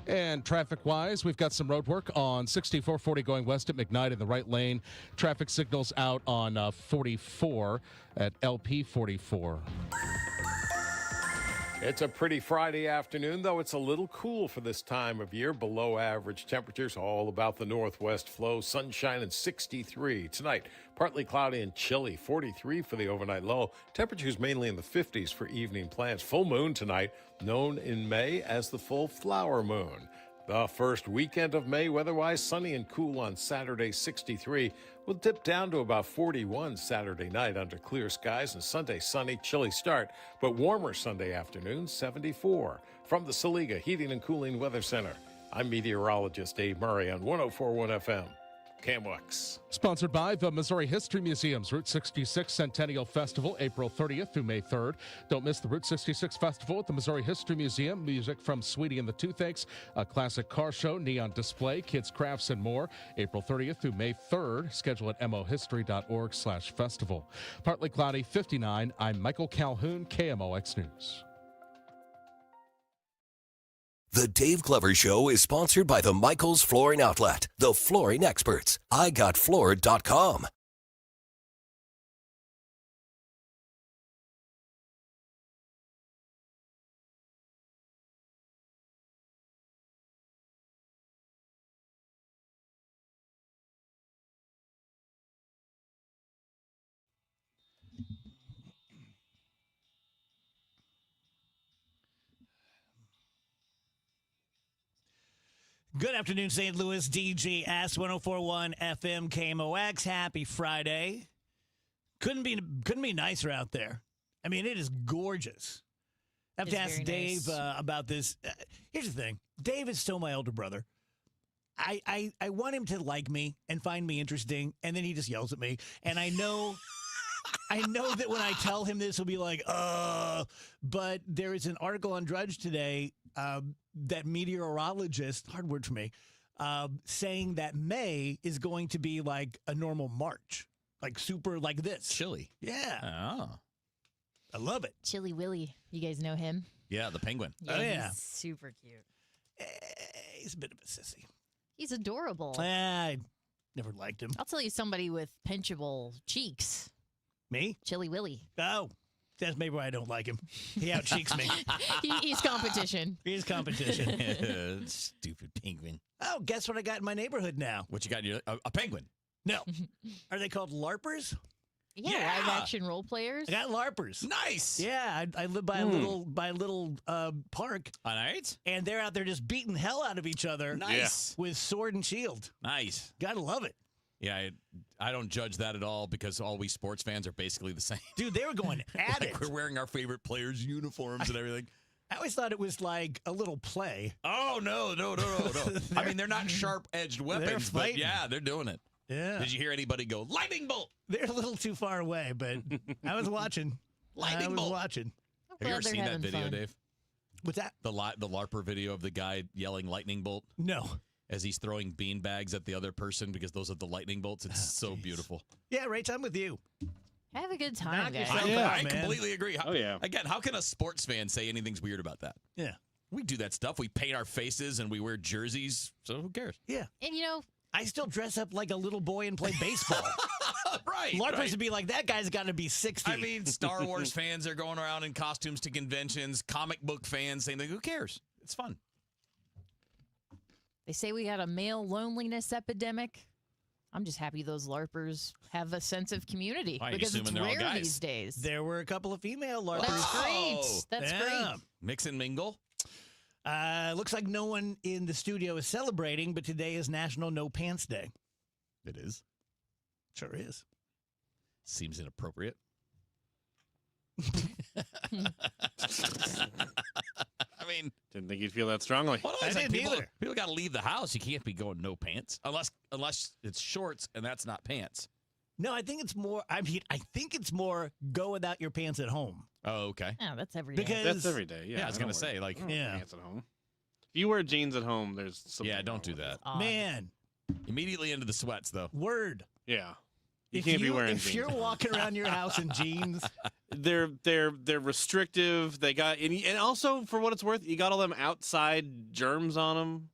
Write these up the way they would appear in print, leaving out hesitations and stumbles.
And traffic-wise, we've got some road work on 6440 going west at McKnight in the right lane. Traffic signals out on 44 at LP 44. It's a pretty Friday afternoon, though it's a little cool for this time of year. Below average temperatures all about the northwest flow. Sunshine and 63. Tonight, partly cloudy and chilly. 43 for the overnight low. Temperatures mainly in the 50s for evening plans. Full moon tonight, known in May as the full flower moon. The first weekend of May, weather-wise, sunny and cool on Saturday, 63. Will dip down to about 41 Saturday night under clear skies, and Sunday, sunny, chilly start, but warmer Sunday afternoon, 74. From the Saliga Heating and Cooling Weather Center, I'm meteorologist Dave Murray on 104.1 FM. KMOX. Sponsored by the Missouri History Museum's Route 66 Centennial Festival, April 30th through May 3rd. Don't miss the Route 66 Festival at the Missouri History Museum. Music from Sweetie and the Toothaches, a classic car show, neon display, kids' crafts, and more. April 30th through May 3rd. Schedule at mohistory.org/festival. Partly cloudy, 59. I'm Michael Calhoun, KMOX News. The Dave Glover Show is sponsored by the Michaels Flooring Outlet, the flooring experts. IGotFloored.com. Good afternoon, St. Louis. DGS 104.1 FM KMOX. Happy Friday. Couldn't be nicer out there. I mean, it is gorgeous. I have to ask Dave about this. Here's the thing. Dave is still my older brother. I want him to like me and find me interesting, and then he just yells at me. And I know that when I tell him this, he'll be like, but there is an article on Drudge today that meteorologist, hard word for me, saying that May is going to be like a normal March, like super like this. Chilly. Yeah. Oh. I love it. Chilly Willy. You guys know him? Yeah, the penguin. Yeah, he's super cute. He's a bit of a sissy. He's adorable. I never liked him. I'll tell you somebody with pinchable cheeks. Me? Chilly Willy. Oh. That's maybe why I don't like him. He out-cheeks me. He's competition. He's competition. Stupid penguin. Oh, guess what I got in my neighborhood now? What you got in your... A penguin? No. Are they called LARPers? Yeah, live-action role players. I got LARPers. Nice. Yeah, I live by a little park. All right. And they're out there just beating the hell out of each other. Nice. With sword and shield. Nice. Gotta love it. Yeah, I don't judge that at all because all we sports fans are basically the same. Dude, they were going at it. We're wearing our favorite players' uniforms and everything. I always thought it was like a little play. Oh, no. I mean, they're not sharp-edged weapons, but yeah, they're doing it. Yeah. Did you hear anybody go, lightning bolt? They're a little too far away, but I was watching. Lightning bolt. Have you ever seen that video, fun. Dave? What's that? The LARPer video of the guy yelling lightning bolt? No. As he's throwing bean bags at the other person because those are the lightning bolts. It's so beautiful. Yeah, Rach, I'm with you. Have a good time, guys. I completely agree. Yeah. Again, how can a sports fan say anything's weird about that? Yeah. We do that stuff. We paint our faces and we wear jerseys. So who cares? Yeah. And, I still dress up like a little boy and play baseball. Right. LARPers would be like, that guy's got to be 60. I mean, Star Wars fans are going around in costumes to conventions. Comic book fans, same thing. Who cares? It's fun. They say we got a male loneliness epidemic. I'm just happy those LARPers have a sense of community because it's rare these days. There were a couple of female LARPers. That's great. That's great. Mix and mingle. Looks like no one in the studio is celebrating, but today is National No Pants Day. It is. Sure is. Seems inappropriate. I mean, didn't think you'd feel that strongly. Well, I didn't either. People got to leave the house. You can't be going no pants unless it's shorts, and that's not pants. No, I think it's more. I think it's more go without your pants at home. Oh, okay. Oh, that's every day. Because that's every day. Yeah, I was gonna say pants at home. If you wear jeans at home, there's something. Yeah, don't do that. Man, Immediately into the sweats though. Word. Yeah. You can't be wearing If jeans. you're walking around your house in jeans, They're restrictive. They got and also for what it's worth, you got all them outside germs on them.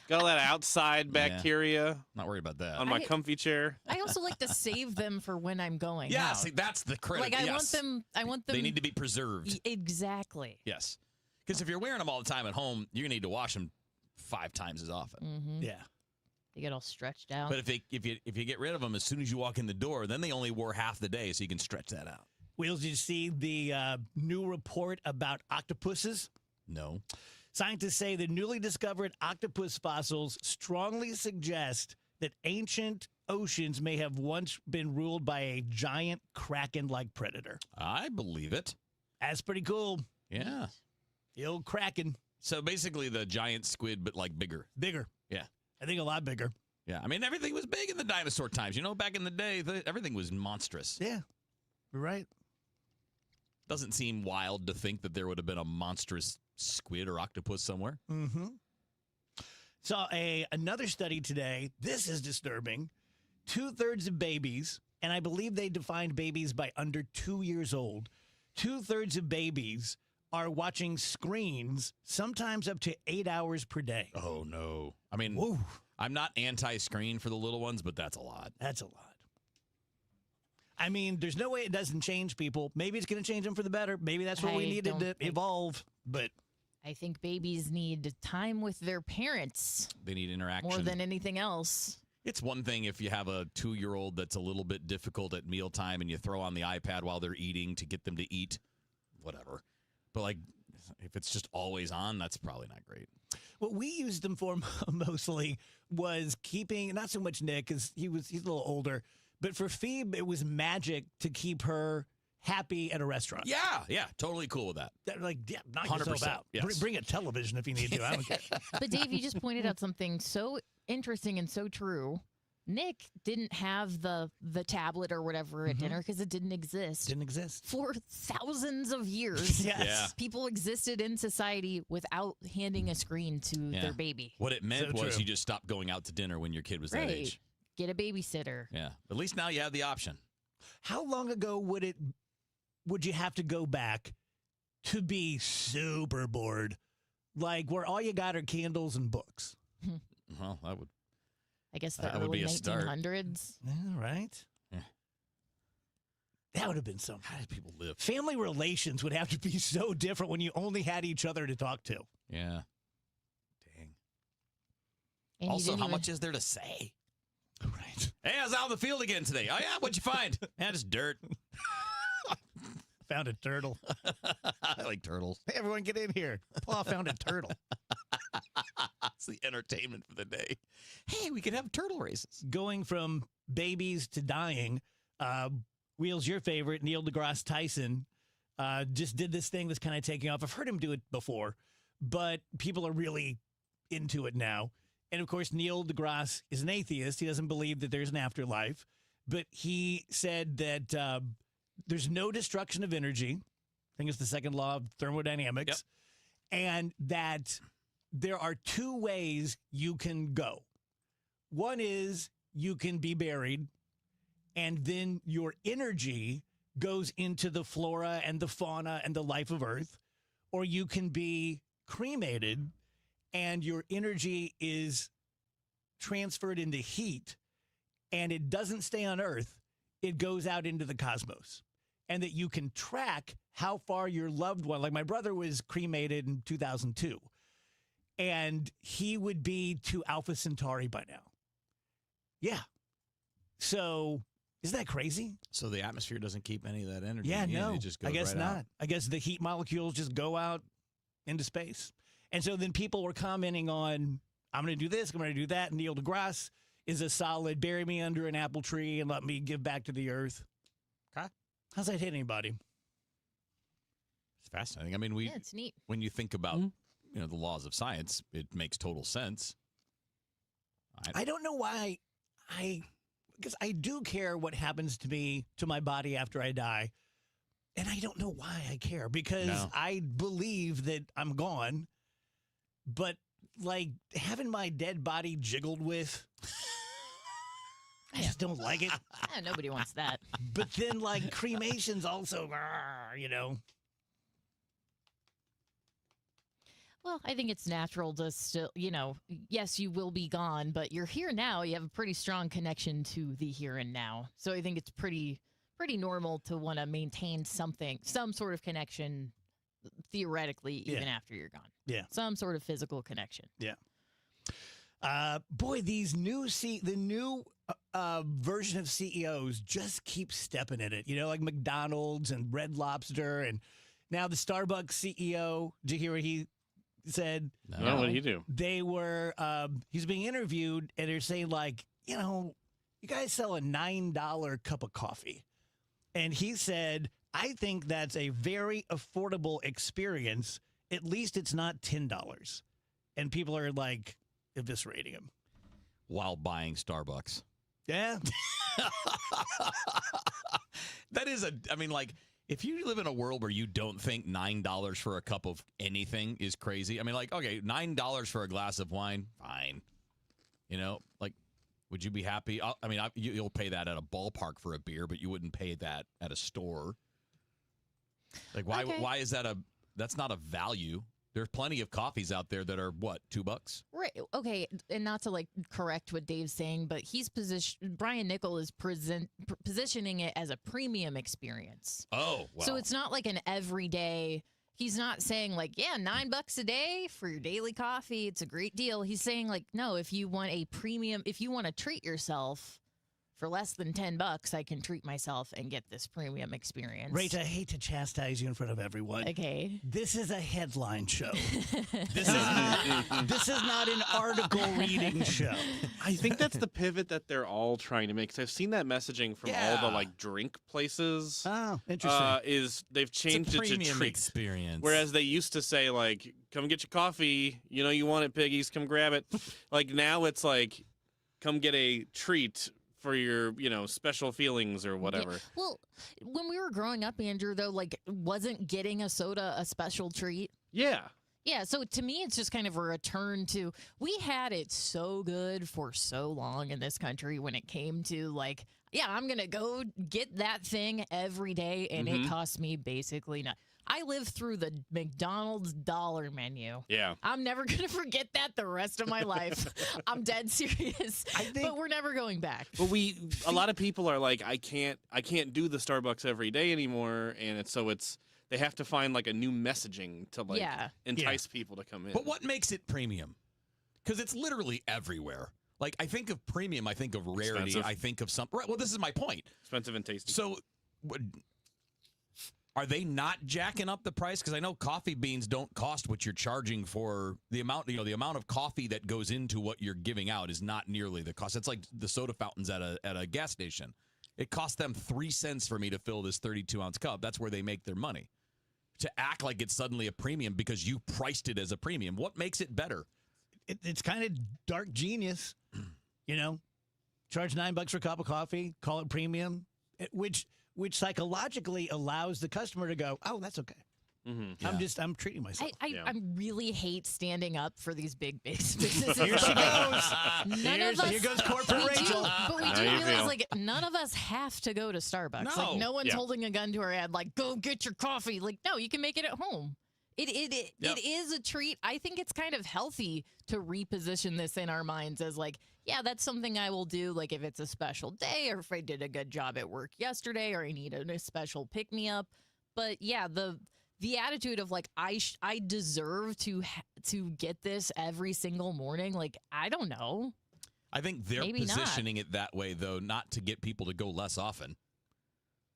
Got all that outside bacteria Not worried about that. on my comfy chair. I also like to save them for when I'm going Yeah, out. see, that's the credit. Like I want them. They need to be preserved. Exactly. Yes. Because if you're wearing them all the time at home, you're going to need to wash them 5 times as often. Mm-hmm. yeah. They get all stretched out. But if you get rid of them as soon as you walk in the door, then they only wore half the day, so you can stretch that out. Wheels, did you see the new report about octopuses? No. Scientists say the newly discovered octopus fossils strongly suggest that ancient oceans may have once been ruled by a giant kraken-like predator. I believe it. That's pretty cool. Yeah. The old kraken. So basically the giant squid, but like bigger. Bigger. Yeah. I think a lot bigger. Yeah. I mean, everything was big in the dinosaur times. You know, back in the day, everything was monstrous. Yeah. You're right. Doesn't seem wild to think that there would have been a monstrous squid or octopus somewhere. Mm-hmm. Saw another study today. This is disturbing. 2/3 of babies, and I believe they defined babies by under 2 years old. 2/3 of babies are watching screens, sometimes up to 8 hours per day. Oh, no. I mean, Whoa. I'm not anti-screen for the little ones, but that's a lot. That's a lot. I mean, there's no way it doesn't change people. Maybe it's going to change them for the better. Maybe that's what we I needed don't to think- evolve. But I think babies need time with their parents They need interaction. more than anything else. It's one thing if you have a 2-year-old that's a little bit difficult at mealtime and you throw on the iPad while they're eating to get them to eat, whatever. But, like, if it's just always on, that's probably not great. what we used them for mostly was keeping, not so much Nick, because he's a little older, but for Phoebe, it was magic to keep her happy at a restaurant. Yeah, totally cool with that. Like, knock yourself 100%, out. yes. Bring a television if you need to. I don't care. But Dave, you just pointed out something so interesting and so true. Nick didn't have the tablet or whatever at dinner because it didn't exist. Didn't exist. For thousands of years. Yes. Yeah. People existed in society without handing a screen to their baby. What it meant So was true. you just stopped going out to dinner when your kid was that Right. age. Get a babysitter. Yeah. At least now you have the option. How long ago would you have to go back to be super bored? Like where all you got are candles and books. Well, that would. I guess the That would early be a start. 1900s. Yeah, right? Yeah. That would have been something. How did people live? Family relations would have to be so different when you only had each other to talk to. Yeah. Dang. And you Also, didn't how even- much is there to say? Right. Hey, I was out in the field again today. Oh, yeah? What'd you find? Yeah, just dirt. Found a turtle. I like turtles. Hey, everyone get in here. Paul found a turtle. It's the entertainment for the day. Hey, we could have turtle races. Going from babies to dying, Wheels, your favorite, Neil deGrasse Tyson, just did this thing that's kind of taking off. I've heard him do it before, but people are really into it now. And of course, Neil deGrasse is an atheist. He doesn't believe that there's an afterlife, but he said that there's no destruction of energy. I think it's the second law of thermodynamics. Yep. And that there are two ways you can go. One is you can be buried, and then your energy goes into the flora and the fauna and the life of Earth, or you can be cremated, and your energy is transferred into heat, and it doesn't stay on Earth. It goes out into the cosmos, and that you can track how far your loved one, like my brother was cremated in 2002, and he would be to Alpha Centauri by now. Yeah. So isn't that crazy? So the atmosphere doesn't keep any of that energy. Yeah, in. no. It just goes I guess right not. out. I guess the heat molecules just go out into space. And so then people were commenting on, I'm going to do this, I'm going to do that. And Neil deGrasse is a solid, bury me under an apple tree and let me give back to the earth. Okay. How's that hit anybody? It's fascinating. I mean, Yeah, it's neat. when you think about the laws of science, it makes total sense. I don't know why because I do care what happens to me, to my body after I die. And I don't know why I care because No. I believe that I'm gone. But like having my dead body jiggled with, Yeah. don't like it. Nobody wants that. But then, like, cremation's also, you know. Well, I think it's natural to still, yes, you will be gone, but you're here now. You have a pretty strong connection to the here and now. So I think it's pretty normal to want to maintain some sort of connection, theoretically, even after you're gone. Yeah. Some sort of physical connection. Yeah. Boy, the new version of CEOs just keep stepping in it. Like McDonald's and Red Lobster, and now the Starbucks CEO. Did you hear what he said? No, what did he do? They were. He's being interviewed, and they're saying like, you guys sell a $9 cup of coffee, and he said, I think that's a very affordable experience. At least it's not $10, and people are like eviscerating him while buying Starbucks. Yeah. That is if you live in a world where you don't think $9 for a cup of anything is crazy. I mean, like, okay, $9 for a glass of wine, fine. Would you be happy? You'll pay that at a ballpark for a beer, but you wouldn't pay that at a store. Like, why? Okay. Why is that's not a value? There's plenty of coffees out there that are, what, $2? Right. Okay. And not to correct what Dave's saying, but Brian Nickel is positioning it as a premium experience. Oh, wow. So it's not like an everyday. He's not saying $9 a day for your daily coffee, it's a great deal. He's saying no, if you want a premium, if you want to treat yourself for less than $10, I can treat myself and get this premium experience. Rach, I hate to chastise you in front of everyone. Okay. This is a headline show. This is not an article reading show. I think that's the pivot that they're all trying to make. Because I've seen that messaging from all the drink places. Oh, interesting. Is they've changed it to treat experience. Whereas they used to say come get your coffee. You want it, piggies. Come grab it. Now it's come get a treat for your, special feelings or whatever. Yeah. Well, when we were growing up, Andrew, though, wasn't getting a soda a special treat? Yeah. Yeah, so to me, it's just kind of a return to, we had it so good for so long in this country when it came to I'm going to go get that thing every day, and it costs me basically nothing. I lived through the McDonald's dollar menu. Yeah. I'm never going to forget that the rest of my life. I'm dead serious. But we're never going back. But a lot of people are I can't do the Starbucks every day anymore, and they have to find a new messaging to entice people to come in. But what makes it premium? Because it's literally everywhere. I think of premium, I think of rarity, Expensive. I think of something. Right, well, this is my point. Expensive and tasty. So, are they not jacking up the price? Because I know coffee beans don't cost what you're charging for the amount. The amount of coffee that goes into what you're giving out is not nearly the cost. It's like the soda fountains at a gas station. It cost them 3 cents for me to fill this 32-ounce cup. That's where they make their money. To act like it's suddenly a premium because you priced it as a premium. What makes it better? It's kind of dark genius, Charge $9 for a cup of coffee, call it premium, which psychologically allows the customer to go, oh, that's okay. Mm-hmm. Yeah. I'm treating myself. I really hate standing up for these big businesses. Here she goes. Here goes corporate Rachel. But we do realize, none of us have to go to Starbucks. No. No one's holding a gun to our head, go get your coffee. No, you can make it at home. It is a treat. I think it's kind of healthy to reposition this in our minds as that's something I will do. If it's a special day, or if I did a good job at work yesterday, or I need a special pick me up. But yeah, the attitude of I deserve to get this every single morning. I don't know. I think they're Maybe positioning it that way, though, not to get people to go less often.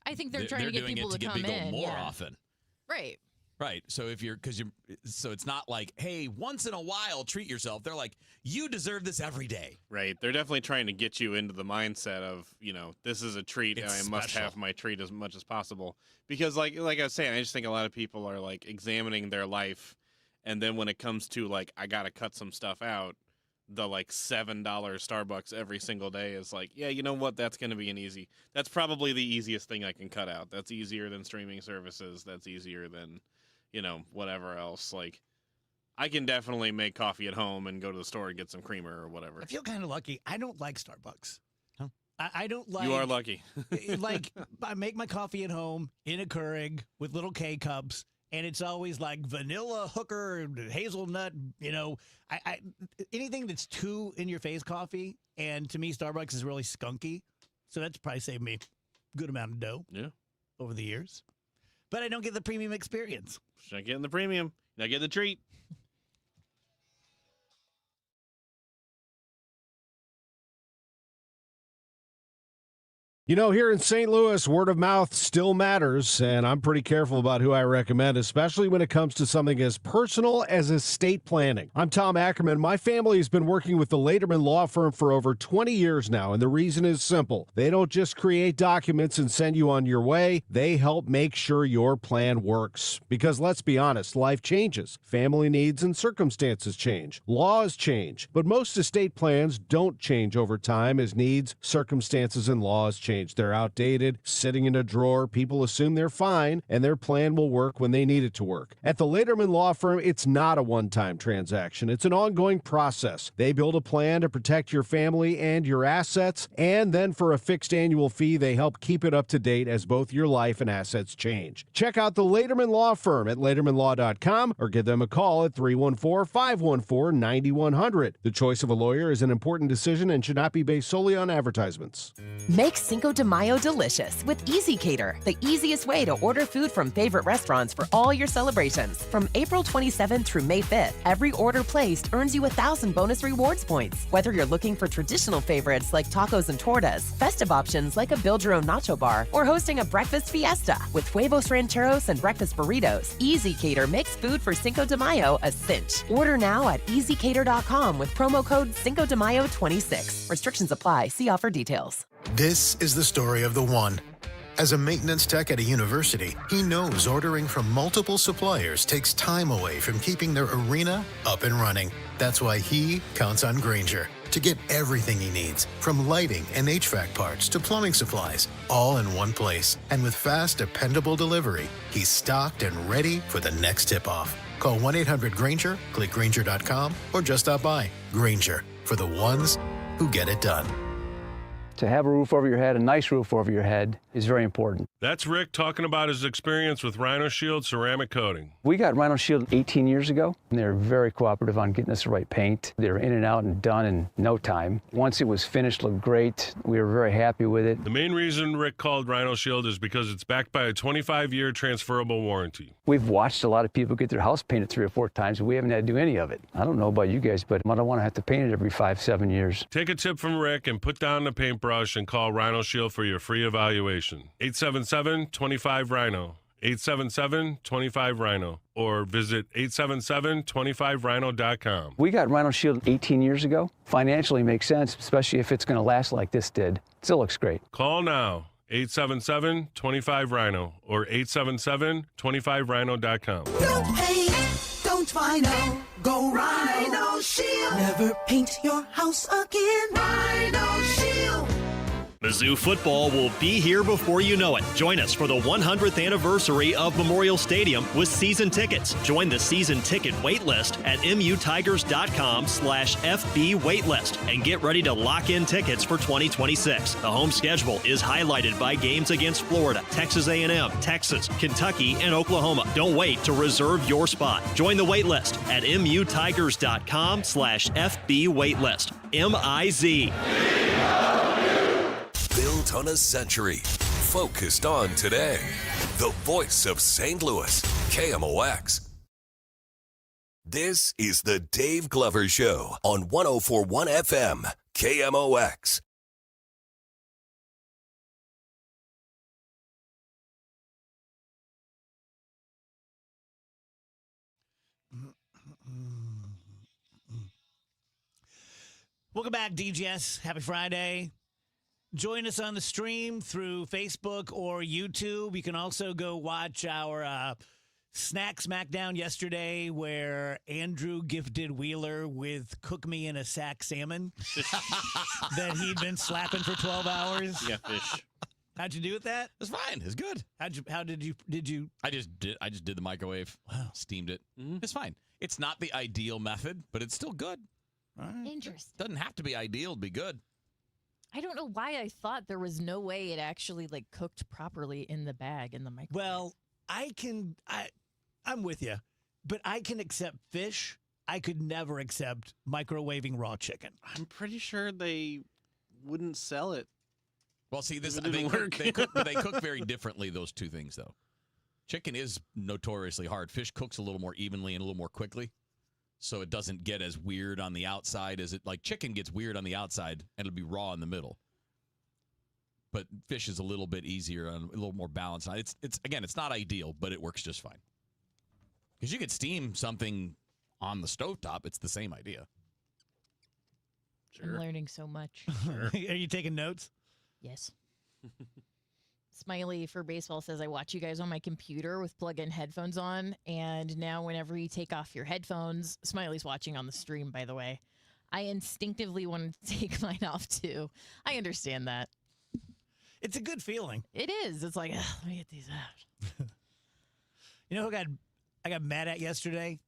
I think they're trying to get people to come get people in more often. Right. Right. So so it's not hey, once in a while, treat yourself. They're you deserve this every day. Right. They're definitely trying to get you into the mindset of, this is a treat and I must have my treat as much as possible. Because like I was saying, I just think a lot of people are examining their life. And then when it comes to I got to cut some stuff out, the $7 Starbucks every single day is yeah, you know what? That's going to be that's probably the easiest thing I can cut out. That's easier than streaming services. That's easier than, whatever else. I can definitely make coffee at home and go to the store and get some creamer or whatever. I feel kind of lucky. I don't like Starbucks. Huh? I don't like. You are lucky. Like, I make my coffee at home in a Keurig with little K cups, and it's always like vanilla, hooker, hazelnut. I anything that's too in your face coffee, and to me, Starbucks is really skunky. So that's probably saved me a good amount of dough. Yeah. Over the years, but I don't get the premium experience. Should I get in the premium? Not getting the treat. You know, here in St. Louis, word of mouth still matters, and I'm pretty careful about who I recommend, especially when it comes to something as personal as estate planning. I'm Tom Ackerman. My family has been working with the Lederman Law Firm for over 20 years now, and the reason is simple. They don't just create documents and send you on your way. They help make sure your plan works. Because let's be honest, life changes. Family needs and circumstances change. Laws change. But most estate plans don't change over time as needs, circumstances, and laws change. They're outdated, sitting in a drawer. People assume they're fine, and their plan will work when they need it to work. At the Lederman Law Firm, it's not a one-time transaction. It's an ongoing process. They build a plan to protect your family and your assets, and then for a fixed annual fee, they help keep it up to date as both your life and assets change. Check out the Lederman Law Firm at LedermanLaw.com or give them a call at 314-514-9100. The choice of a lawyer is an important decision and should not be based solely on advertisements. Make Cinco de Mayo delicious with Easy Cater, the easiest way to order food from favorite restaurants for all your celebrations. From April 27th through May 5th, every order placed earns you 1,000 bonus rewards points. Whether you're looking for traditional favorites like tacos and tortas, festive options like a build-your-own nacho bar, or hosting a breakfast fiesta with huevos rancheros and breakfast burritos, Easy Cater makes food for Cinco de Mayo a cinch. Order now at easycater.com with promo code Cinco de Mayo 26. Restrictions apply. See offer details. This is the story of the one. As a maintenance tech at a university, he knows ordering from multiple suppliers takes time away from keeping their arena up and running. That's why he counts on Grainger to get everything he needs, from lighting and HVAC parts to plumbing supplies, all in one place. And with fast, dependable delivery, he's stocked and ready for the next tip-off. Call 1-800-GRAINGER, click Grainger.com, or just stop by. Grainger, for the ones who get it done. To have a roof over your head, a nice roof over your head, is very important. That's Rick talking about his experience with Rhino Shield ceramic coating. We got Rhino Shield 18 years ago, and they were very cooperative on getting us the right paint. They were in and out and done in no time. Once it was finished, looked great. We were very happy with it. The main reason Rick called Rhino Shield is because it's backed by a 25-year transferable warranty. We've watched a lot of people get their house painted 3 or 4 times, and we haven't had to do any of it. I don't know about you guys, but I don't want to have to paint it every 5-7 years. Take a tip from Rick and put down the paintbrush and call Rhino Shield for your free evaluation. 877-25-RHINO. 877-25-RHINO. Or visit 877-25rhino.com. We got Rhino Shield 18 years ago. Financially makes sense, especially if it's going to last like this did. Still looks great. Call now. 877-25-RHINO or 877-25rhino.com. Don't paint, don't Rhino, go Rhino Shield. Never paint your house again. Rhino Shield. Mizzou football will be here before you know it. Join us for the 100th anniversary of Memorial Stadium with season tickets. Join the season ticket waitlist at mutigers.com/FB waitlist and get ready to lock in tickets for 2026. The home schedule is highlighted by games against Florida, Texas A&M, Texas, Kentucky, and Oklahoma. Don't wait to reserve your spot. Join the waitlist at mutigers.com/FB waitlist. MIZ. Built on a century. Focused on today. The voice of St. Louis. KMOX. This is the Dave Glover Show on 104.1 FM. KMOX. Welcome back, DGS. Happy Friday. Join us on the stream through Facebook or YouTube. You can also go watch our Snack Smackdown yesterday where Andrew gifted Wheeler with Cook Me in a Sack salmon that he'd been slapping for 12 hours. Yeah, fish. How'd you do with that? It was fine. It was good. How did you? I just did the microwave. Wow. Steamed it. Mm-hmm. It's fine. It's not the ideal method, but it's still good. All right. Interesting. Doesn't have to be ideal to be good. I don't know why I thought there was no way it actually like cooked properly in the bag in the microwave. Well, I'm with you, but I can accept fish. I could never accept microwaving raw chicken. I'm pretty sure they wouldn't sell it. Well, see, It didn't work. they cook very differently, those two things, though. Chicken is notoriously hard. Fish cooks a little more evenly and a little more quickly, so it doesn't get as weird on the outside as it. Like chicken gets weird on the outside, and it'll be raw in the middle. But fish is a little bit easier and a little more balanced. It's not ideal, but it works just fine. Because you could steam something on the stovetop. It's the same idea. I'm learning so much. Are you taking notes? Yes. Smiley for baseball says, I watch you guys on my computer with plug-in headphones on, and now whenever you take off your headphones, Smiley's watching on the stream, by the way, I instinctively wanted to take mine off, too. I understand that. It's a good feeling. It is. It's like, let me get these out. You know who I got mad at yesterday?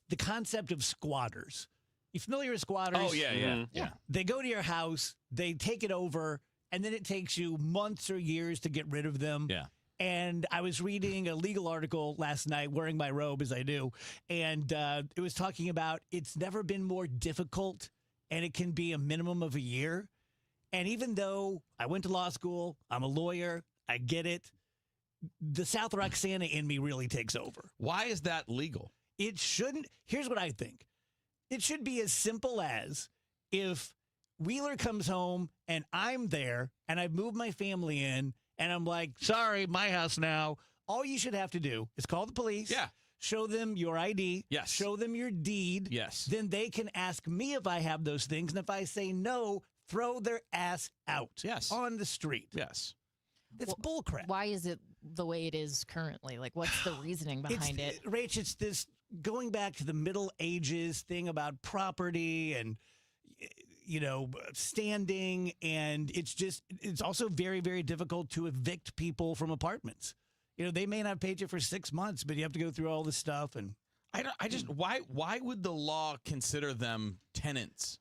The concept of squatters. You familiar with squatters? Oh, yeah. They go to your house, they take it over, and then it takes you months or years to get rid of them. Yeah. And I was reading a legal article last night, wearing my robe as I do, and it was talking about it's never been more difficult, and it can be a minimum of a year. And even though I went to law school, I'm a lawyer, I get it, the South Roxana in me really takes over. Why is that legal? It shouldn't. Here's what I think. It should be as simple as if Wheeler comes home and I'm there and I've moved my family in and I'm like, sorry, my house now. All you should have to do is call the police. Yeah. Show them your ID. Yes. Show them your deed. Yes. Then they can ask me if I have those things. And if I say no, throw their ass out. Yes. On the street. Yes. It's bullcrap. Why is it the way it is currently? Like, what's the reasoning behind it? Rach, it's this going back to the Middle Ages thing about property and, standing. And it's also very, very difficult to evict people from apartments. They may not have paid you for 6 months, but you have to go through all this stuff. And why would the law consider them tenants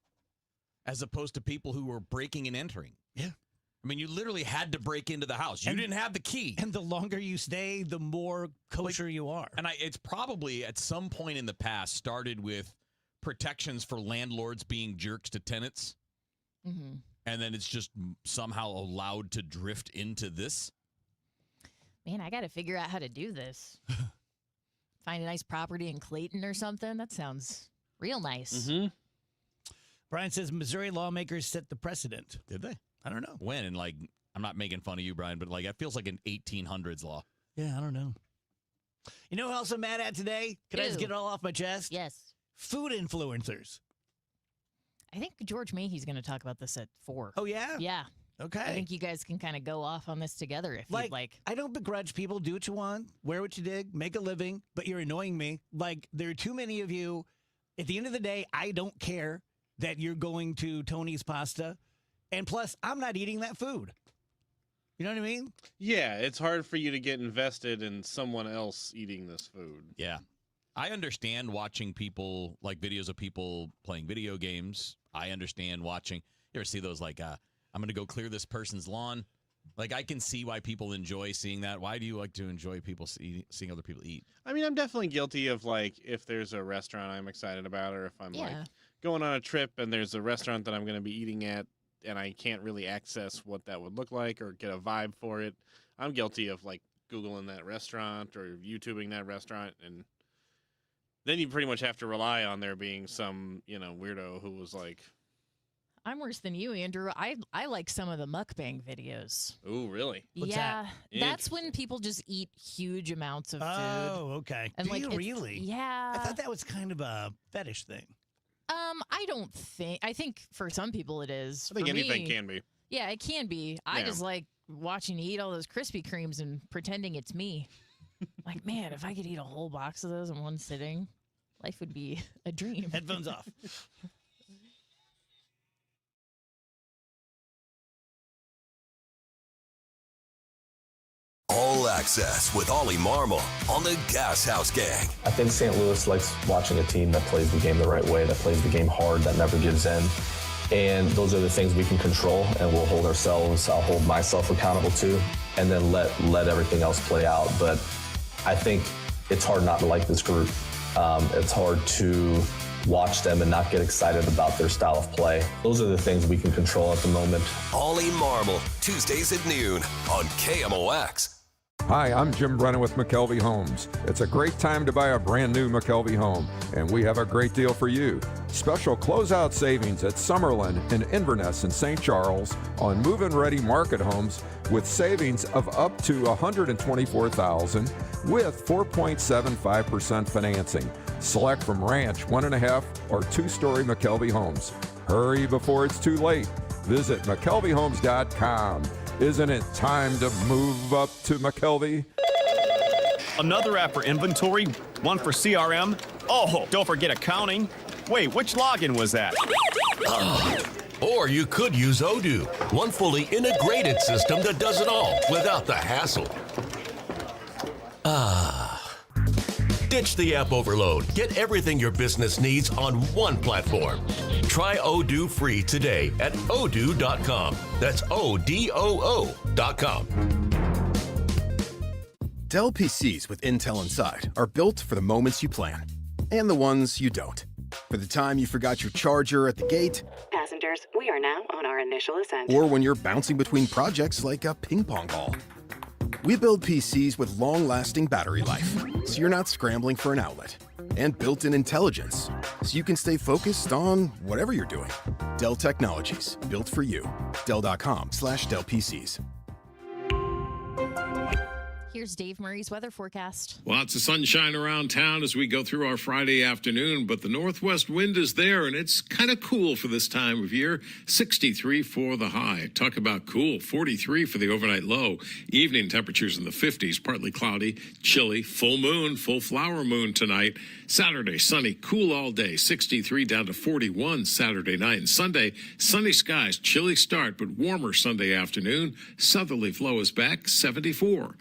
as opposed to people who were breaking and entering? Yeah. I mean, you literally had to break into the house. You didn't have the key. And the longer you stay, the more kosher you are. And it's probably at some point in the past started with protections for landlords being jerks to tenants. Mm-hmm. And then it's just somehow allowed to drift into this. Man, I got to figure out how to do this. Find a nice property in Clayton or something. That sounds real nice. Mm-hmm. Brian says Missouri lawmakers set the precedent. Did they? I don't know. When? And I'm not making fun of you, Brian, but it feels like an 1800s law. Yeah, I don't know. You know who else I'm mad at today? Can I just get it all off my chest? Yes. Food influencers. I think George Mahey's going to talk about this at 4. Oh, yeah? Yeah. Okay. I think you guys can kind of go off on this together if you'd like. I don't begrudge people. Do what you want. Wear what you dig. Make a living. But you're annoying me. There are too many of you. At the end of the day, I don't care that you're going to Tony's Pasta. And plus, I'm not eating that food. You know what I mean? Yeah, it's hard for you to get invested in someone else eating this food. Yeah. I understand watching people, videos of people playing video games. I understand watching. You ever see those, I'm going to go clear this person's lawn? I can see why people enjoy seeing that. Why do you like to enjoy people seeing other people eat? I mean, I'm definitely guilty of, if there's a restaurant I'm excited about or if I'm, going on a trip and there's a restaurant that I'm going to be eating at, and I can't really access what that would look like or get a vibe for it. I'm guilty of Googling that restaurant or YouTubing that restaurant. And then you pretty much have to rely on there being some, weirdo who was I'm worse than you, Andrew. I like some of the mukbang videos. Oh, really? What's that? that? That's when people just eat huge amounts of food. Oh, okay. And Do you really? Yeah. I thought that was kind of a fetish thing. I don't think. I think for some people it is. I think for anything me, can be. Yeah, it can be. I just like watching you eat all those Krispy Kremes and pretending it's me. Man, if I could eat a whole box of those in one sitting, life would be a dream. Headphones off. All Access with Ollie Marmol on the Gas House Gang. I think St. Louis likes watching a team that plays the game the right way, that plays the game hard, that never gives in. And those are the things we can control, and I'll hold myself accountable to, and then let everything else play out. But I think it's hard not to like this group. It's hard to watch them and not get excited about their style of play. Those are the things we can control at the moment. Ollie Marmol, Tuesdays at noon on KMOX. Hi, I'm Jim Brennan with McKelvey Homes. It's a great time to buy a brand new McKelvey home, and we have a great deal for you. Special closeout savings at Summerlin and Inverness in St. Charles on move-in ready market homes with savings of up to $124,000 with 4.75% financing. Select from ranch, 1.5 or 2-story McKelvey homes. Hurry before it's too late. Visit McKelveyhomes.com. Isn't it time to move up to McKelvey? Another app for inventory, one for CRM. Oh, don't forget accounting. Wait, which login was that? Or you could use Odoo, one fully integrated system that does it all without the hassle. Ditch the app overload. Get everything your business needs on one platform. Try Odoo free today at odoo.com. That's ODOO.com. Dell PCs with Intel inside are built for the moments you plan and the ones you don't. For the time you forgot your charger at the gate. Passengers, we are now on our initial ascent. Or when you're bouncing between projects like a ping pong ball. We build PCs with long-lasting battery life, so you're not scrambling for an outlet. And built-in intelligence, so you can stay focused on whatever you're doing. Dell Technologies, built for you. Dell.com/Dell PCs. Here's Dave Murray's weather forecast. Lots of sunshine around town as we go through our Friday afternoon, but the northwest wind is there, and it's kind of cool for this time of year. 63 for the high. Talk about cool. 43 for the overnight low. Evening temperatures in the 50s, partly cloudy, chilly, full moon, full flower moon tonight. Saturday, sunny, cool all day. 63 down to 41 Saturday night. And Sunday, sunny skies, chilly start, but warmer Sunday afternoon. Southerly flow is back, 74.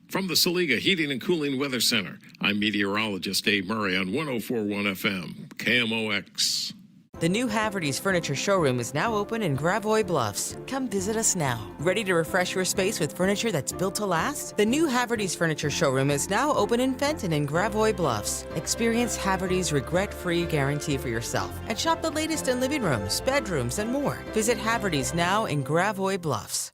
From the Saliga Heating and Cooling Weather Center, I'm meteorologist Dave Murray on 104.1 FM, KMOX. The new Haverty's Furniture Showroom is now open in Gravois Bluffs. Come visit us now. Ready to refresh your space with furniture that's built to last? The new Haverty's Furniture Showroom is now open in Fenton and Gravois Bluffs. Experience Haverty's regret-free guarantee for yourself and shop the latest in living rooms, bedrooms, and more. Visit Haverty's now in Gravois Bluffs.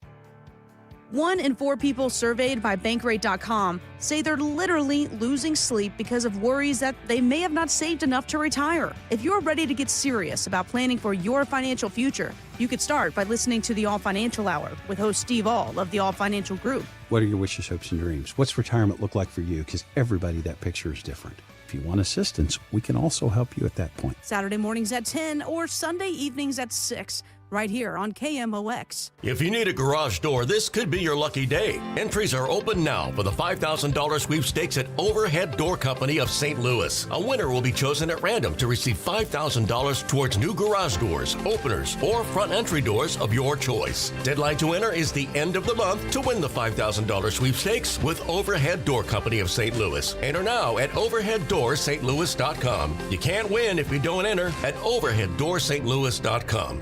1 in 4 people surveyed by Bankrate.com say they're literally losing sleep because of worries that they may have not saved enough to retire. If you're ready to get serious about planning for your financial future, you could start by listening to the All Financial Hour with host Steve All of the All Financial Group. What are your wishes, hopes, and dreams? What's retirement look like for you? Because everybody, that picture is different. If you want assistance, we can also help you at that point. Saturday mornings at 10 or Sunday evenings at 6. Right here on KMOX. If you need a garage door, this could be your lucky day. Entries are open now for the $5,000 sweepstakes at Overhead Door Company of St. Louis. A winner will be chosen at random to receive $5,000 towards new garage doors, openers, or front entry doors of your choice. Deadline to enter is the end of the month to win the $5,000 sweepstakes with Overhead Door Company of St. Louis. Enter now at overheaddoorstlouis.com. You can't win if you don't enter at overheaddoorstlouis.com.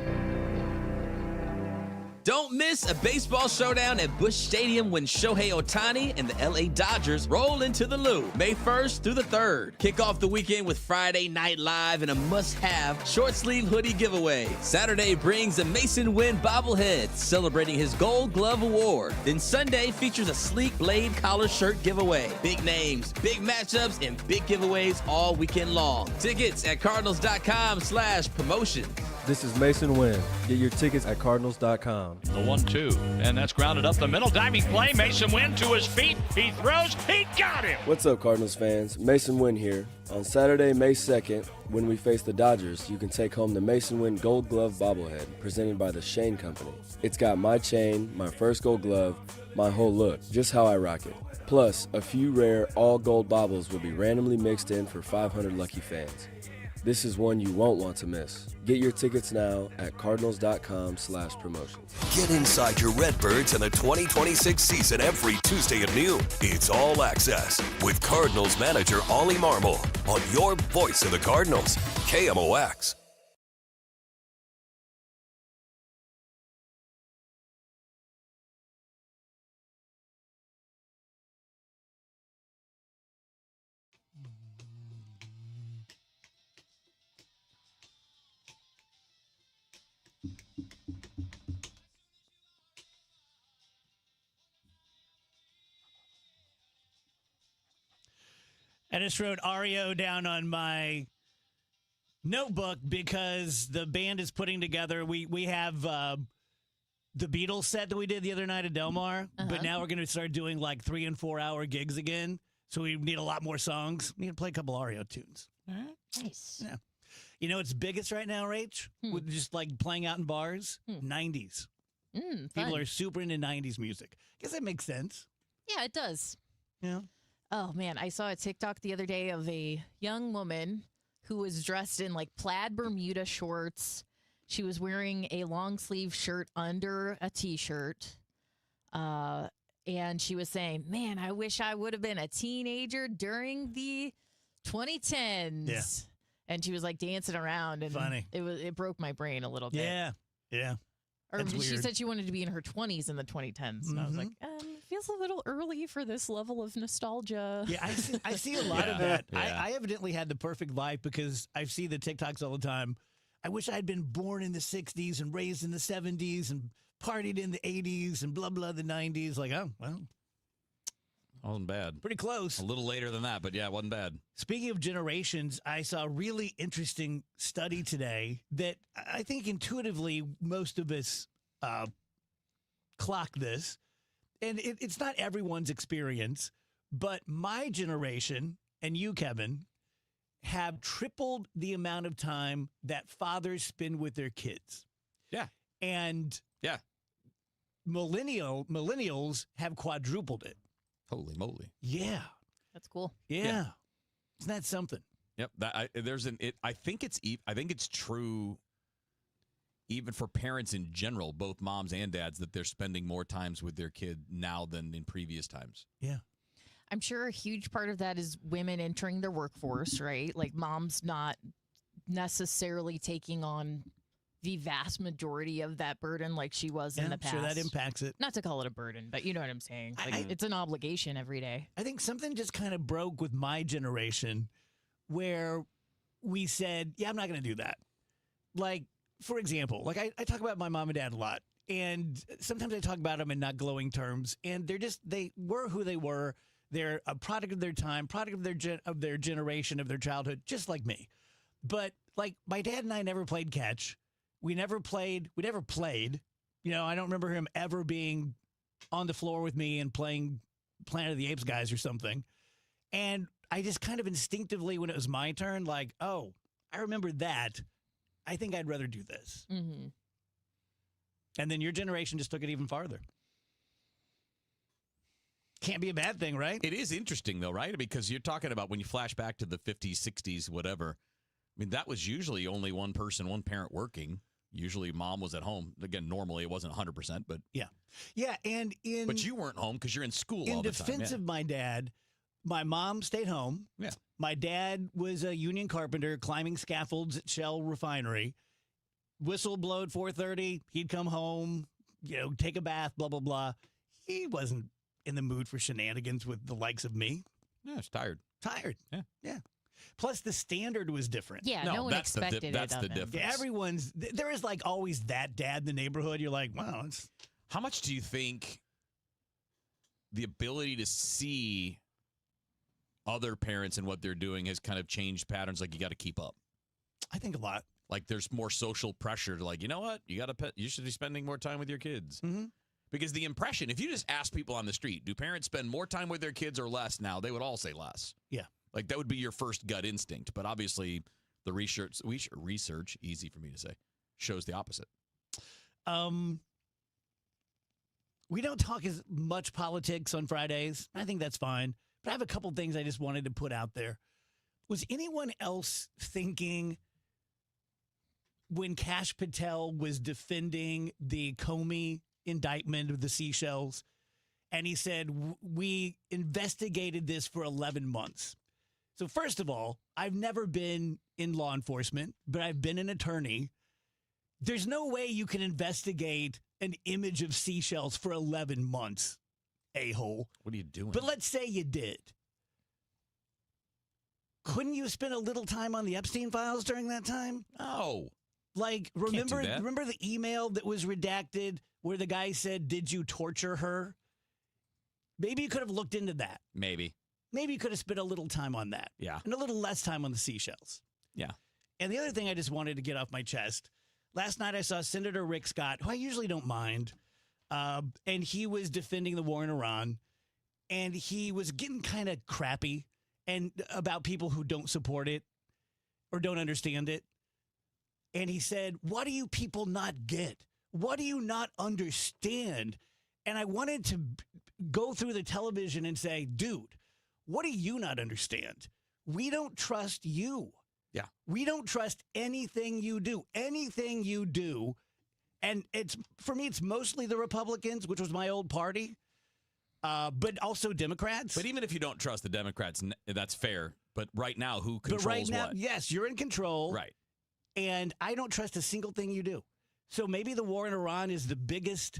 Don't miss a baseball showdown at Busch Stadium when Shohei Ohtani and the LA Dodgers roll into the Lou, May 1st through the 3rd. Kick off the weekend with Friday Night Live and a must-have short-sleeve hoodie giveaway. Saturday brings a Mason Wynn bobblehead, celebrating his Gold Glove Award. Then Sunday features a sleek blade collar shirt giveaway. Big names, big matchups, and big giveaways all weekend long. Tickets at cardinals.com/promotion. This is Mason Wynn. Get your tickets at cardinals.com. The 1-2, and that's grounded up the middle. Diving play, Mason Wynn to his feet. He throws, he got him! What's up, Cardinals fans? Mason Wynn here. On Saturday, May 2nd, when we face the Dodgers, you can take home the Mason Wynn Gold Glove bobblehead presented by the Shane Company. It's got my chain, my first gold glove, my whole look, just how I rock it. Plus, a few rare all-gold baubles will be randomly mixed in for 500 lucky fans. This is one you won't want to miss. Get your tickets now at cardinals.com/promotion. Get inside your Redbirds in the 2026 season every Tuesday at noon. It's All Access with Cardinals manager Ollie Marmol on your voice of the Cardinals, KMOX. I just wrote REO down on my notebook because the band is putting together. We have the Beatles set that we did the other night at Del Mar, but now we're going to start doing like 3 and 4 hour gigs again. So we need a lot more songs. We need to play a couple REO tunes. All right. Nice. Yeah. You know what's biggest right now, Rach? With just like playing out in bars? 90s. People are super into 90s music. I guess that makes sense. Yeah, it does. Yeah. Oh, man. I saw a TikTok the other day of a young woman who was dressed in like plaid Bermuda shorts. She was wearing a long sleeve shirt under a T-shirt. And she was saying, man, I wish I would have been a teenager during the 2010s. Yeah. And she was like dancing around. And funny. It broke my brain a little bit. Yeah. Yeah. Or That's she weird. said she wanted to be in her 20s in the 2010s. And I was like, feels a little early for this level of nostalgia. Yeah, I see a lot of that. I evidently had the perfect life because I see the TikToks all the time. I wish I'd been born in the 60s and raised in the 70s and partied in the 80s and blah, blah, the 90s. Like, oh, well. Wasn't bad. Pretty close. A little later than that, but yeah, it wasn't bad. Speaking of generations, I saw a really interesting study today that I think intuitively most of us clock this. And it's not everyone's experience, but my generation and you, Kevin, have tripled the amount of time that fathers spend with their kids. Yeah. And millennials have quadrupled it. Holy moly. Yeah. That's cool. Yeah. Isn't that something? Yep. I think it's true even for parents in general, both moms and dads, that they're spending more times with their kid now than in previous times. Yeah. I'm sure a huge part of that is women entering their workforce, right? Like mom's not necessarily taking on the vast majority of that burden like she was in the past. Sure, that impacts it. Not to call it a burden, but you know what I'm saying. Like, it's an obligation every day. I think something just kind of broke with my generation where we said, yeah, I'm not going to do that. Like, for example, like I talk about my mom and dad a lot, and sometimes I talk about them in not glowing terms, and they were who they were. They're a product of their time, product of their generation, of their childhood, just like me. But like my dad and I never played catch. We never played. You know, I don't remember him ever being on the floor with me and playing Planet of the Apes guys or something. And I just kind of instinctively, when it was my turn, like, oh, I remember that. I think I'd rather do this. Mm-hmm. And then your generation just took it even farther. Can't be a bad thing, right? It is interesting, though, right? Because you're talking about when you flash back to the 50s, 60s, whatever. I mean, that was usually only one person, one parent working. Usually mom was at home. Again, normally it wasn't 100%, but... Yeah. Yeah, and But you weren't home because you're in school all the time. In defense of my dad, my mom stayed home. Yeah. My dad was a union carpenter climbing scaffolds at Shell Refinery. Whistle blowed 4:30. He'd come home, take a bath, blah, blah, blah. He wasn't in the mood for shenanigans with the likes of me. Yeah, he's tired. Yeah. Yeah. Plus, the standard was different. Yeah, no one expected it. That's the difference. Yeah, there is like always that dad in the neighborhood. You're like, wow. How much do you think the ability to see other parents and what they're doing has kind of changed patterns? Like you got to keep up. I think a lot. Like there's more social pressure to like, you know what? You should be spending more time with your kids. Mm-hmm. Because the impression, if you just ask people on the street, do parents spend more time with their kids or less now? They would all say less. Yeah. Like that would be your first gut instinct. But obviously the research, easy for me to say, shows the opposite. We don't talk as much politics on Fridays. I think that's fine. But I have a couple things I just wanted to put out there. Was anyone else thinking when Kash Patel was defending the Comey indictment of the seashells, and he said, we investigated this for 11 months. So first of all, I've never been in law enforcement, but I've been an attorney. There's no way you can investigate an image of seashells for 11 months, a-hole. What are you doing? But let's say you did. Couldn't you spend a little time on the Epstein files during that time? No. Like, remember the email that was redacted where the guy said, did you torture her? Maybe you could have looked into that. Maybe. maybe you could have spent a little time on that. Yeah. And a little less time on the seashells. Yeah. And the other thing I just wanted to get off my chest, last night I saw Senator Rick Scott, who I usually don't mind, and he was defending the war in Iran, and he was getting kind of crappy and about people who don't support it or don't understand it. And he said, what do you people not get? What do you not understand? And I wanted to go through the television and say, dude, what do you not understand? We don't trust you. Yeah. We don't trust anything you do. Anything you do. And it's for me, it's mostly the Republicans, which was my old party, but also Democrats. But even if you don't trust the Democrats, that's fair. But right now, who controls but right now, what? yes, you're in control. Right. And I don't trust a single thing you do. So maybe the war in Iran is the biggest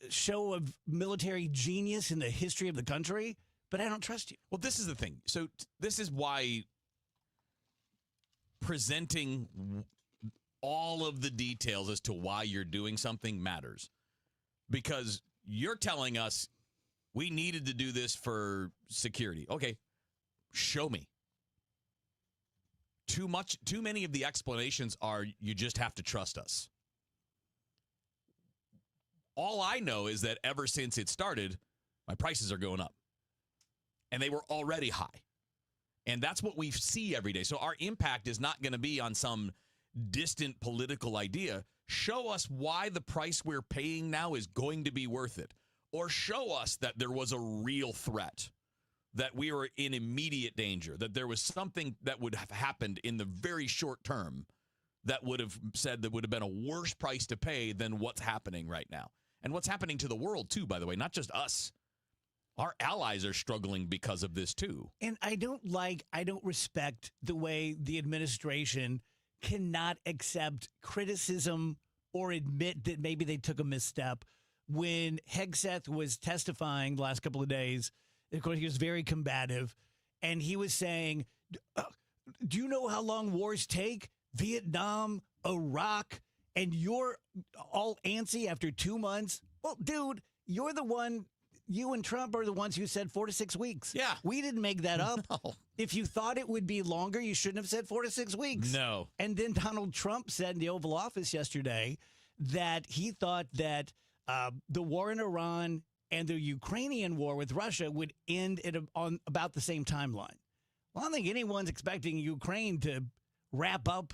show of military genius in the history of the country, but I don't trust you. Well, this is the thing. So this is why presenting all of the details as to why you're doing something matters. Because you're telling us we needed to do this for security. Okay, show me. Too many of the explanations are you just have to trust us. All I know is that ever since it started, my prices are going up. And they were already high. And that's what we see every day. So our impact is not going to be on some distant political idea. Show us why the price we're paying now is going to be worth it. Or show us that there was a real threat, that we were in immediate danger, that there was something that would have happened in the very short term that would have said that would have been a worse price to pay than what's happening right now. And what's happening to the world, too, by the way, not just us. Our allies are struggling because of this, too. And I don't respect the way the administration cannot accept criticism or admit that maybe they took a misstep. When Hegseth was testifying the last couple of days, of course, he was very combative, and he was saying, do you know how long wars take? Vietnam, Iraq, and you're all antsy after 2 months? Well, dude, you're the one, you and Trump are the ones who said 4 to 6 weeks. Yeah. We didn't make that up. No. If you thought it would be longer, you shouldn't have said 4 to 6 weeks. No. And then Donald Trump said in the Oval Office yesterday that he thought that the war in Iran and the Ukrainian war with Russia would end on about the same timeline. Well, I don't think anyone's expecting Ukraine to wrap up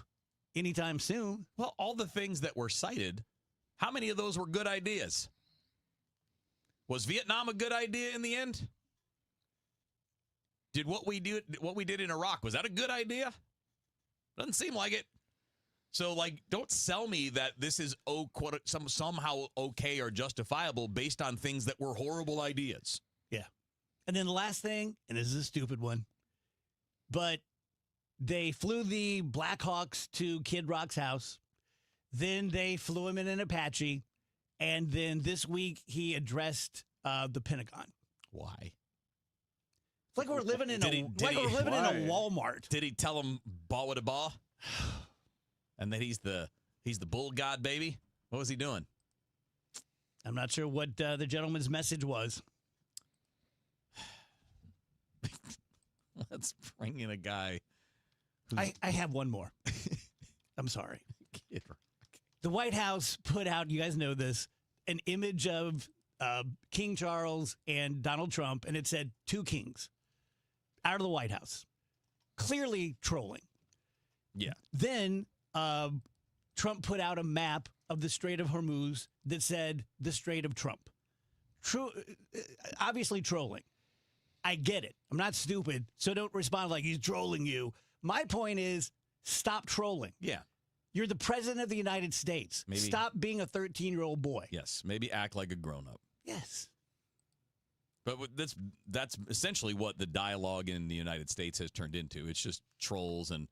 anytime soon. Well, all the things that were cited, how many of those were good ideas? Was Vietnam a good idea in the end? Did what we did in Iraq, was that a good idea? Doesn't seem like it. So, don't sell me that this is somehow okay or justifiable based on things that were horrible ideas. Yeah. And then the last thing, and this is a stupid one, but they flew the Blackhawks to Kid Rock's house. Then they flew him in an Apache. And then this week he addressed the Pentagon. Why? It's like we're living in a Walmart. Did he tell him "Ball with a ball"? And that he's the bull god, baby? What was he doing? I'm not sure what the gentleman's message was. Let's bring in a guy. I have one more. I'm sorry. The White House put out, you guys know this, an image of King Charles and Donald Trump, and it said 2 kings out of the White House. Clearly trolling. Yeah. Then Trump put out a map of the Strait of Hormuz that said the Strait of Trump. Obviously trolling. I get it. I'm not stupid, so don't respond like he's trolling you. My point is, stop trolling. Yeah. You're the president of the United States. Maybe. Stop being a 13-year-old boy. Yes. Maybe act like a grown-up. Yes. But that's essentially what the dialogue in the United States has turned into. It's just trolls, and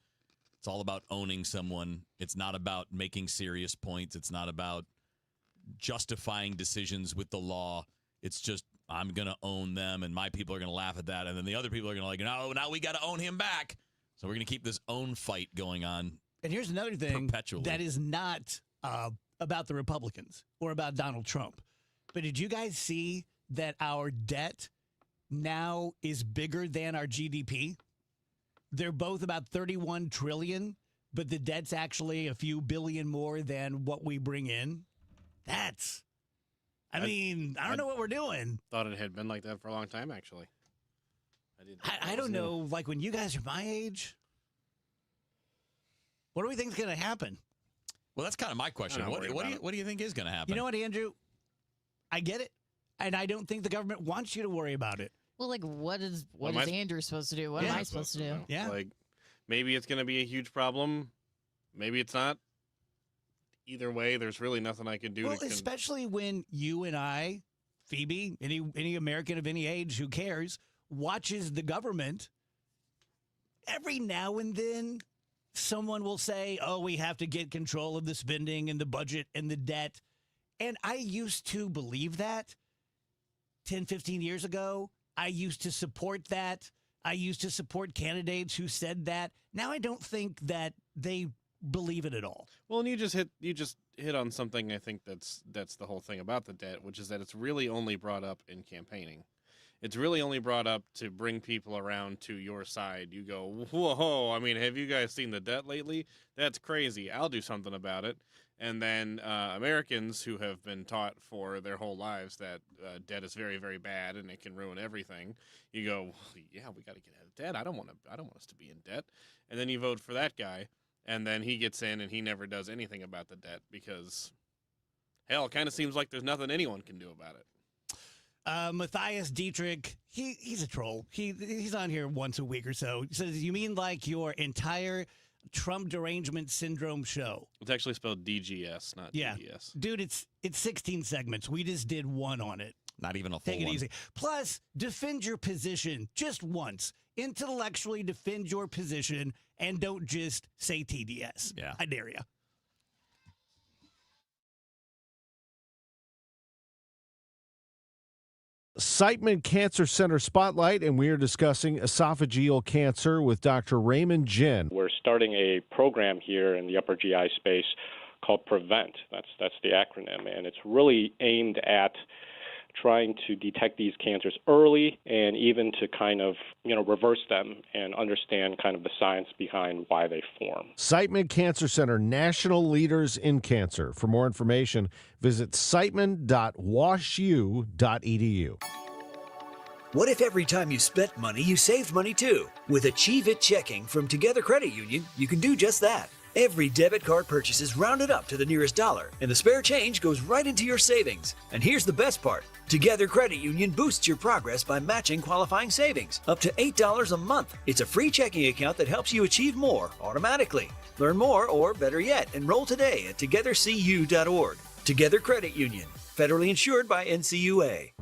it's all about owning someone. It's not about making serious points. It's not about justifying decisions with the law. It's just, I'm going to own them, and my people are going to laugh at that. And then the other people are going to no, now we got to own him back. So we're going to keep this own fight going on. And here's another thing perpetually. That is not about the Republicans or about Donald Trump. But did you guys see that our debt now is bigger than our GDP. They're both about 31 trillion, but the debt's actually a few billion more than what we bring in. I don't know what we're doing. Thought it had been like that for a long time, actually. I don't know, like when you guys are my age, what do we think is going to happen? Well, that's kind of my question. What do you think is going to happen? You know what, Andrew? I get it, and I don't think the government wants you to worry about it. Well, like, what is Andrew supposed to do? What am I supposed to do? Yeah. Like, maybe it's going to be a huge problem. Maybe it's not. Either way, there's really nothing I can do. Well, especially when you and I, Phoebe, any American of any age who cares, watches the government. Every now and then, someone will say, oh, we have to get control of the spending and the budget and the debt. And I used to believe that 10, 15 years ago. I used to support that. I used to support candidates who said that. Now I don't think that they believe it at all. Well, and you just hit on something I think that's the whole thing about the debt, which is that it's really only brought up in campaigning. It's really only brought up to bring people around to your side. You go, whoa, I mean, have you guys seen the debt lately? That's crazy. I'll do something about it. And then Americans who have been taught for their whole lives that debt is very, very bad and it can ruin everything. You go, well, yeah, we got to get out of debt. I don't want us to be in debt. And then you vote for that guy, and then he gets in and he never does anything about the debt because, hell, it kind of seems like there's nothing anyone can do about it. Matthias Dietrich, he's a troll. He's on here once a week or so. He says, you mean like your entire Trump derangement syndrome show? It's actually spelled DGS, not DGS. Dude, it's 16 segments. We just did one on it. Not even a full Take it one. easy. Plus, defend your position just once. Intellectually defend your position and don't just say TDS. Yeah. I dare you. Siteman Cancer Center Spotlight, and we are discussing esophageal cancer with Dr. Raymond Jin. We're starting a program here in the upper GI space called PREVENT. That's the acronym, and it's really aimed at trying to detect these cancers early and even to kind of, reverse them and understand kind of the science behind why they form. Siteman Cancer Center, national leaders in cancer. For more information, visit siteman.washu.edu. What if every time you spent money, you saved money too? With Achieve It Checking from Together Credit Union, you can do just that. Every debit card purchase is rounded up to the nearest dollar, and the spare change goes right into your savings. And here's the best part. Together Credit Union boosts your progress by matching qualifying savings up to $8 a month. It's a free checking account that helps you achieve more automatically. Learn more, or better yet, enroll today at togethercu.org. Together Credit Union, federally insured by NCUA.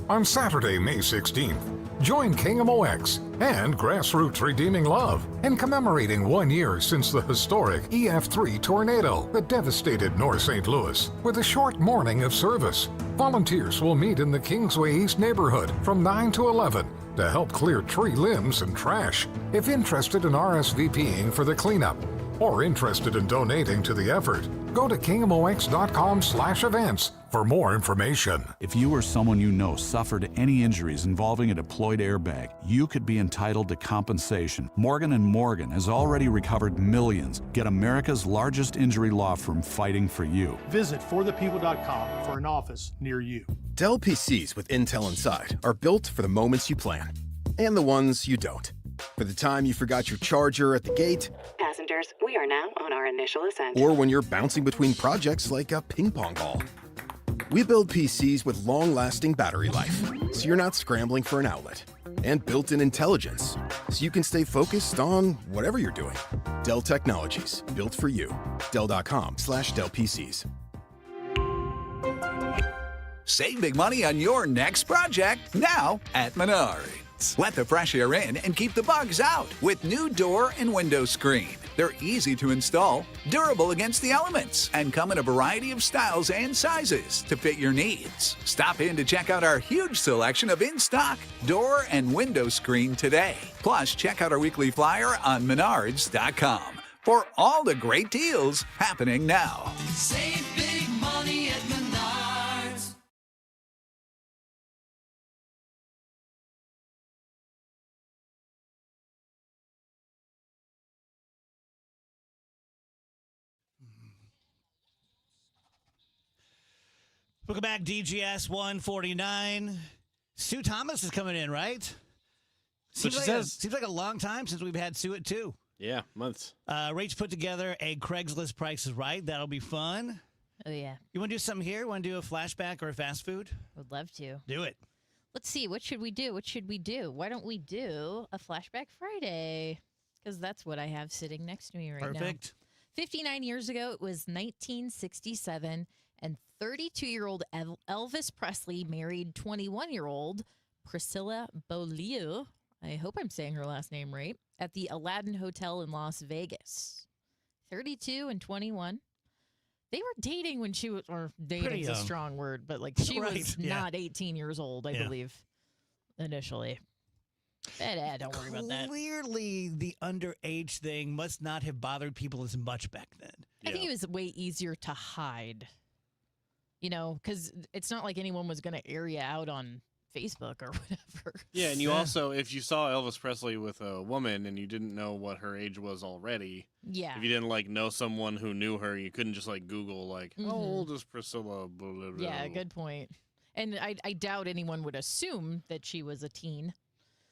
On Saturday, May 16th, join KMOX and Grassroots Redeeming Love in commemorating 1 year since the historic EF3 tornado that devastated North St. Louis with a short morning of service. Volunteers will meet in the Kingsway East neighborhood from 9 to 11 to help clear tree limbs and trash. If interested in RSVPing for the cleanup or interested in donating to the effort, go to KMOX.com/events for more information. If you or someone you know suffered any injuries involving a deployed airbag, you could be entitled to compensation. Morgan & Morgan has already recovered millions. Get America's largest injury law firm fighting for you. Visit forthepeople.com for an office near you. Dell PCs with Intel inside are built for the moments you plan and the ones you don't. For the time you forgot your charger at the gate, Passengers, we are now on our initial ascent. or when you're bouncing between projects like a ping pong ball. We build PCs with long-lasting battery life, so you're not scrambling for an outlet. And built-in intelligence, so you can stay focused on whatever you're doing. Dell Technologies, built for you. Dell.com/Dell PCs. Save big money on your next project now at Menards. Let the fresh air in and keep the bugs out with new door and window screen. They're easy to install, durable against the elements, and come in a variety of styles and sizes to fit your needs. Stop in to check out our huge selection of in-stock door and window screen today. Plus, check out our weekly flyer on Menards.com for all the great deals happening now. Save big money at Menards. Welcome back, DGS 149. Sue Thomas is coming in, right? Seems like a long time since we've had Sue at 2. Yeah, months. Rach put together a Craigslist Price is Right. That'll be fun. Oh, yeah. You want to do something here? Want to do a flashback or a fast food? Would love to. Do it. Let's see. What should we do? Why don't we do a Flashback Friday? Because that's what I have sitting next to me right now. Perfect. 59 years ago, it was 1967, and 32-year-old Elvis Presley married 21-year-old Priscilla Beaulieu. I hope I'm saying her last name right. At the Aladdin Hotel in Las Vegas. 32 and 21. They were dating when she was, or dating is a strong word, but like she was not 18 years old, I believe, initially. But don't worry about that. Clearly, the underage thing must not have bothered people as much back then. I think it was way easier to hide, because it's not like anyone was going to air you out on Facebook or whatever. Yeah, and you also, if you saw Elvis Presley with a woman and you didn't know what her age was already, if you didn't know someone who knew her, you couldn't just Google how old is Priscilla? Blah, blah, blah. Yeah, good point. And I doubt anyone would assume that she was a teen.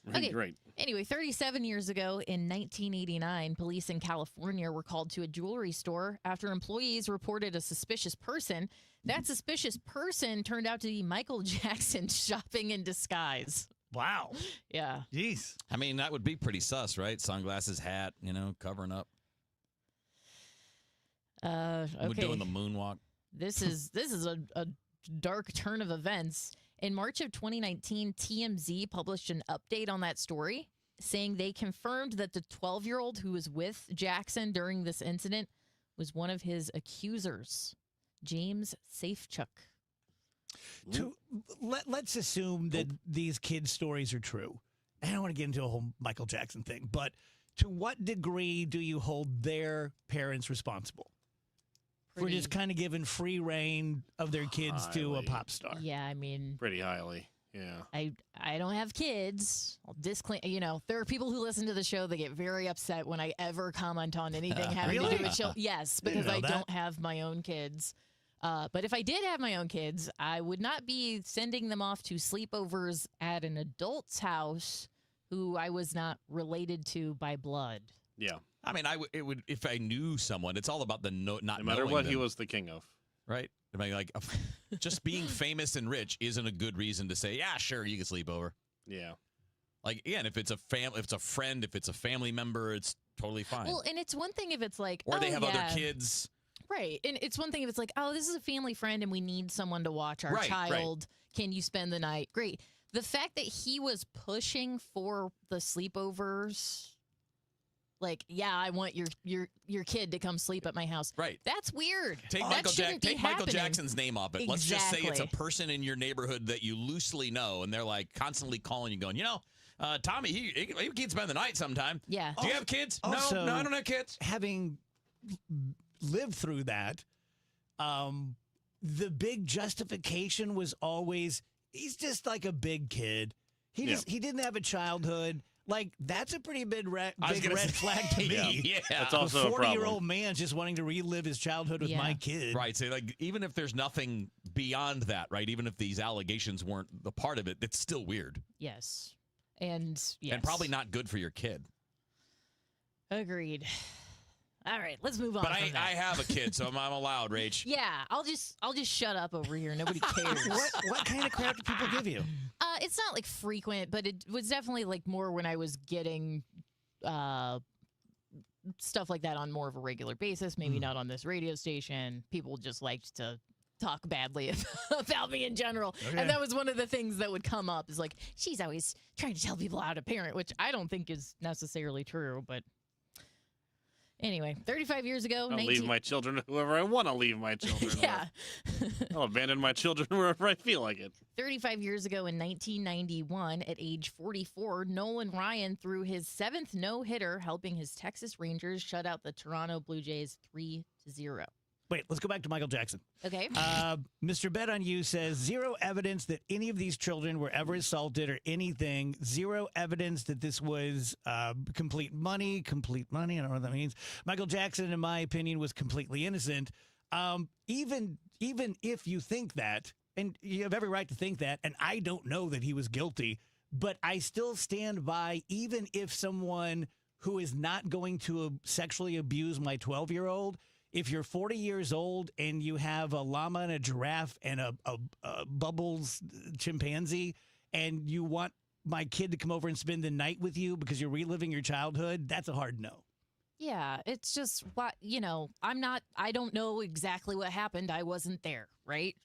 Okay, right. Anyway, 37 years ago in 1989, police in California were called to a jewelry store after employees reported a suspicious person. That suspicious person turned out to be Michael Jackson shopping in disguise. Wow. Yeah. Jeez. I mean, that would be pretty sus, right? Sunglasses, hat, covering up. Okay. We're doing the moonwalk. This is a dark turn of events. In March of 2019, TMZ published an update on that story, saying they confirmed that the 12-year-old who was with Jackson during this incident was one of his accusers, James Safechuck. Let's assume that these kids' stories are true. I don't want to get into a whole Michael Jackson thing, but to what degree do you hold their parents responsible? For just kind of giving free reign of their kids to a pop star. Yeah, I mean, pretty highly. Yeah. I don't have kids. I'll disclaim. There are people who listen to the show that get very upset when I ever comment on anything having to do with children. Yes, because I don't have my own kids. But if I did have my own kids, I would not be sending them off to sleepovers at an adult's house who I was not related to by blood. Yeah. I mean, it would if I knew someone. It's all about no matter what he was the king of, right? I mean, just being famous and rich isn't a good reason to say, yeah, sure, you can sleep over. Yeah. Again, if it's a friend, if it's a family member, it's totally fine. Well, and it's one thing if it's or they have other kids. Right. And it's one thing if it's this is a family friend and we need someone to watch our child. Right. Can you spend the night? Great. The fact that he was pushing for the sleepovers, I want your kid to come sleep at my house. Right. That's weird. Take Michael Jackson's name off it. Exactly. Let's just say it's a person in your neighborhood that you loosely know, and they're constantly calling you going, Tommy, he can spend the night sometime. Yeah. Do you have kids? Also, no, I don't have kids. Having lived through that, the big justification was always, he's just like a big kid. He didn't have a childhood. That's a pretty big red flag to me. Yeah. That's also a problem. 40-year-old man just wanting to relive his childhood with my kid. Right. So, even if there's nothing beyond that, right? Even if these allegations weren't the part of it, it's still weird. Yes. And probably not good for your kid. Agreed. All right, let's move on. But I have a kid, so I'm allowed, Rach. Yeah, I'll just shut up over here. Nobody cares. What kind of crap do people give you? It's not frequent, but it was definitely more when I was getting stuff like that on more of a regular basis. Maybe not on this radio station. People just liked to talk badly about me in general. Okay. And that was one of the things that would come up is she's always trying to tell people how to parent, which I don't think is necessarily true, but anyway, 35 years ago, I'll leave my children to whoever I want to leave my children. Yeah. I'll abandon my children wherever I feel like it. 35 years ago in 1991, at age 44, Nolan Ryan threw his 7th no-hitter, helping his Texas Rangers shut out the Toronto Blue Jays 3-0. Wait, let's go back to Michael Jackson. Okay. Mr. Bet on You says, zero evidence that any of these children were ever assaulted or anything. Zero evidence that this was complete money. I don't know what that means. Michael Jackson, in my opinion, was completely innocent. Even if you think that, and you have every right to think that, and I don't know that he was guilty, but I still stand by, even if someone who is not going to sexually abuse my 12-year-old, if you're 40 years old and you have a llama and a giraffe and a Bubbles chimpanzee, and you want my kid to come over and spend the night with you because you're reliving your childhood, that's a hard no. Yeah, it's just what, I don't know exactly what happened. I wasn't there, right?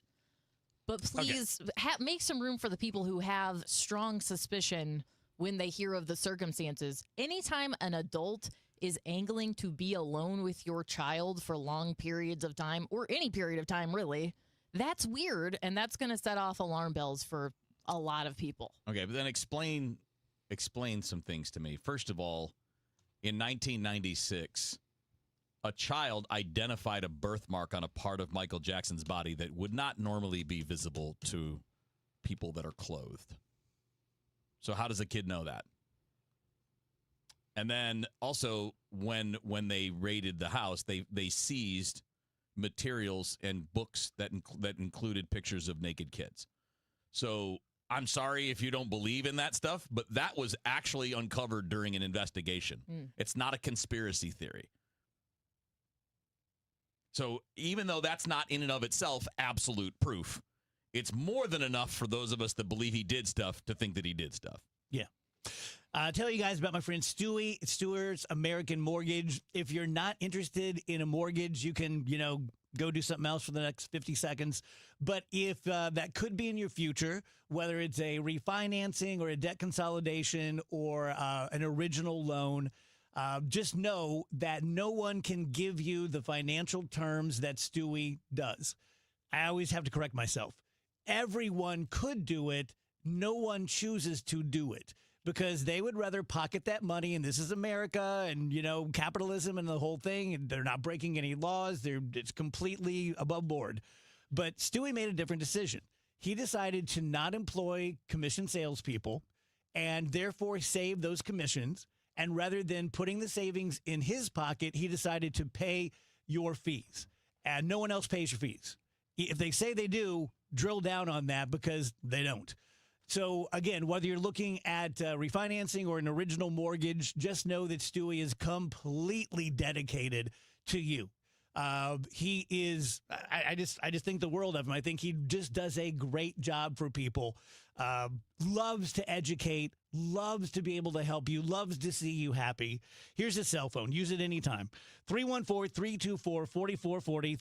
But please make some room for the people who have strong suspicion when they hear of the circumstances. Anytime an adult is angling to be alone with your child for long periods of time, or any period of time, really, that's weird, and that's going to set off alarm bells for a lot of people. Okay, but then explain some things to me. First of all, in 1996, a child identified a birthmark on a part of Michael Jackson's body that would not normally be visible to people that are clothed. So how does a kid know that? And then also, when they raided the house, they seized materials and books that included pictures of naked kids. So I'm sorry if you don't believe in that stuff, but that was actually uncovered during an investigation. It's not a conspiracy theory. So even though that's not in and of itself absolute proof, it's more than enough for those of us that believe he did stuff to think that he did stuff. Yeah. Tell you guys about my friend Stewie, Stewart's American Mortgage. If you're not interested in a mortgage, you can, go do something else for the next 50 seconds. But if that could be in your future, whether it's a refinancing or a debt consolidation or an original loan, just know that no one can give you the financial terms that Stewie does. I always have to correct myself. Everyone could do it. No one chooses to do it because they would rather pocket that money. And this is America and, capitalism and the whole thing. And they're not breaking any laws. It's completely above board. But Stewie made a different decision. He decided to not employ commission salespeople and therefore save those commissions. And rather than putting the savings in his pocket, he decided to pay your fees. And no one else pays your fees. If they say they do, drill down on that because they don't. So, again, whether you're looking at refinancing or an original mortgage, just know that Stewie is completely dedicated to you. He is, I just think the world of him. I think he just does a great job for people. Loves to educate, loves to be able to help you, loves to see you happy. Here's his cell phone. Use it anytime. 314-324-4440,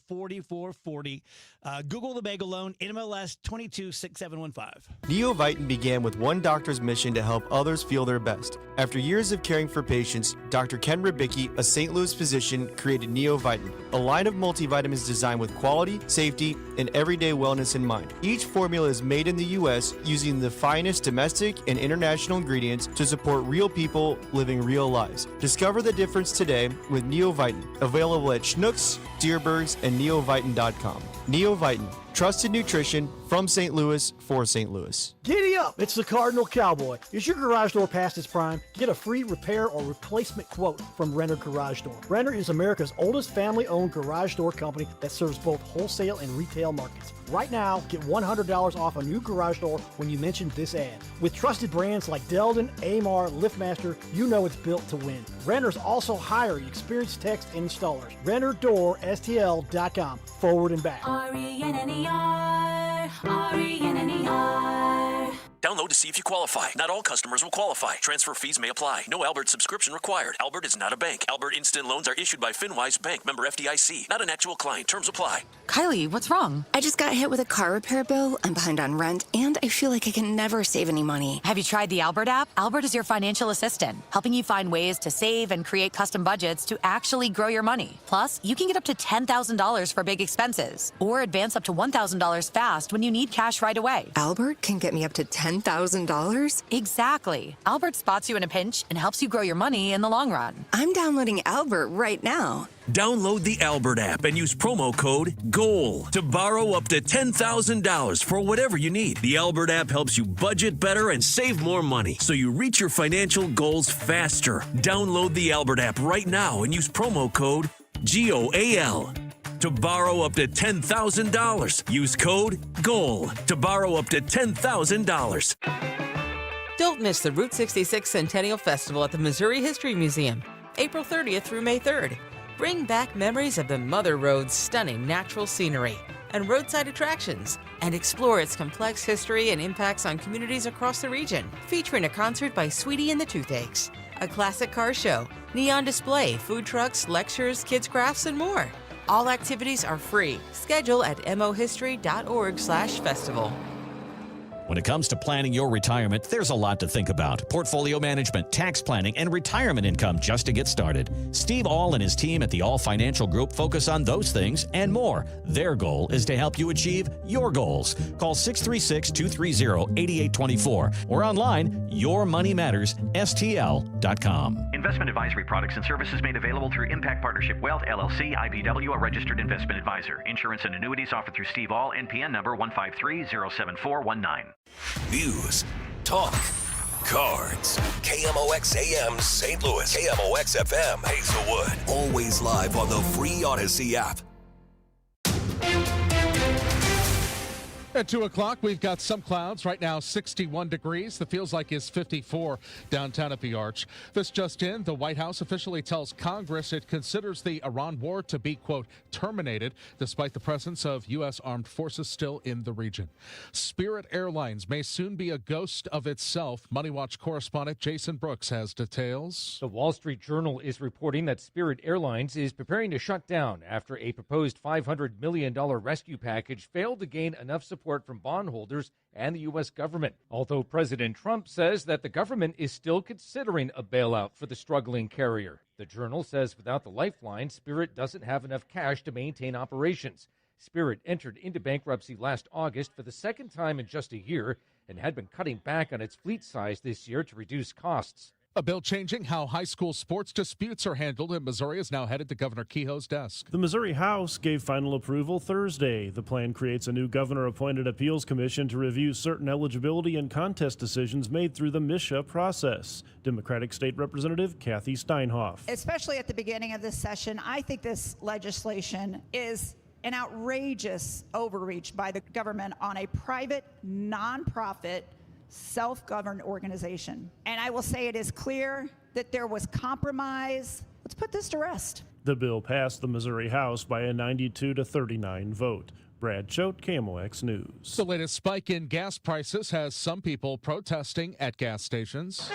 314-324-4440. Google the Bagel Loan, NMLS 226715. Neovitin began with one doctor's mission to help others feel their best. After years of caring for patients, Dr. Ken Ribicki, a St. Louis physician, created Neovitin, a line of multivitamins designed with quality, safety, and everyday wellness in mind. Each formula is made in the U.S. using the finest domestic and international ingredients to support real people living real lives. Discover the difference today with Neovitin, available at Schnucks, Dierbergs, and neovitin.com. Neovitin, trusted nutrition from St. Louis for St. Louis. Giddy up! It's the Cardinal Cowboy. Is your garage door past its prime? Get a free repair or replacement quote from Renner Garage Door. Renner is America's oldest family-owned garage door company that serves both wholesale and retail markets. Right now, get $100 off a new garage door when you mention this ad. With trusted brands like Delden, Amar, LiftMaster, you know it's built to win. Renner's also hiring experienced techs and installers. RennerDoorSTL.com. Forward and back. RENNER, RENNER. Download to see if you qualify. Not all customers will qualify. Transfer fees may apply. No Albert subscription required. Albert is not a bank. Albert Instant Loans are issued by FinWise Bank, member FDIC. Not an actual client. Terms apply. Kylie, what's wrong? I just got hit with a car repair bill. I'm behind on rent, and I feel like I can never save any money. Have you tried the Albert app? Albert is your financial assistant, helping you find ways to save and create custom budgets to actually grow your money. Plus, you can get up to $10,000 for big expenses, or advance up to $1,000 fast when you need cash right away. Albert can get me up to $10,000? Exactly. Albert spots you in a pinch and helps you grow your money in the long run. I'm downloading Albert right now. Download the Albert app and use promo code GOAL to borrow up to $10,000 for whatever you need. The Albert app helps you budget better and save more money so you reach your financial goals faster. Download the Albert app right now and use promo code GOAL. to borrow up to $10,000. Use code GOAL to borrow up to $10,000. Don't miss the Route 66 Centennial Festival at the Missouri History Museum, April 30th through May 3rd. Bring back memories of the Mother Road's stunning natural scenery and roadside attractions, and explore its complex history and impacts on communities across the region. Featuring a concert by Sweetie and the Toothaches, a classic car show, neon display, food trucks, lectures, kids crafts, and more. All activities are free. Schedule at mohistory.org/festival. When it comes to planning your retirement, there's a lot to think about. Portfolio management, tax planning, and retirement income just to get started. Steve All and his team at the All Financial Group focus on those things and more. Their goal is to help you achieve your goals. Call 636-230-8824 or online, yourmoneymattersstl.com. Investment advisory products and services made available through Impact Partnership Wealth, LLC, IBW, a registered investment advisor. Insurance and annuities offered through Steve All, NPN number 153-07419. News, talk, cards. KMOX AM St. Louis. KMOX FM Hazelwood. Always live on the free Odyssey app. At 2 o'clock, we've got some clouds. Right now, 61 degrees. The feels like is 54 downtown at the Arch. This just in, the White House officially tells Congress it considers the Iran war to be, quote, terminated, despite the presence of U.S. armed forces still in the region. Spirit Airlines may soon be a ghost of itself. Money Watch correspondent Jason Brooks has details. The Wall Street Journal is reporting that Spirit Airlines is preparing to shut down after a proposed $500 million rescue package failed to gain enough support from bondholders and the U.S. government. Although President Trump says that the government is still considering a bailout for the struggling carrier. The Journal says without the lifeline, Spirit doesn't have enough cash to maintain operations. Spirit entered into bankruptcy last August for the second time in just a year and had been cutting back on its fleet size this year to reduce costs. A bill changing how high school sports disputes are handled in Missouri is now headed to Governor Kehoe's desk. The Missouri House gave final approval Thursday. The plan creates a new governor-appointed appeals commission to review certain eligibility and contest decisions made through the MSHA process. Democratic State Representative Kathy Steinhoff. Especially at the beginning of this session, I think this legislation is an outrageous overreach by the government on a private, nonprofit, self-governed organization. And I will say it is clear that there was compromise. Let's put this to rest. The bill passed the Missouri House by a 92-39 vote. Brad Choate, KMOX News. The latest spike in gas prices has some people protesting at gas stations.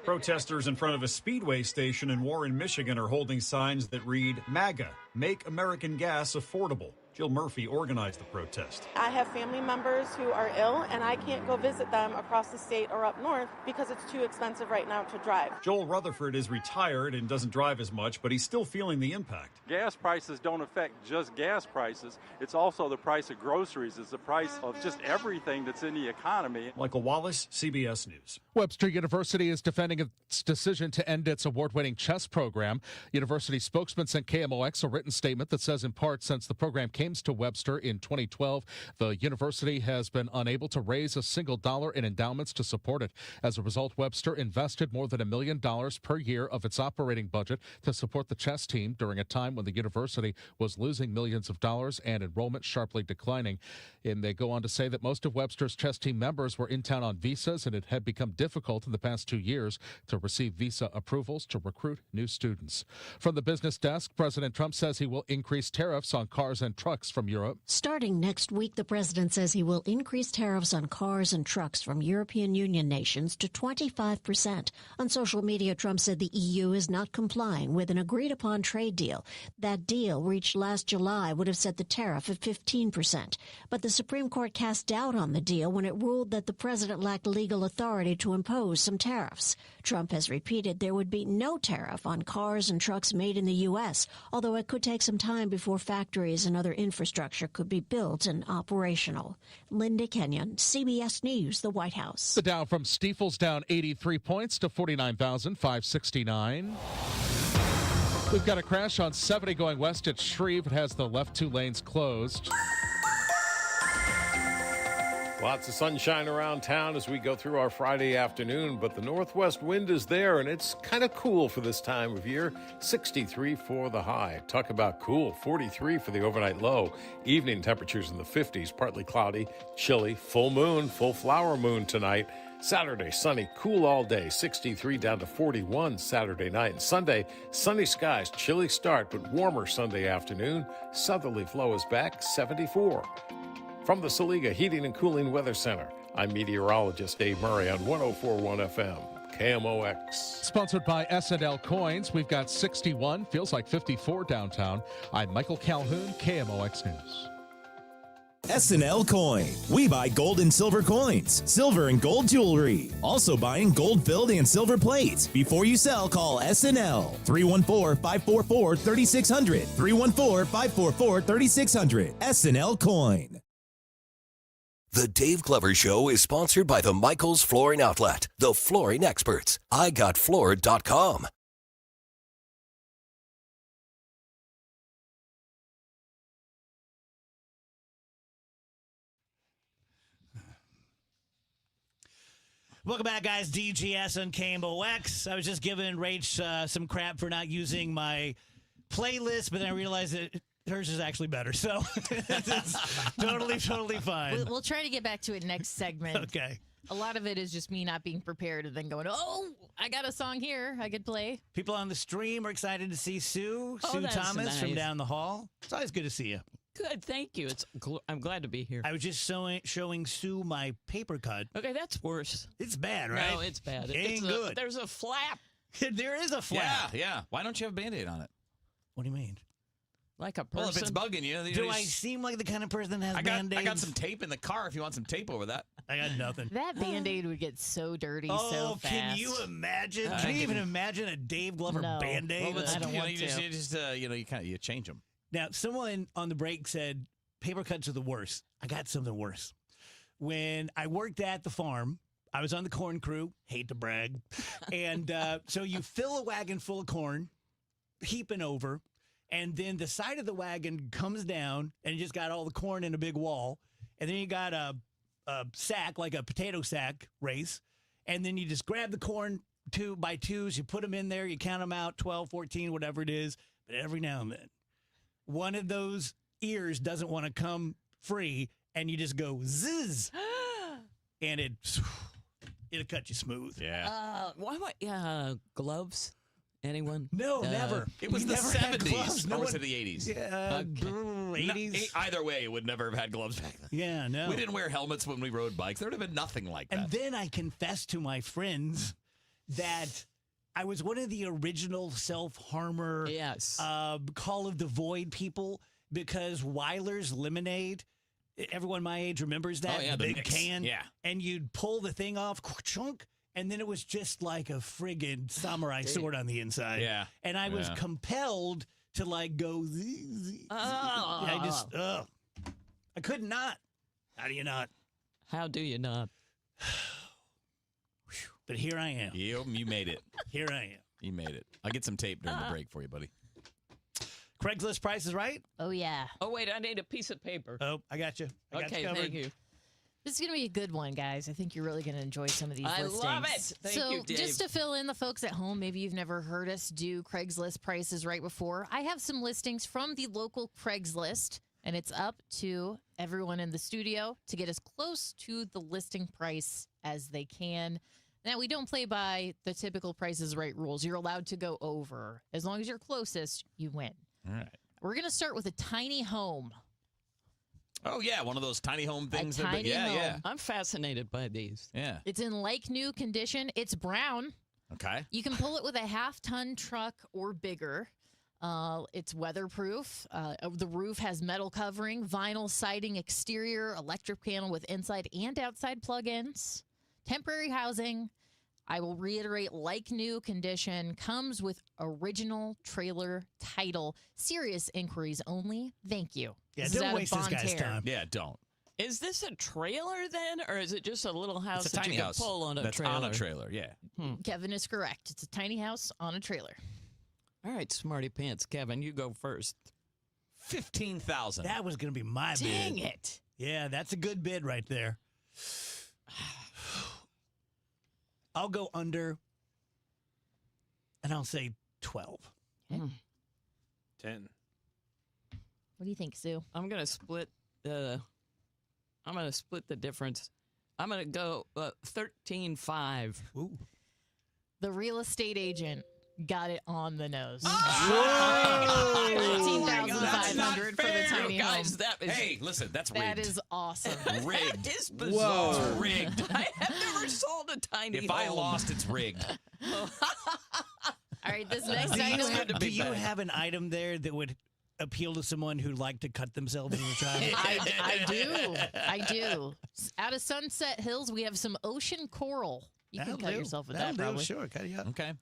Protesters in front of a speedway station in Warren, Michigan are holding signs that read, MAGA, Make American Gas Affordable. Jill Murphy organized the protest. I have family members who are ill, and I can't go visit them across the state or up north because it's too expensive right now to drive. Joel Rutherford is retired and doesn't drive as much, but he's still feeling the impact. Gas prices don't affect just gas prices. It's also the price of groceries. It's the price of just everything that's in the economy. Michael Wallace, CBS News. Webster University is defending its decision to end its award-winning chess program. University spokesman sent KMOX a written statement that says, in part, since the program came to Webster in 2012, the university has been unable to raise a single dollar in endowments to support it. As a result, Webster invested more than $1 million per year of its operating budget to support the chess team during a time when the university was losing millions of dollars and enrollment sharply declining. And they go on to say that most of Webster's chess team members were in town on visas, and it had become difficult in the past 2 years to receive visa approvals to recruit new students. From the business desk, President Trump says he will increase tariffs on cars and trucks from Europe. Starting next week, the president says he will increase tariffs on cars and trucks from European Union nations to 25%. On social media, Trump said the EU is not complying with an agreed-upon trade deal. That deal, reached last July, would have set the tariff at 15%. But the Supreme Court cast doubt on the deal when it ruled that the president lacked legal authority to impose some tariffs. Trump has repeated there would be no tariff on cars and trucks made in the U.S., although it could take some time before factories and other infrastructure could be built and operational. Linda Kenyon, CBS News, the White House. The Dow from Stifel's down 83 points to 49,569. We've got a crash on 70 going west at Shreve. It has the left two lanes closed. Lots of sunshine around town as we go through our Friday afternoon, but the northwest wind is there, and it's kind of cool for this time of year. 63 for the high. Talk about cool. 43 for the overnight low. Evening temperatures in the 50s, partly cloudy, chilly, full moon, full flower moon tonight. Saturday, sunny, cool all day, 63 down to 41 Saturday night. And Sunday, sunny skies, chilly start, but warmer Sunday afternoon. Southerly flow is back, 74. From the Saliga Heating and Cooling Weather Center, I'm meteorologist Dave Murray on 104.1 FM, KMOX. Sponsored by S&L Coins, we've got 61, feels like 54 downtown. I'm Michael Calhoun, KMOX News. S&L Coin. We buy gold and silver coins, silver and gold jewelry. Also buying gold-filled and silver plates. Before you sell, call S&L. 314-544-3600. 314-544-3600. S&L Coin. The Dave Glover Show is sponsored by the Michaels Flooring Outlet, the flooring experts. IGotFloored.com. Welcome back, guys. DGS on KMOX. I was just giving Rach some crap for not using my playlist, but then I realized that hers is actually better, so it's totally fine. We'll try to get back to it next segment. Okay. A lot of it is just me not being prepared and then going, oh, I got a song here I could play. People on the stream are excited to see Sue That's Thomas nice. from down the hall. It's always good to see you. Good, thank you. I'm glad to be here. I was just showing Sue my paper cut. Okay, that's worse. It's bad, right? No, it's bad. It ain't good. There's a flap. There is a flap. Yeah. Why don't you have a Band-Aid on it? What do you mean? Like a person? Well, if it's bugging you. Do I seem like the kind of person that has Band-Aids? I got some tape in the car if you want some tape over that. I got nothing. That Band-Aid would get so dirty so fast. Can you imagine? Can you even imagine a Dave Glover Band-Aid? Well, I don't want to. You change them. Now, someone on the break said paper cuts are the worst. I got something worse. When I worked at the farm, I was on the corn crew. Hate to brag. And so you fill a wagon full of corn, heaping over, and then the side of the wagon comes down, and you just got all the corn in a big wall. And then you got a sack, like a potato sack race. And then you just grab the corn 2 by 2s, you put them in there, you count them out, 12, 14, whatever it is. But every now and then, one of those ears doesn't want to come free, and you just go zzz, and it'll cut you smooth. Yeah. Gloves? Anyone? No, never. It was the 70s. No Or was one- it the 80s? Yeah, 80s. Either way, it would never have had gloves back then. Yeah, no. We didn't wear helmets when we rode bikes. There would have been nothing like that. And then I confessed to my friends that I was one of the original self-harmer Call of the Void people, because Weiler's Lemonade, everyone my age remembers that. Oh, yeah, the the big mix. can. Yeah. And you'd pull the thing off, chunk, and then it was just like a friggin' samurai sword on the inside. Yeah. And I was Yeah. compelled to like go, I could not. How do you not? How do you not? But here I am. You made it. Here I am. You made it. I'll get some tape during the break for you, buddy. Craigslist Price is Right? Oh, yeah. Oh, wait, I need a piece of paper. Oh, I got you. I got Okay, you covered. thank you. This is going to be a good one, guys. I think you're really going to enjoy some of these I listings. love it. Thank so you, Dave. just to fill in the folks at home, maybe you've never heard us do Craigslist prices right before. I have some listings from the local Craigslist, and it's up to everyone in the studio to get as close to the listing price as they can. Now, we don't play by the typical Price is Right rules. You're allowed to go over. As long as you're closest, you win. All right. We're going to start with a tiny home. Oh, yeah, one of those tiny home things. tiny home. Yeah. I'm fascinated by these. Yeah. It's in like new condition. It's brown. Okay. You can pull it with a half-ton truck or bigger. It's weatherproof. The roof has metal covering, vinyl siding, exterior, electric panel with inside and outside plug-ins, temporary housing. I will reiterate, like new condition, comes with original trailer title. Serious inquiries only. Thank you. Yeah, This is don't out of waste this guy's Bonterre. time. Yeah, don't. Is this a trailer then, or is it just a little house It's a that tiny you can house pull on a that's trailer? on a trailer, yeah. Kevin is correct. It's a tiny house on a trailer. All right, smarty pants. Kevin, you go first. 15,000. That was going to be my bid. Dang it. Yeah, that's a good bid right there. I'll go under, and I'll say 12. 10. What do you think, Sue? I'm gonna split the difference. I'm gonna go 13.5. Ooh. The real estate agent got it on the nose. Oh! 13,500 for the tiny home. Guys, Hey, listen, that's rigged. That is awesome. Rigged. That is bizarre. It's rigged. I have never sold a tiny home. If I lost, it's rigged. All right, this next Do you, item. do you have an item there that would appeal to someone who liked to cut themselves as a child? I do. Out of Sunset Hills, we have some ocean coral. You can cut yourself with that, probably. Sure, cut you up. Okay.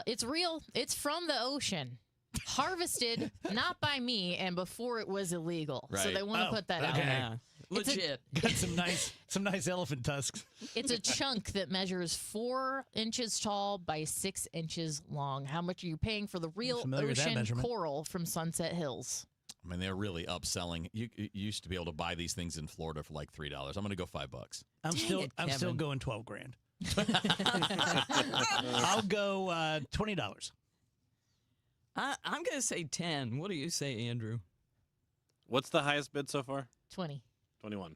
It's real. It's from the ocean. Harvested, not by me, and before it was illegal. So Right. they want to put that out okay. there. Legit. Got some nice elephant tusks. It's a chunk that measures 4 inches tall by 6 inches long. How much are you paying for the real familiar with that ocean measurement. coral from Sunset Hills? I mean, they're really upselling. You used to be able to buy these things in Florida for like $3. I'm going to go $5. I'm still Kevin. going 12 grand. I'll go $20. I'm gonna say 10. What do you say, Andrew? What's the highest bid so far? 20. 21.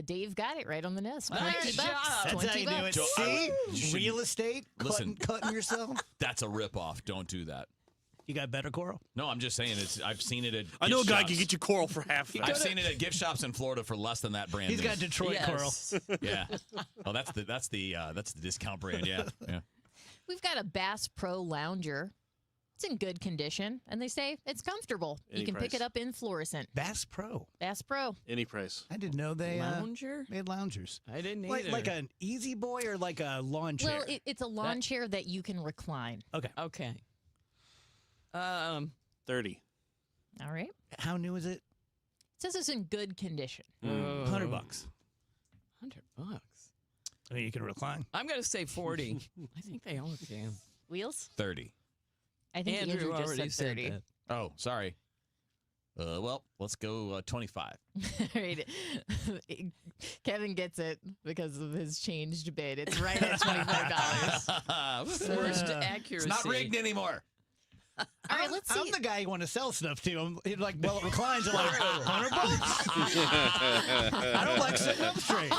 Dave got it right on the nose. Nice 20 job. bucks. That's 20 how you do it. bucks. See? Real estate? Listen. Cutting yourself? That's a ripoff. Don't do that. You got better coral? No, I'm just saying. I've seen it at. I know a gift guy shops. can get you coral for half. I've seen it at gift shops in Florida for less than that brand. He's got Detroit coral. Yeah. Oh, that's the discount brand. Yeah. Yeah. We've got a Bass Pro Lounger. It's in good condition, and they say it's comfortable. Any you can pick price. it up in fluorescent. Bass Pro. Bass Pro. Any price. I didn't know they Lounger? made loungers. I didn't Like either. an Easy Boy or like a lawn chair? Well, it's a lawn chair that you can recline. Okay. 30. All right. How new is it? It says it's in good condition. $100. $100. I mean, you can recline. I'm gonna say 40. I think they all can. Wheels? 30. I think Andrew just already said 30. said Oh, sorry. Well, let's go 25. All right. Kevin gets it because of his changed bid. It's right at $25. that. First accuracy. It's not rigged anymore. All right, let's see. I'm the guy you want to sell stuff to. I'm like, well, it reclines. I'm like, $100 bucks? I don't like sitting up straight.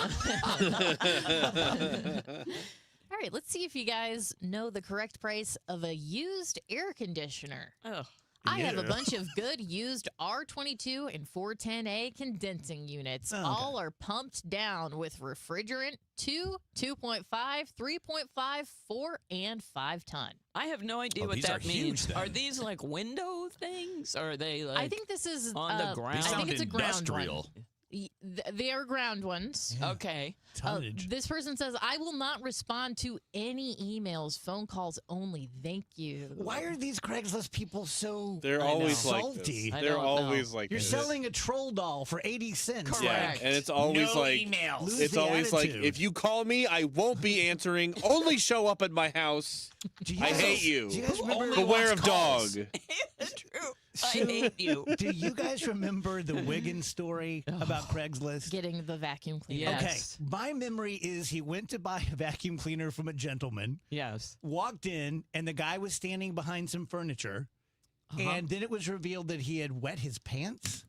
All right, let's see if you guys know the correct price of a used air conditioner. Oh. I have a bunch of good used R22 and 410A condensing units. Okay. All are pumped down with refrigerant 2, 2.5, 3.5, 4, and 5 ton. I have no idea Oh, what these are that huge, means. then. Are these like window things? Or are they like I think this is on the ground? These I sound think it's a ground one. industrial. They are ground ones. Okay. Tonnage. This person says, I will not respond to any emails, phone calls only. Thank you. Why are these Craigslist people so They're always like salty? this. I They're don't always know. like You're this. selling a troll doll for 80 cents. Yeah, Correct. and it's always No like emails. Lose it's the always like attitude. if you call me, I won't be answering. Only show up at my house. Do you I guys- hate you. Do you guys remember? Beware of dog. True. I hate you. Do you guys remember the Wiggins story about Craigslist? Getting the vacuum cleaner. Yes. Okay, my memory is he went to buy a vacuum cleaner from a gentleman, Yes. walked in, and the guy was standing behind some furniture, and then it was revealed that he had wet his pants.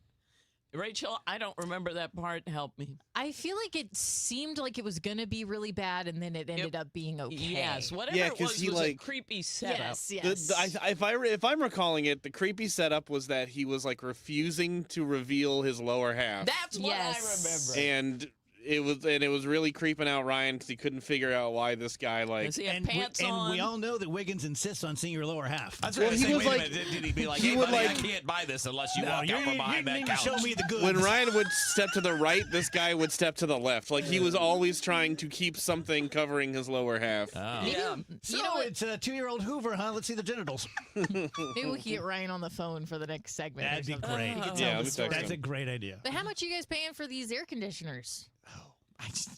Rachel, I don't remember that part. Help me. I feel like it seemed like it was going to be really bad, and then it ended up being okay. Yes. Whatever Yeah, it 'cause was he, a like- creepy setup. Yes, yes. If I'm recalling it, the creepy setup was that he was like refusing to reveal his lower half, That's what Yes. I remember. and it was really creeping out Ryan because he couldn't figure out why this guy like. Does he have And pants we on? all know that Wiggins insists on seeing your lower half. That's Well, what he I was was saying. like- Wait a minute. Did he be like, he hey, would buddy, I like- can't buy this unless you No, walk you out from behind that need to couch? show me the goods. When Ryan would step to the right, this guy would step to the left. Like he was always trying to keep something covering his lower half. Oh. Yeah. So You know what? it's a 2-year-old Hoover, huh? Let's see the genitals. Maybe we can get Ryan on the phone for the next segment. or That'd be something. great. He could Yeah, tell let the me story. text That's a great idea. But how much are you guys paying for these air conditioners?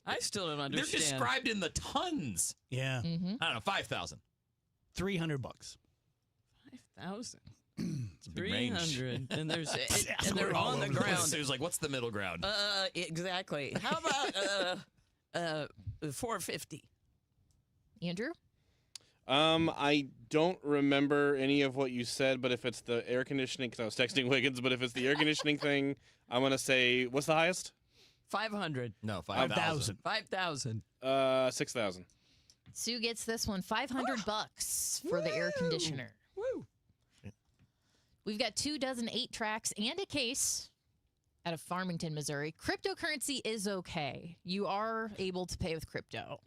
I still don't They're understand. described in the tons. Yeah, Mm-hmm. I don't know, 5,000. $300. 5,000. It's a big range. 300. And there's That's and they're we're all on the over the place. ground. Sue's like, what's the middle ground? Exactly. How about $450. Andrew? I don't remember any of what you said, but if it's the air conditioning, because I was texting Wiggins, but if it's the air conditioning thing, I'm going to say, what's the highest? 500. No, 5,000. 5,000. 6,000. Sue gets this one, $500 for the air conditioner. Woo. We've got 24 8-tracks and a case out of Farmington, Missouri. Cryptocurrency is okay. You are able to pay with crypto.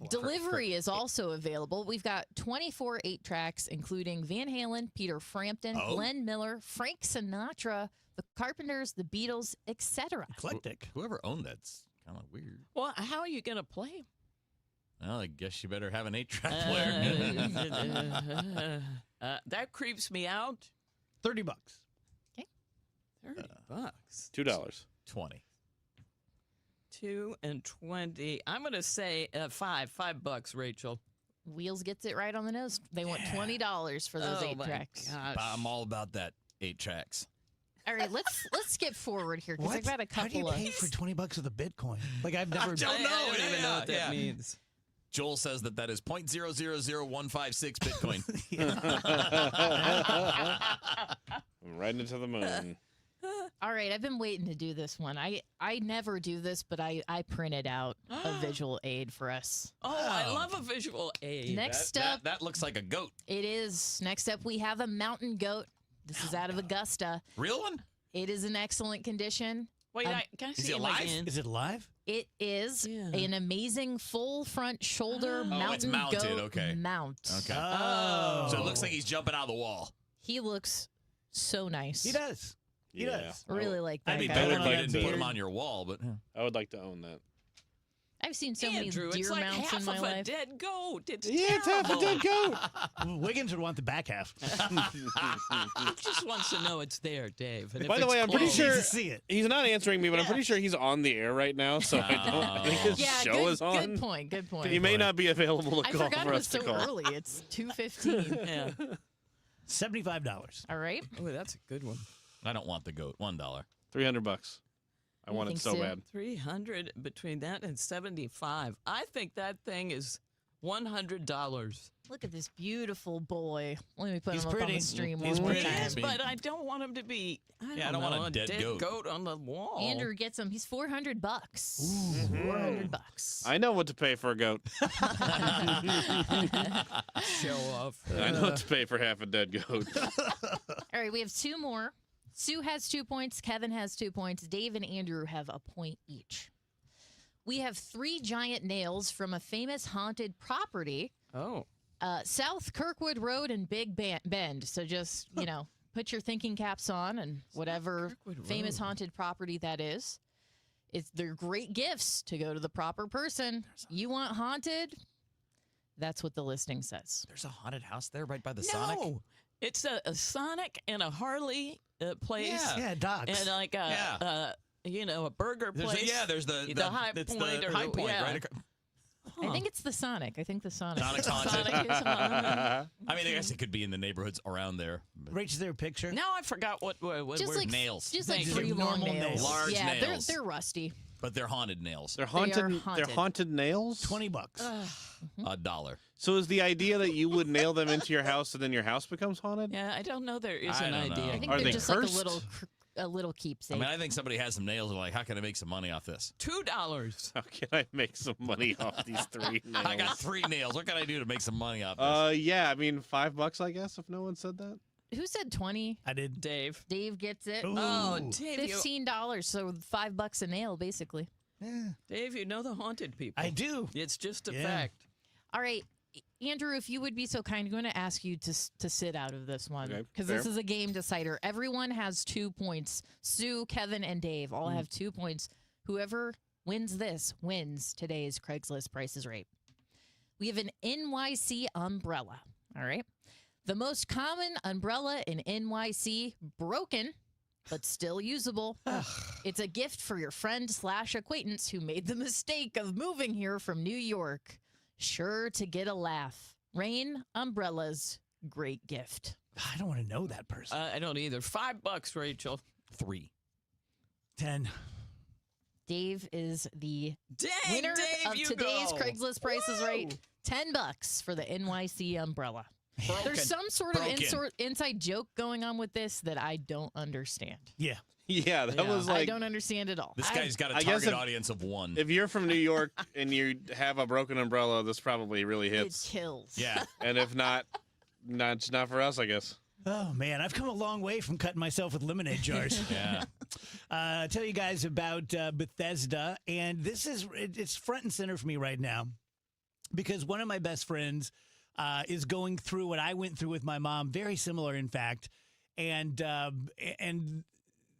Delivery is also available. We've got 24 8-tracks, including Van Halen, Peter Frampton, Glenn Miller, Frank Sinatra, the Carpenters, the Beatles, etc. Eclectic. Whoever owned that's kind of weird. Well, how are you going to play? Well, I guess you better have an 8-track player. That creeps me out. $30. $30. $2. 20. 2 and 20. I'm going to say $5, Rachel. Wheels gets it right on the nose. They want $20 for those 8-tracks. I'm all about that 8 tracks. All right, let's skip forward here because What? I've got a How do you couple pay of. for $20 with a Bitcoin? Like I've never. I don't know. I don't even know what that means. Joel says that is 0.000156 Bitcoin. Right into the moon. All right, I've been waiting to do this one. I never do this, but I printed out a visual aid for us. Oh, I love a visual aid. Next up, that looks like a goat. it is. Next up, we have a mountain goat. This is out of Augusta. Real one? It is in excellent condition. Wait, can I see it him live? again? Is it live? It is an amazing full front shoulder mountain it's mounted. goat Okay. mount. Okay. Oh. So it looks like he's jumping out of the wall. He looks so nice. He does. He does. Really like that I'd be guy. better if like you didn't to- put him on your wall, but I would like to own that. I've seen so Andrew, many it's deer like mounts half in my of a life. dead goat. It's It's half a dead goat. Wiggins would want the back half. He just wants to know it's there, Dave. And By if the way, it's I'm pretty closed- sure to see it. he's not answering me, but I'm pretty sure he's on the air right now, so I think his Yeah, show good, is on. good point. Good point. He may not be available to I call forgot for it was us to so call. early. It's 2:15. Yeah. $75. All right. Oh, that's a good one. I don't want the goat. $1. $300. I want it think so so? bad. 300 between that and 75. I think that thing is $100. Look at this beautiful boy. Let me put He's him up on pretty. the stream He's one more pretty. time. Yes, but I don't want him to be. I don't want know, a dead dead goat. on the wall. Andrew gets him. He's $400. $400. I know what to pay for a goat. Show off. I know what to pay for half a dead goat. All right, we have two more. Sue has 2 points. Kevin has 2 points. Dave and Andrew have a point each. We have 3 giant nails from a famous haunted property. Oh. South Kirkwood Road and Big Bend. So just, put your thinking caps on and whatever famous haunted property that is. They're great gifts to go to the proper person. You want haunted? That's what the listing says. There's a haunted house there right by the Sonic? No. It's a Sonic and a Harley place. Yeah, docks. And like a burger place. There's the High it's Point. the or High Point, yeah. right? I think it's the Sonic. Sonic's haunted. Sonic is haunted. I mean, I guess it could be in the neighborhoods around there. but- Rach, is there a picture? Now I forgot what Just were like nails. Just like Thank 3 you. long Normal nails. nails. Large yeah, nails. They're rusty. But they're haunted nails. They're They haunted. are They're haunted. haunted nails. $20. $1. So is the idea that you would nail them into your house and then your house becomes haunted? Yeah, I don't know. There is I an don't know. idea. I think Are they're they just cursed? like a little keepsake. I mean, I think somebody has some nails and like, how can I make some money off this? $2. How can I make some money off these 3 nails? I got 3 nails. What can I do to make some money off this? Yeah, I mean $5, I guess, if no one said that. Who said 20? I did. Dave. Dave gets it. Ooh. Oh, Dave, $15, so $5 a nail, basically. Yeah. Dave, you know the haunted people. I do. It's just a Yeah. fact. All right, Andrew, if you would be so kind, I'm going to ask you to sit out of this one Okay, because fair. this is a game decider. Everyone has 2 points. Sue, Kevin, and Dave all have 2 points. Whoever wins this wins today's Craigslist Price is Right. We have an NYC umbrella. All right. The most common umbrella in NYC, broken, but still usable. It's a gift for your friend/acquaintance who made the mistake of moving here from New York. Sure to get a laugh. Rain umbrellas, great gift. I don't want to know that person. I don't either. $5, Rachel. 3. 10. Dave is the Dang, winner Dave, of you today's go. Craigslist Price is Right. $10 for the NYC umbrella. Broken. There's some sort of Broken. inside joke going on with this that I don't understand. Yeah. Yeah, that was I like. don't understand at all. This guy's got a I guess target if- audience of one. If you're from New York and you have a broken umbrella, this probably really It hits. kills. Yeah. And if not, it's not for us, I guess. Oh, man, I've come a long way from cutting myself with lemonade jars. Yeah. Tell you guys about Bethesda, and it's front and center for me right now because one of my best friends is going through what I went through with my mom, very similar, in fact, and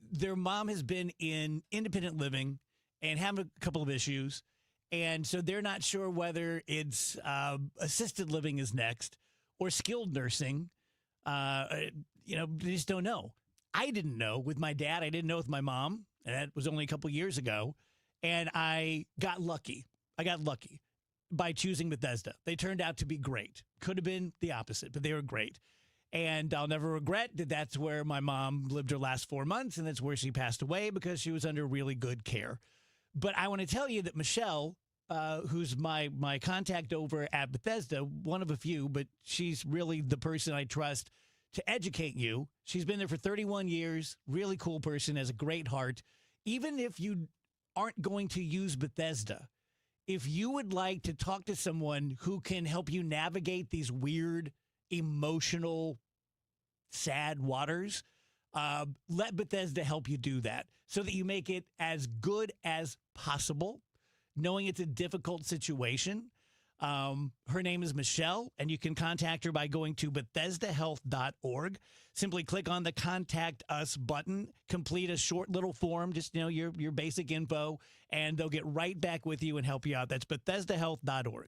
their mom has been in independent living and having a couple of issues, and so they're not sure whether it's assisted living is next or skilled nursing. They just don't know. I didn't know with my dad. I didn't know with my mom. And that was only a couple years ago. And I got lucky. By choosing Bethesda. They turned out to be great. Could have been the opposite, but they were great. And I'll never regret that that's where my mom lived her last 4 months, and that's where she passed away because she was under really good care. But I want to tell you that Michelle, who's my contact over at Bethesda, one of a few, but she's really the person I trust to educate you. She's been there for 31 years, really cool person, has a great heart. Even if you aren't going to use Bethesda, if you would like to talk to someone who can help you navigate these weird, emotional, sad waters, let Bethesda help you do that so that you make it as good as possible, knowing it's a difficult situation. Her name is Michelle, and you can contact her by going to BethesdaHealth.org. Simply click on the Contact Us button, complete a short little form, just your basic info, and they'll get right back with you and help you out. That's BethesdaHealth.org.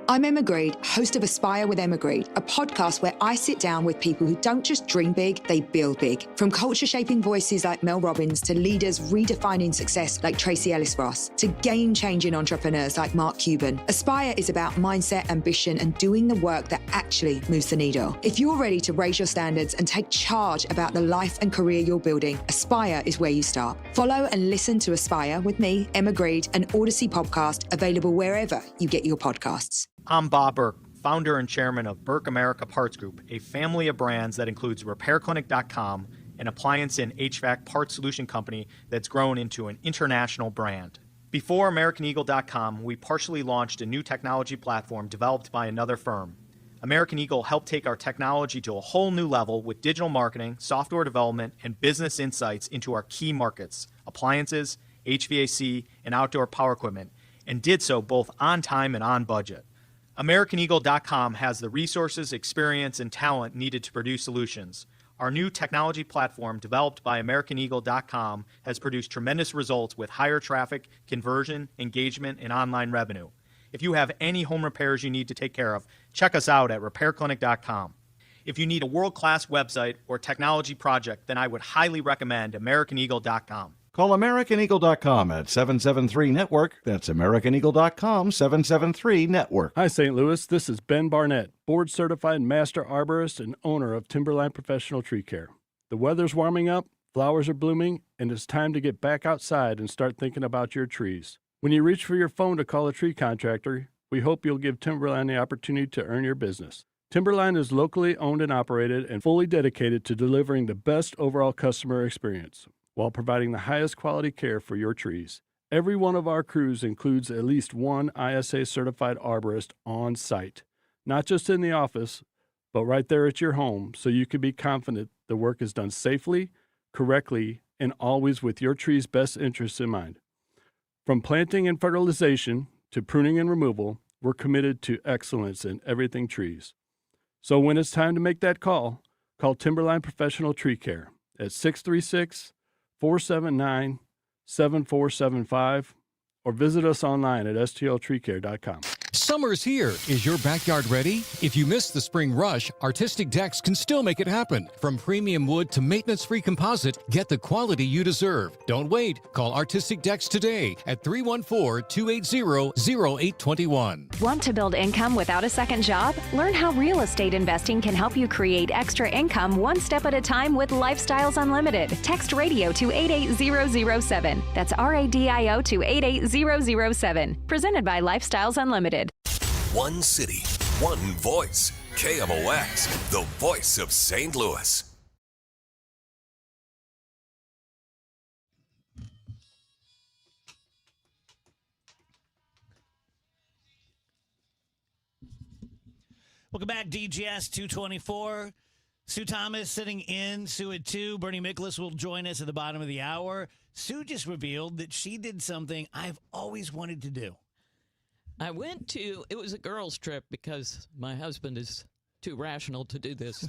I'm Emma Grade, host of Aspire with Emma Grade, a podcast where I sit down with people who don't just dream big, they build big. From culture-shaping voices like Mel Robbins to leaders redefining success like Tracy Ellis Ross to game-changing entrepreneurs like Mark Cuban. Aspire is about mindset, ambition, and doing the work that actually moves the needle. If you're ready to raise your standards and take charge about the life and career you're building, Aspire is where you start. Follow and listen to Aspire with me, Emma Grade, an Odyssey podcast available wherever you get your podcasts. I'm Bob Burke, founder and chairman of Burke America Parts Group, a family of brands that includes RepairClinic.com, an appliance and HVAC parts solution company that's grown into an international brand. Before AmericanEagle.com, we partially launched a new technology platform developed by another firm. American Eagle helped take our technology to a whole new level with digital marketing, software development, and business insights into our key markets, appliances, HVAC, and outdoor power equipment, and did so both on time and on budget. AmericanEagle.com has the resources, experience, and talent needed to produce solutions. Our new technology platform, developed by AmericanEagle.com, has produced tremendous results with higher traffic, conversion, engagement, and online revenue. If you have any home repairs you need to take care of, check us out at RepairClinic.com. If you need a world-class website or technology project, then I would highly recommend AmericanEagle.com. Call AmericanEagle.com at 773-NETWORK. That's AmericanEagle.com, 773-NETWORK. Hi, St. Louis. This is Ben Barnett, board-certified master arborist and owner of Timberline Professional Tree Care. The weather's warming up, flowers are blooming, and it's time to get back outside and start thinking about your trees. When you reach for your phone to call a tree contractor, we hope you'll give Timberline the opportunity to earn your business. Timberline is locally owned and operated and fully dedicated to delivering the best overall customer experience while providing the highest quality care for your trees. Every one of our crews includes at least one ISA-certified arborist on site, not just in the office, but right there at your home, so you can be confident the work is done safely, correctly, and always with your tree's best interests in mind. From planting and fertilization to pruning and removal, we're committed to excellence in everything trees. So when it's time to make that call Timberline Professional Tree Care at 636-479-7475 or visit us online at stltreecare.com. Summer's here. Is your backyard ready? If you missed the spring rush, Artistic Decks can still make it happen. From premium wood to maintenance-free composite, get the quality you deserve. Don't wait. Call Artistic Decks today at 314-280-0821. Want to build income without a second job? Learn how real estate investing can help you create extra income one step at a time with Lifestyles Unlimited. Text radio to 88007. That's RADIO to 88007. Presented by Lifestyles Unlimited. One city, one voice. KMOX, the voice of St. Louis. Welcome back, DGS 224. Sue Thomas sitting in, Sue at 2. Bernie Miklasz will join us at the bottom of the hour. Sue just revealed that she did something I've always wanted to do. I went to, it was a girls' trip because my husband is too rational to do this.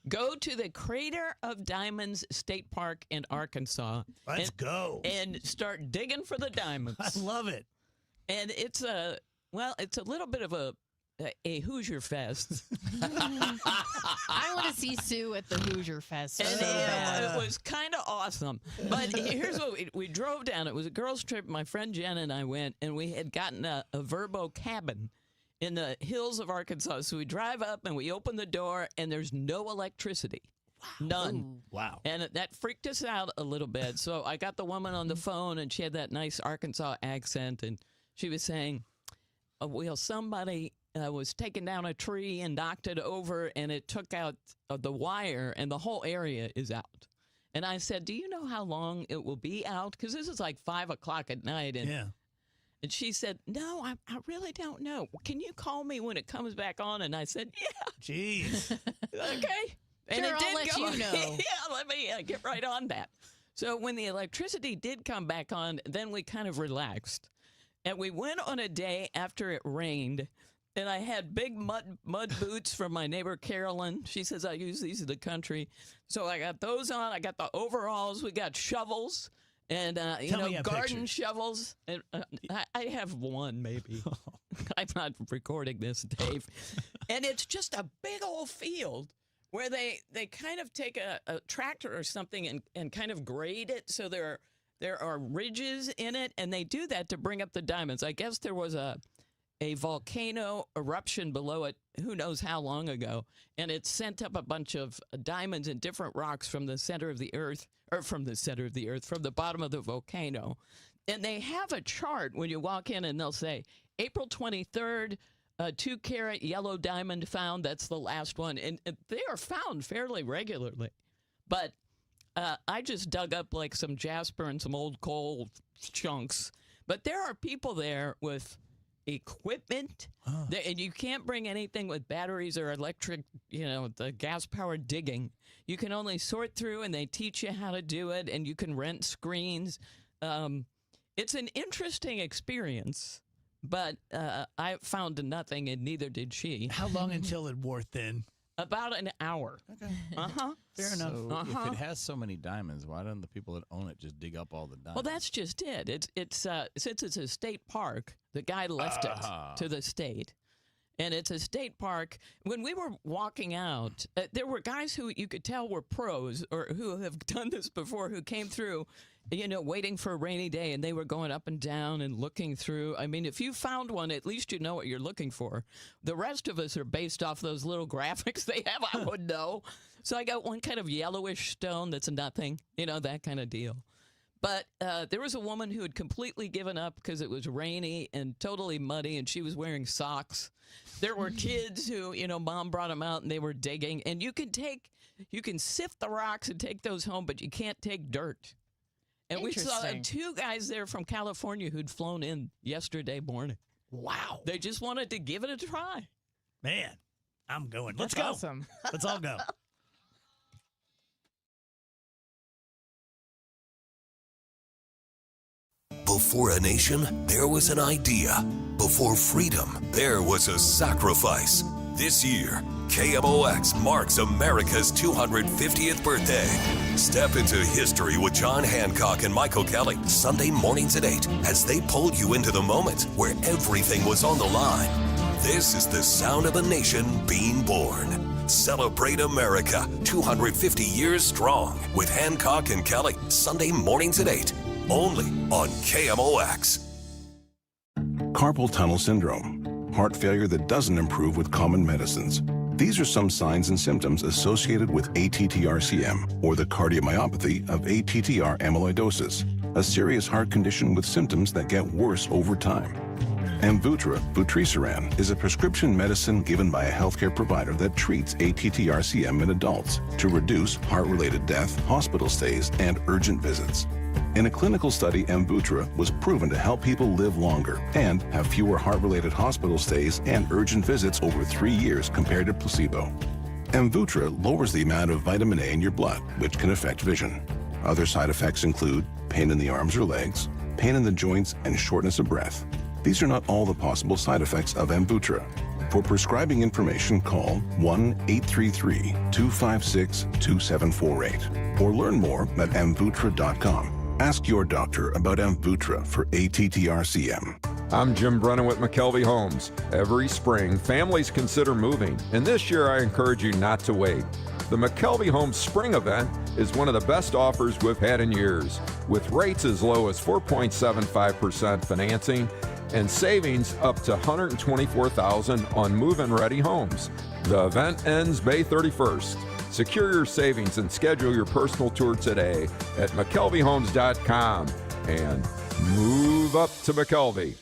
Go to the Crater of Diamonds State Park in Arkansas. Let's go. And start digging for the diamonds. I love it. And it's a little bit of a Hoosier Fest. I want to see Sue at the Hoosier Fest. And so bad. it was kind of awesome. But here's what we drove down. It was a girls' trip. My friend Jen and I went, and we had gotten a Verbo cabin in the hills of Arkansas. So we drive up, and we open the door, and there's no electricity. Wow. None. Ooh. Wow. And that freaked us out a little bit. So I got the woman on the phone, and she had that nice Arkansas accent, and she was saying, well, somebody was taking down a tree and knocked it over, and it took out the wire, and the whole area is out. And I said, do you know how long it will be out? Because this is like 5 o'clock at night. And she said, no, I really don't know. Can you call me when it comes back on? And I said, yeah. Jeez. Okay. And sure, it did I'll let go. you know. Yeah, let me get right on that. So when the electricity did come back on, then we kind of relaxed. And we went on a day after it rained, and I had big mud boots from my neighbor Carolyn. She says I use these in the country. So I got those on. I got the overalls. We got shovels and garden shovels. And I have one maybe. I'm not recording this, Dave. And it's just a big old field where they kind of take a tractor or something and kind of grade it so there are ridges in it, and they do that to bring up the diamonds. I guess there was a volcano eruption below it, who knows how long ago, and it sent up a bunch of diamonds and different rocks from the center of the earth, from the bottom of the volcano. And they have a chart when you walk in, and they'll say, April 23rd, 2-carat yellow diamond found. That's the last one. And they are found fairly regularly. But I just dug up like some jasper and some old coal chunks. But there are people there with equipment, and you can't bring anything with batteries or electric, the gas-powered digging. You can only sort through, and they teach you how to do it, and you can rent screens. It's an interesting experience, but I found nothing, and neither did she. How long until it wore thin? About an hour. Okay. Fair enough. So if it has so many diamonds, why don't the people that own it just dig up all the diamonds? Well, that's just it. It's since it's a state park, the guy left it to the state. And it's a state park. When we were walking out, there were guys who you could tell were pros or who have done this before who came through, waiting for a rainy day, and they were going up and down and looking through. I mean, if you found one, at least you know what you're looking for. The rest of us are based off those little graphics they have. I would know. So I got one kind of yellowish stone that's nothing, that kind of deal. But there was a woman who had completely given up because it was rainy and totally muddy, and she was wearing socks. There were kids who, mom brought them out, and they were digging. And you can sift the rocks and take those home, but you can't take dirt. And we saw 2 guys there from California who'd flown in yesterday morning. Wow. They just wanted to give it a try. Man, I'm going. Let's That's go. awesome. Let's all go. Before a nation, there was an idea. Before freedom, there was a sacrifice. This year, KMOX marks America's 250th birthday. Step into history with John Hancock and Michael Kelly, Sunday mornings at 8, as they pulled you into the moment where everything was on the line. This is the sound of a nation being born. Celebrate America, 250 years strong, with Hancock and Kelly, Sunday mornings at 8, only on KMOX. Carpal tunnel syndrome, heart failure that doesn't improve with common medicines. These are some signs and symptoms associated with ATTR-CM, or the cardiomyopathy of ATTR amyloidosis, a serious heart condition with symptoms that get worse over time. Amvuttra, vutrisiran, is a prescription medicine given by a healthcare provider that treats ATTR-CM in adults to reduce heart-related death, hospital stays, and urgent visits. In a clinical study, Amvuttra was proven to help people live longer and have fewer heart-related hospital stays and urgent visits over 3 years compared to placebo. Amvuttra lowers the amount of vitamin A in your blood, which can affect vision. Other side effects include pain in the arms or legs, pain in the joints, and shortness of breath. These are not all the possible side effects of Amvuttra. For prescribing information, call 1-833-256-2748 or learn more at amvuttra.com. Ask your doctor about Amvuttra for ATTR-CM. I'm Jim Brennan with McKelvey Homes. Every spring, families consider moving, and this year I encourage you not to wait. The McKelvey Homes Spring Event is one of the best offers we've had in years, with rates as low as 4.75% financing and savings up to $124,000 on move-in ready homes. The event ends May 31st. Secure your savings and schedule your personal tour today at McKelveyHomes.com and move up to McKelvey.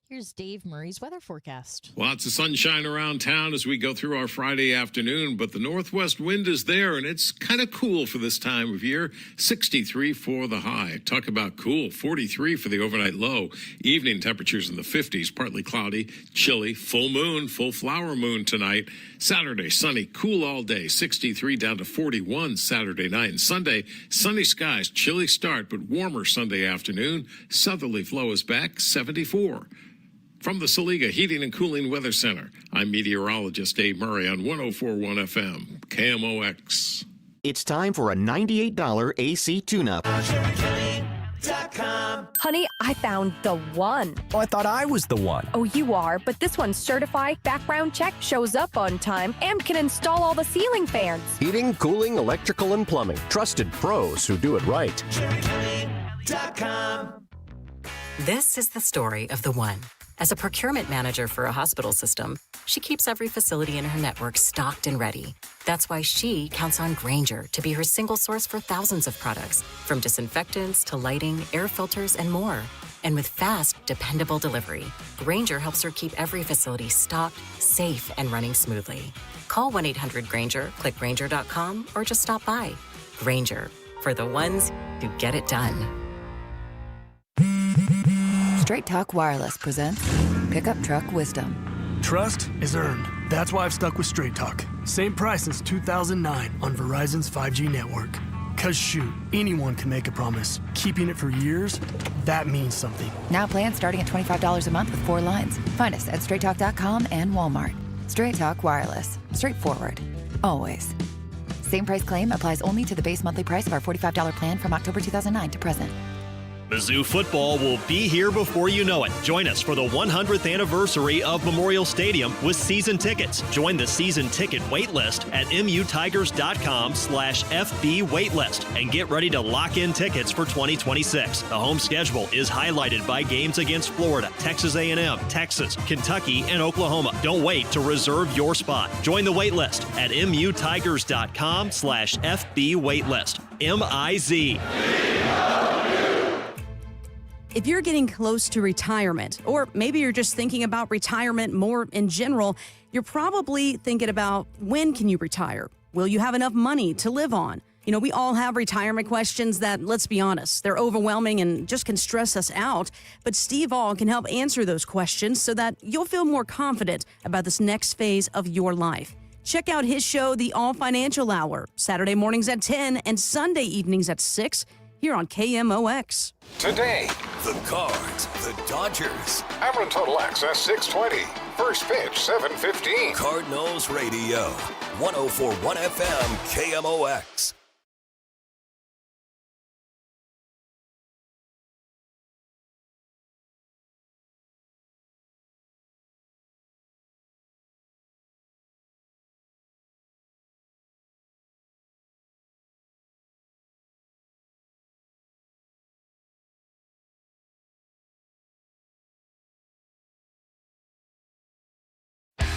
Here's Dave Murray's weather forecast. Lots of sunshine around town as we go through our Friday afternoon, but the northwest wind is there, and it's kind of cool for this time of year. 63 for the high. Talk about cool. 43 for the overnight low. Evening temperatures in the 50s, partly cloudy, chilly, full moon, full flower moon tonight. Saturday, sunny, cool all day. 63 down to 41 Saturday night. And Sunday, sunny skies, chilly start, but warmer Sunday afternoon. Southerly flow is back, 74. From the Saliga Heating and Cooling Weather Center, I'm meteorologist Dave Murray on 104.1 FM, KMOX. It's time for a $98 AC tune-up. Honey, I found the one. Oh, I thought I was the one. Oh, you are, but this one's certified, background check, shows up on time, and can install all the ceiling fans. Heating, cooling, electrical, and plumbing. Trusted pros who do it right. This is the story of the one. As a procurement manager for a hospital system, she keeps every facility in her network stocked and ready. That's why she counts on Grainger to be her single source for thousands of products, from disinfectants to lighting, air filters, and more. And with fast, dependable delivery, Grainger helps her keep every facility stocked, safe, and running smoothly. Call 1-800-GRAINGER, click Grainger.com, or just stop by. Grainger, for the ones who get it done. Straight Talk Wireless presents Pickup Truck Wisdom. Trust is earned. That's why I've stuck with Straight Talk. Same price since 2009 on Verizon's 5G network. Cause shoot, anyone can make a promise. Keeping it for years, that means something. Now plans starting at $25 a month with 4 lines. Find us at straighttalk.com and Walmart. Straight Talk Wireless. Straightforward. Always. Same price claim applies only to the base monthly price of our $45 plan from October 2009 to present. Mizzou football will be here before you know it. Join us for the 100th anniversary of Memorial Stadium with season tickets. Join the season ticket waitlist at mutigers.com/FB waitlist and get ready to lock in tickets for 2026. The home schedule is highlighted by games against Florida, Texas A&M, Texas, Kentucky, and Oklahoma. Don't wait to reserve your spot. Join the waitlist at mutigers.com/FB waitlist. MIZ. If you're getting close to retirement, or maybe you're just thinking about retirement more in general, you're probably thinking about when can you retire? Will you have enough money to live on? You know, we all have retirement questions that, let's be honest, they're overwhelming and just can stress us out. But Steve All can help answer those questions so that you'll feel more confident about this next phase of your life. Check out his show, The All Financial Hour, Saturday mornings at 10 and Sunday evenings at 6. Here on KMOX. Today, the Cards, the Dodgers. Ameren Total Access 620. First pitch 7:15. Cardinals Radio. 104.1 FM KMOX.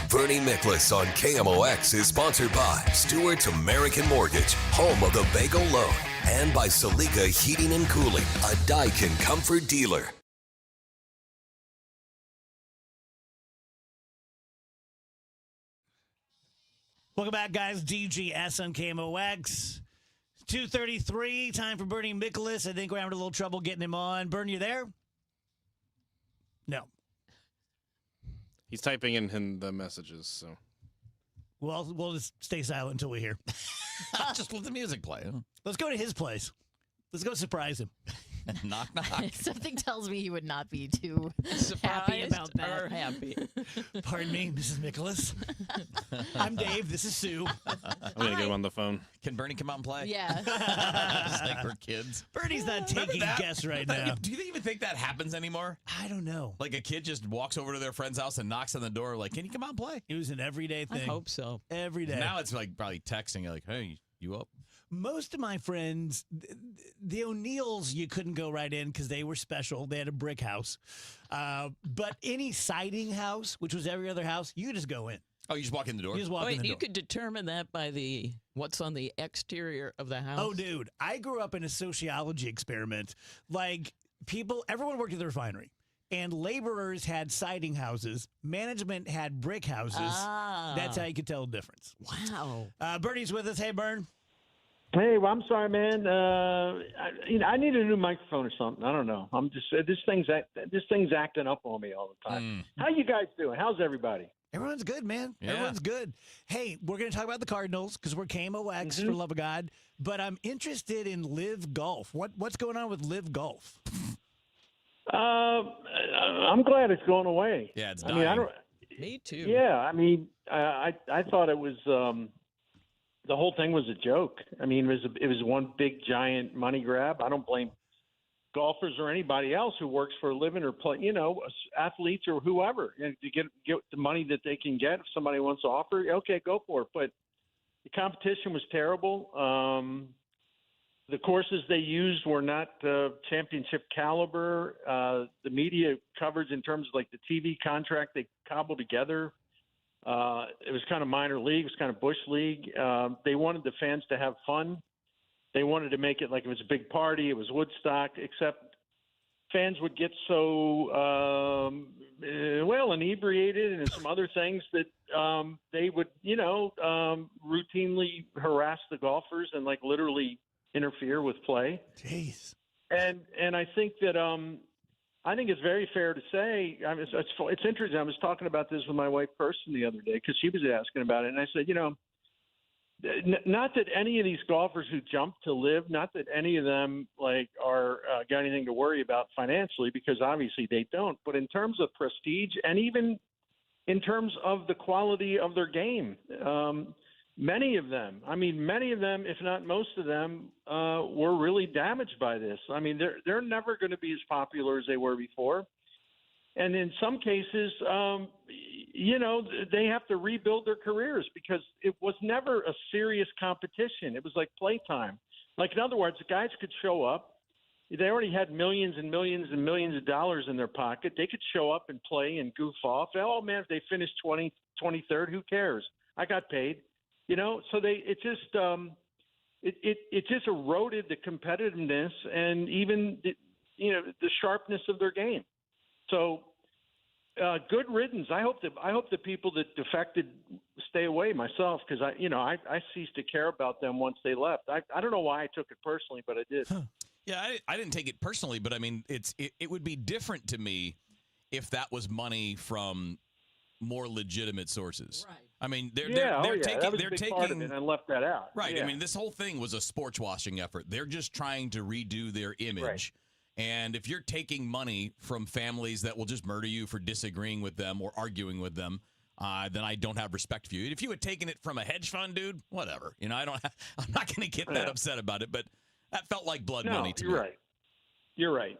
Bernie Miklasz on KMOX is sponsored by Stewart's American Mortgage, home of the Bagel Loan, and by Salika Heating and Cooling, a Daikin comfort dealer. Welcome back, guys. DGS on KMOX. 2:33, time for Bernie Miklasz. I think we're having a little trouble getting him on. Bernie, you there? No. He's typing in the messages, so. Well, we'll just stay silent until we hear. Just let the music play. Huh? Let's go to his place. Let's go surprise him. Knock, knock. Something tells me he would not be too Surprised happy about that. or happy. Pardon me, Mrs. Miklasz. I'm Dave. This is Sue. I'm going to get him on the phone. Can Bernie come out and play? Yeah. It's like we're kids. Bernie's not taking guests right now. Do you even think that happens anymore? I don't know. Like a kid just walks over to their friend's house and knocks on the door like, can you come out and play? It was an everyday thing. I hope so. Every day. Now it's like probably texting like, hey, you up? Most of my friends, the O'Neills, you couldn't go right in because they were special. They had a brick house. But any siding house, which was every other house, you could just go in. Oh, you just walk in the door? You just walk in the door. You could determine that by what's on the exterior of the house. Oh, dude. I grew up in a sociology experiment. Like, everyone worked at the refinery. And laborers had siding houses. Management had brick houses. That's how you could tell the difference. Wow. Bernie's with us. Hey, Bern. Hey, well, I'm sorry, man. I need a new microphone or something. I don't know. I'm just this thing's acting up on me all the time. How you guys doing? How's everybody? Everyone's good, man. Yeah. Everyone's good. Hey, we're going to talk about the Cardinals because we're KMOX for love of God. But I'm interested in Live Golf. What's going on with Live Golf? I'm glad it's going away. Yeah, it's dying. Me too. Yeah, I mean, I thought it was. The whole thing was a joke. I mean, it was one big giant money grab. I don't blame golfers or anybody else who works for a living or play, athletes or whoever, to get the money that they can get. If somebody wants to offer, okay, go for it. But the competition was terrible. The courses they used were not championship caliber. The media coverage in terms of like the TV contract they cobbled together. It was kind of minor league. It was kind of bush league. They wanted the fans to have fun. They wanted to make it like it was a big party. It was Woodstock, except fans would get so, inebriated and some other things that they would, routinely harass the golfers and like literally interfere with play. Jeez. And I think that I think it's very fair to say. It's interesting. I was talking about this with my wife Kirsten the other day because she was asking about it, and I said, not that any of these golfers who jump to live, not that any of them are got anything to worry about financially, because obviously they don't. But in terms of prestige and even in terms of the quality of their game, many of them, if not most of them, were really damaged by this. I mean, they're never going to be as popular as they were before. And in some cases, they have to rebuild their careers because it was never a serious competition. It was like playtime. Like, in other words, the guys could show up. They already had millions and millions and millions of dollars in their pocket. They could show up and play and goof off. Oh, man, if they finished 23rd, who cares? I got paid. So it just eroded the competitiveness and even the sharpness of their game. So good riddance. I hope the people that defected stay away myself, because I ceased to care about them once they left. I don't know why I took it personally, but I did. Yeah, I didn't take it personally, but I mean, it would be different to me if that was money from more legitimate sources. Right. I mean, they're taking part of it and left that out. Right. Yeah. I mean, this whole thing was a sports washing effort. They're just trying to redo their image. Right. And if you're taking money from families that will just murder you for disagreeing with them or arguing with them, then I don't have respect for you. If you had taken it from a hedge fund, dude, whatever. I'm not going to get that upset about it, but that felt like blood money to me. You're right.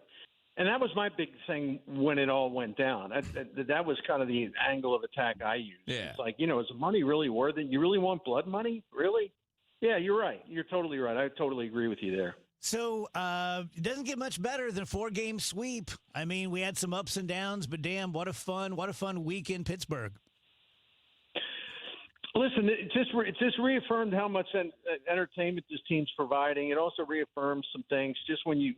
And that was my big thing when it all went down. That was kind of the angle of attack I used. Yeah. It's like, is money really worth it? You really want blood money? Really? Yeah, you're right. You're totally right. I totally agree with you there. So it doesn't get much better than a 4-game sweep. I mean, we had some ups and downs, but damn, what a fun week in Pittsburgh. Listen, it just reaffirmed how much entertainment this team's providing. It also reaffirms some things. Just when you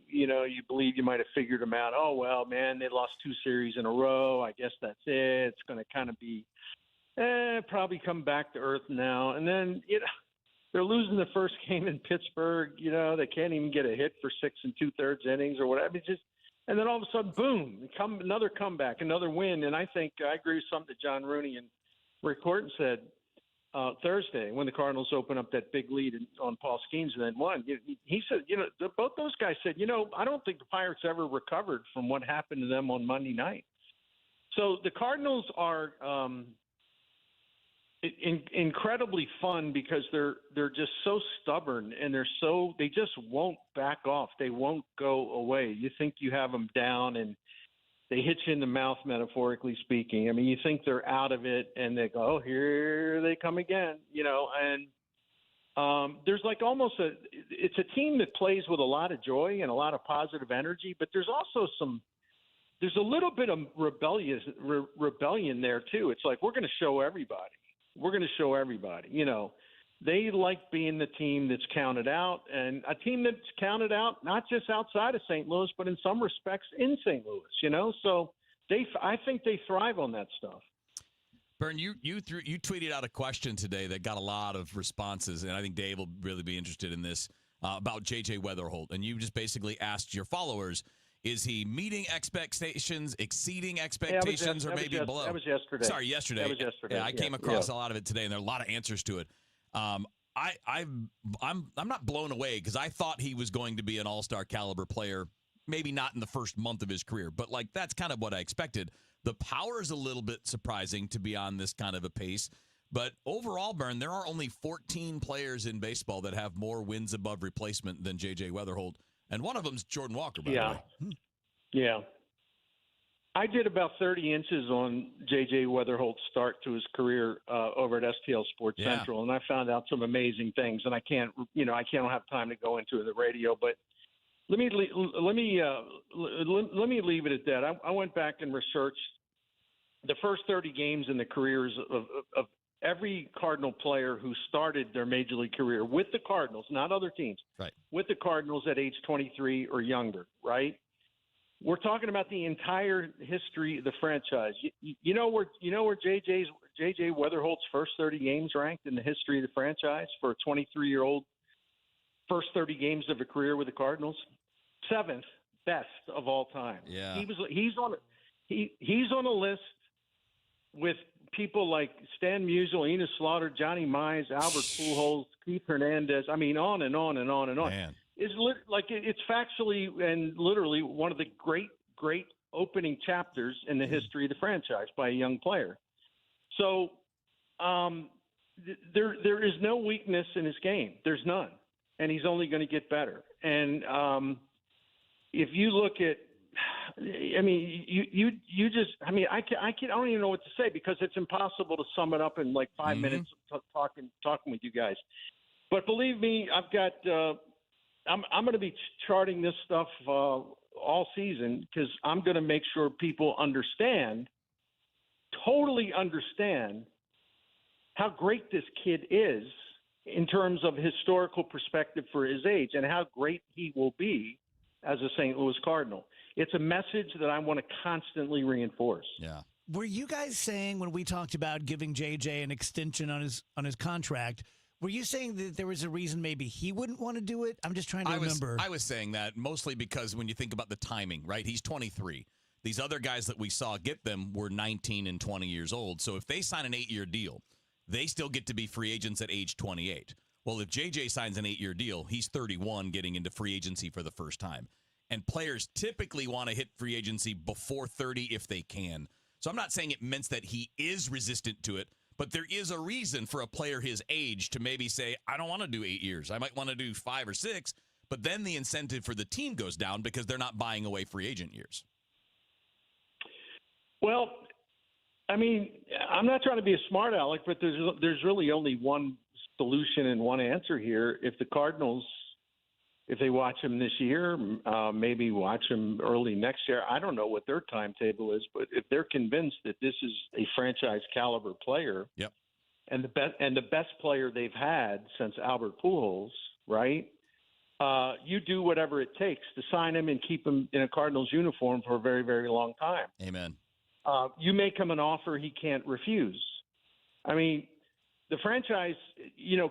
believe you might have figured them out. Oh well, man, they lost 2 series in a row. I guess that's it. It's going to kind of be probably come back to earth now. And then they're losing the first game in Pittsburgh. They can't even get a hit for 6 2/3 innings or whatever. And then all of a sudden, boom, another comeback, another win. And I think I agree with something that John Rooney and Rick Horton said Thursday when the Cardinals opened up that big lead on Paul Skeens and then won. He said, both those guys said, I don't think the Pirates ever recovered from what happened to them on Monday night. So the Cardinals are incredibly fun because they're just so stubborn and they just won't back off. They won't go away. You think you have them down and they hit you in the mouth, metaphorically speaking. I mean, you think they're out of it, and they go, oh, here they come again, And there's like it's a team that plays with a lot of joy and a lot of positive energy, but there's also there's a little bit of rebellion there too. It's like we're going to show everybody. They like being the team that's counted out, and a team that's counted out not just outside of St. Louis, but in some respects in St. Louis, So I think they thrive on that stuff. Bern, you tweeted out a question today that got a lot of responses, and I think Dave will really be interested in this, about J.J. Weatherholt. And you just basically asked your followers, is he meeting expectations, exceeding expectations, or maybe below? That was yesterday. Sorry, yesterday. That was yesterday. Yeah, I came across a lot of it today, and there are a lot of answers to it. I'm not blown away because I thought he was going to be an all-star caliber player, maybe not in the first month of his career, but that's kind of what I expected. The power is a little bit surprising to be on this kind of a pace, but overall, Bern, there are only 14 players in baseball that have more wins above replacement than J.J. Weatherholt, and one of them is Jordan Walker, by the way. Yeah. I did about 30 inches on J.J. Weatherholt's start to his career over at STL Sports Central, and I found out some amazing things. And I can't have time to go into the radio, but let me leave it at that. I went back and researched the first 30 games in the careers of every Cardinal player who started their major league career with the Cardinals, not other teams, right? With the Cardinals at age 23 or younger, right? We're talking about the entire history of the franchise. You know where J.J. Weatherholt's first 30 games ranked in the history of the franchise for a 23-year-old, first 30 games of a career with the Cardinals? 7th best of all time. Yeah, he's on a list with people like Stan Musial, Enos Slaughter, Johnny Mize, Albert Pujols, Keith Hernandez. I mean, on and on and on and on. Man. It's factually and literally one of the great opening chapters in the history of the franchise by a young player. So there is no weakness in his game. There's none, and he's only going to get better. And if you look at, I mean, you just, I mean, I don't even know what to say because it's impossible to sum it up in like 5 minutes talking with you guys. But believe me, I've got. I'm going to be charting this stuff all season because I'm going to make sure people totally understand how great this kid is in terms of historical perspective for his age and how great he will be as a St. Louis Cardinal. It's a message that I want to constantly reinforce. Yeah. Were you guys saying when we talked about giving JJ an extension on his contract, were you saying that there was a reason maybe he wouldn't want to do it? I'm just trying to remember. I was saying that mostly because when you think about the timing, right? He's 23. These other guys that we saw get them were 19 and 20 years old. So if they sign an 8-year deal, they still get to be free agents at age 28. Well, if JJ signs an 8-year deal, he's 31 getting into free agency for the first time. And players typically want to hit free agency before 30 if they can. So I'm not saying it means that he is resistant to it, but there is a reason for a player his age to maybe say, I don't want to do 8 years. I might want to do 5 or 6, but then the incentive for the team goes down because they're not buying away free agent years. Well, I mean, I'm not trying to be a smart aleck, but there's really only one solution and one answer here. If the Cardinals, if they watch him this year, maybe watch him early next year. I don't know what their timetable is, but if they're convinced that this is a franchise caliber player, yep, and the best player they've had since Albert Pujols, right? You do whatever it takes to sign him and keep him in a Cardinals uniform for a very, very long time. Amen. You make him an offer he can't refuse. I mean, the franchise,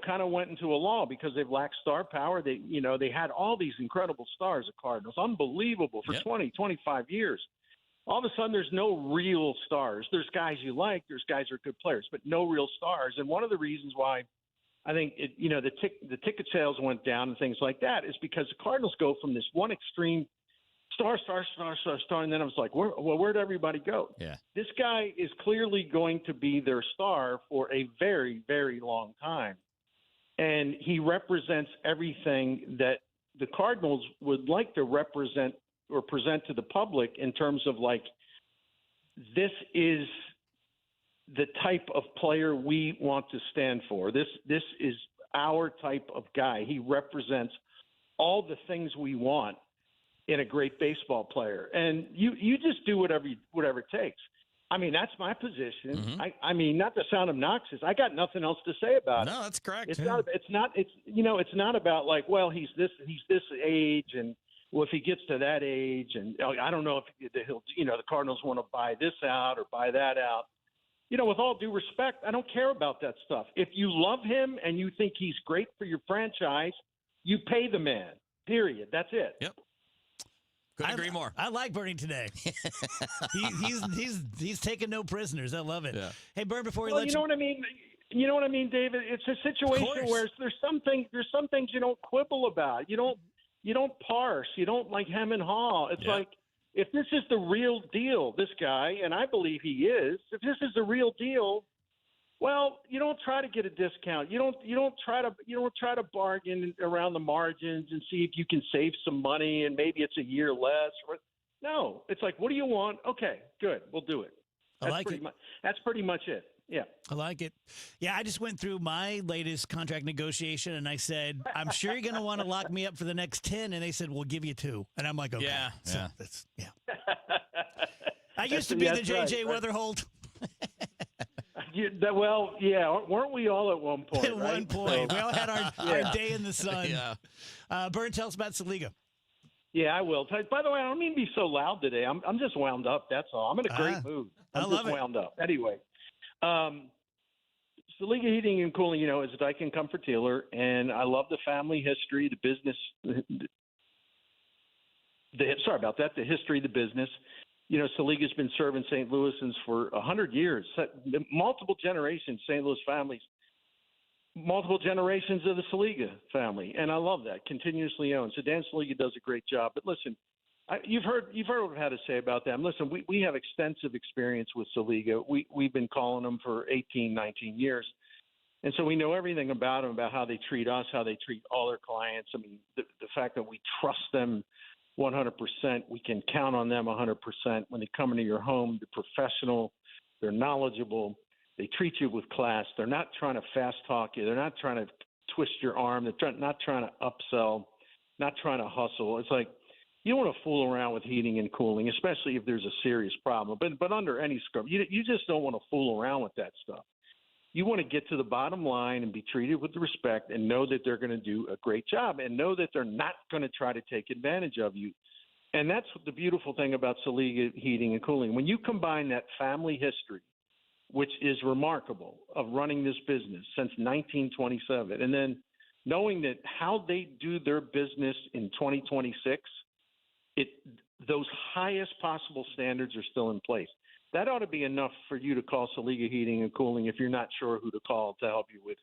kind of went into a lull because they've lacked star power. They had all these incredible stars at Cardinals, unbelievable for 20, 25 years. All of a sudden, there's no real stars. There's guys you like. There's guys who are good players, but no real stars. And one of the reasons why I think the ticket sales went down and things like that is because the Cardinals go from this one extreme star, and then I was like, where'd everybody go? Yeah. This guy is clearly going to be their star for a very, very long time, and he represents everything that the Cardinals would like to represent or present to the public in terms of like, this is the type of player we want to stand for. This is our type of guy. He represents all the things we want in a great baseball player. And you just do whatever it takes. I mean, that's my position. Mm-hmm. I mean, not to sound obnoxious, I got nothing else to say about it. No, that's correct. It's not about like, well, he's this age, and well, if he gets to that age, and I don't know if he'll, the Cardinals want to buy this out or buy that out. With all due respect, I don't care about that stuff. If you love him and you think he's great for your franchise, you pay the man, period. That's it. Yep. Couldn't agree more. I like Bernie today. He's taking no prisoners. I love it. Yeah. Hey, Bern, before we Well, let you know what I mean? You know what I mean, David? It's a situation where there's some things you don't quibble about. You don't parse. You don't like hem and haw. It's like, if this is the real deal, this guy, and I believe he is, if this is the real deal, well, you don't try to get a discount. You don't try to bargain around the margins and see if you can save some money and maybe it's a year less. No, it's like, what do you want? Okay, good, we'll do it. That's pretty much it. Yeah. I like it. Yeah, I just went through my latest contract negotiation, and I said, I'm sure you're going to want to lock me up for the next 10. And they said, we'll give you 2. And I'm like, okay. Yeah. So I used to be the J.J. Weatherholt. Weren't we all at one point? At one point. We all had our day in the sun. Yeah. Bern, tell us about Saliga. Yeah, I will. By the way, I don't mean to be so loud today. I'm just wound up, that's all. I'm in a great mood. I'm just wound up. Anyway. Saliga Heating and Cooling, is a Daikin Comfort dealer, and I love the family history, the business. The history of the business. Saliga's been serving St. Louisans for 100 years, multiple generations, St. Louis families, multiple generations of the Saliga family, and I love that. Continuously owned. So Dan Saliga does a great job. But listen. You've heard what I've had to say about them. Listen, we have extensive experience with Saliga. We've been calling them for 18, 19 years. And so we know everything about them, about how they treat us, how they treat all their clients. I mean, the fact that we trust them 100%, we can count on them 100%. When they come into your home, they're professional, they're knowledgeable, they treat you with class. They're not trying to fast talk you. They're not trying to twist your arm. They're not trying to upsell, not trying to hustle. It's like, you don't want to fool around with heating and cooling, especially if there's a serious problem. But under any scope, you just don't want to fool around with that stuff. You want to get to the bottom line and be treated with respect and know that they're going to do a great job and know that they're not going to try to take advantage of you. And that's the beautiful thing about Saliga Heating and Cooling. When you combine that family history, which is remarkable, of running this business since 1927, and then knowing that how they do their business in 2026, those highest possible standards are still in place. That ought to be enough for you to call Saliga Heating and Cooling if you're not sure who to call to help you with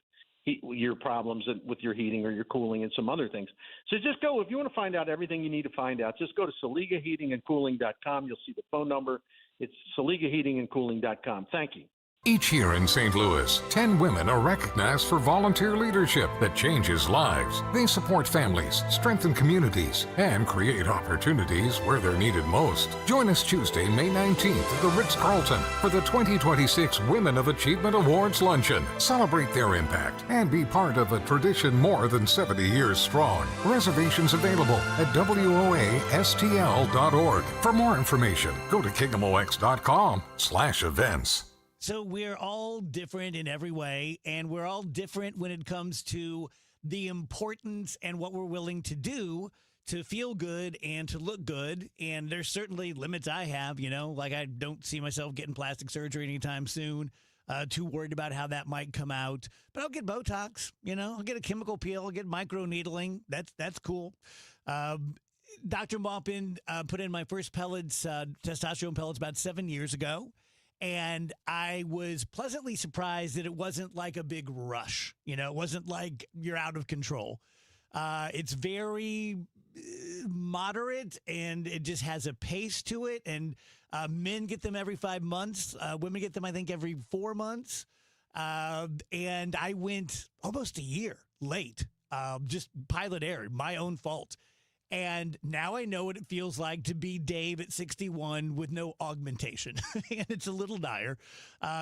your problems with your heating or your cooling and some other things. So just go, if you want to find out everything you need to find out, just go to SaligaHeatingandCooling.com. You'll see the phone number. It's SaligaHeatingandCooling.com. Thank you. Each year in St. Louis, 10 women are recognized for volunteer leadership that changes lives. They support families, strengthen communities, and create opportunities where they're needed most. Join us Tuesday, May 19th at the Ritz-Carlton for the 2026 Women of Achievement Awards Luncheon. Celebrate their impact and be part of a tradition more than 70 years strong. Reservations available at WOASTL.org. For more information, go to KMOX.com/events. So we're all different in every way, and we're all different when it comes to the importance and what we're willing to do to feel good and to look good. And there's certainly limits I have, like I don't see myself getting plastic surgery anytime soon. Too worried about how that might come out. But I'll get Botox, I'll get a chemical peel, I'll get micro needling. That's cool. Dr. Maupin put in my first pellets, testosterone pellets, about 7 years ago. And I was pleasantly surprised that it wasn't like a big rush. It wasn't like you're out of control. It's very moderate, and it just has a pace to it. And men get them every 5 months. Women get them, I think, every 4 months. And I went almost a year late, just pilot error, my own fault. And now I know what it feels like to be Dave at 61 with no augmentation. And it's a little dire.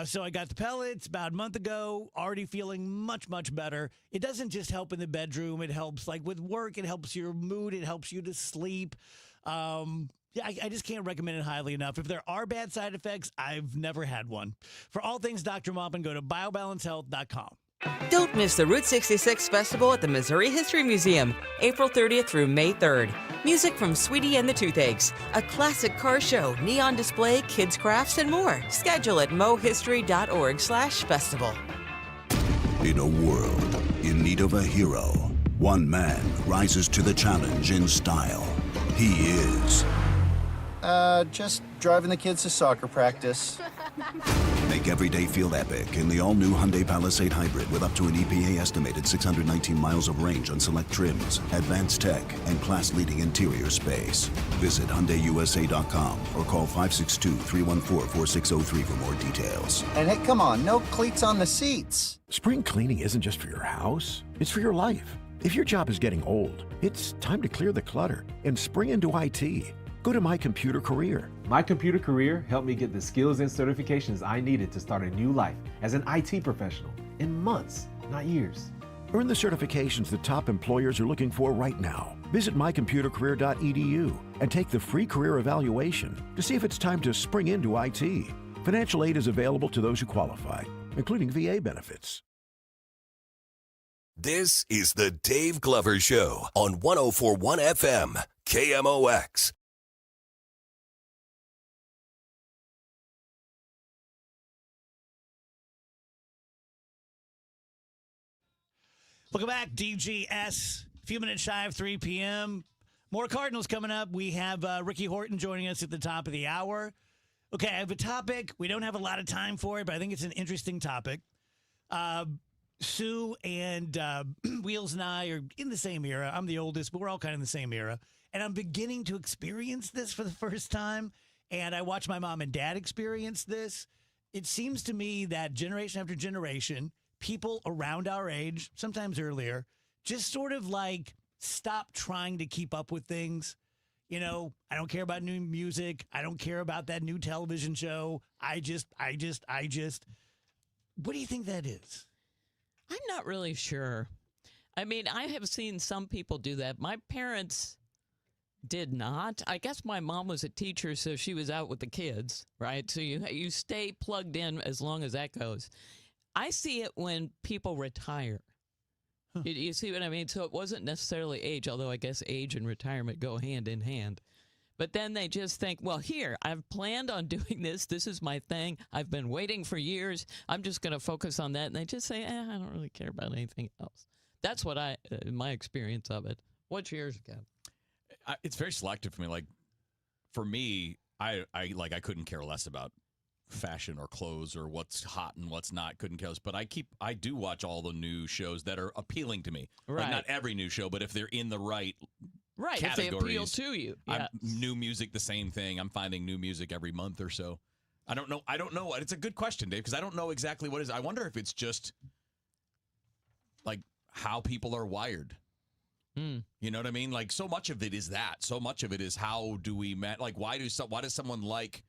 So I got the pellets about a month ago, already feeling much, much better. It doesn't just help in the bedroom. It helps like with work. It helps your mood. It helps you to sleep. I just can't recommend it highly enough. If there are bad side effects, I've never had one. For all things Dr. Maupin, go to biobalancehealth.com. Don't miss the Route 66 Festival at the Missouri History Museum, April 30th through May 3rd. Music from Sweetie and the Toothaches, a classic car show, neon display, kids' crafts, and more. Schedule at mohistory.org/festival. In a world in need of a hero, one man rises to the challenge in style. He is... just driving the kids to soccer practice. Make every day feel epic in the all-new Hyundai Palisade Hybrid with up to an EPA estimated 619 miles of range on select trims, advanced tech, and class-leading interior space. Visit HyundaiUSA.com or call 562-314-4603 for more details. And hey, come on, no cleats on the seats. Spring cleaning isn't just for your house, it's for your life. If your job is getting old, it's time to clear the clutter and spring into IT. Go to My Computer Career. My Computer Career helped me get the skills and certifications I needed to start a new life as an IT professional in months, not years. Earn the certifications the top employers are looking for right now. Visit mycomputercareer.edu and take the free career evaluation to see if it's time to spring into IT. Financial aid is available to those who qualify, including VA benefits. This is the Dave Glover Show on 104.1 FM, KMOX. Welcome back, DGS. A few minutes shy of 3 p.m. More Cardinals coming up. We have Ricky Horton joining us at the top of the hour. Okay, I have a topic. We don't have a lot of time for it, but I think it's an interesting topic. Sue and Wheels and I are in the same era. I'm the oldest, but we're all kind of in the same era. And I'm beginning to experience this for the first time. And I watch my mom and dad experience this. It seems to me that generation after generation, people around our age, sometimes earlier, just sort of like stop trying to keep up with things. I don't care about new music. I don't care about that new television show. I just. What do you think that is? I'm not really sure. I mean, I have seen some people do that. My parents did not. I guess my mom was a teacher, so she was out with the kids, right? So you stay plugged in as long as that goes. I see it when people retire. Huh. You see what I mean? So it wasn't necessarily age, although I guess age and retirement go hand in hand. But then they just think, well, here, I've planned on doing this. This is my thing. I've been waiting for years. I'm just going to focus on that. And they just say, I don't really care about anything else. That's what my experience of it. What's yours, Kev? It's very selective for me. Like, for me, I couldn't care less about fashion or clothes or what's hot and what's not. Couldn't care less. But I do watch all the new shows that are appealing to me. Right. Like, not every new show, but if they're in the right if they appeal to you. Yes. New music, the same thing. I'm finding new music every month or so. I don't know. It's a good question, Dave, because I don't know exactly what it is. I wonder if it's just like how people are wired. You know what I mean? Like, so much of it is that. So much of it is how do we why does someone like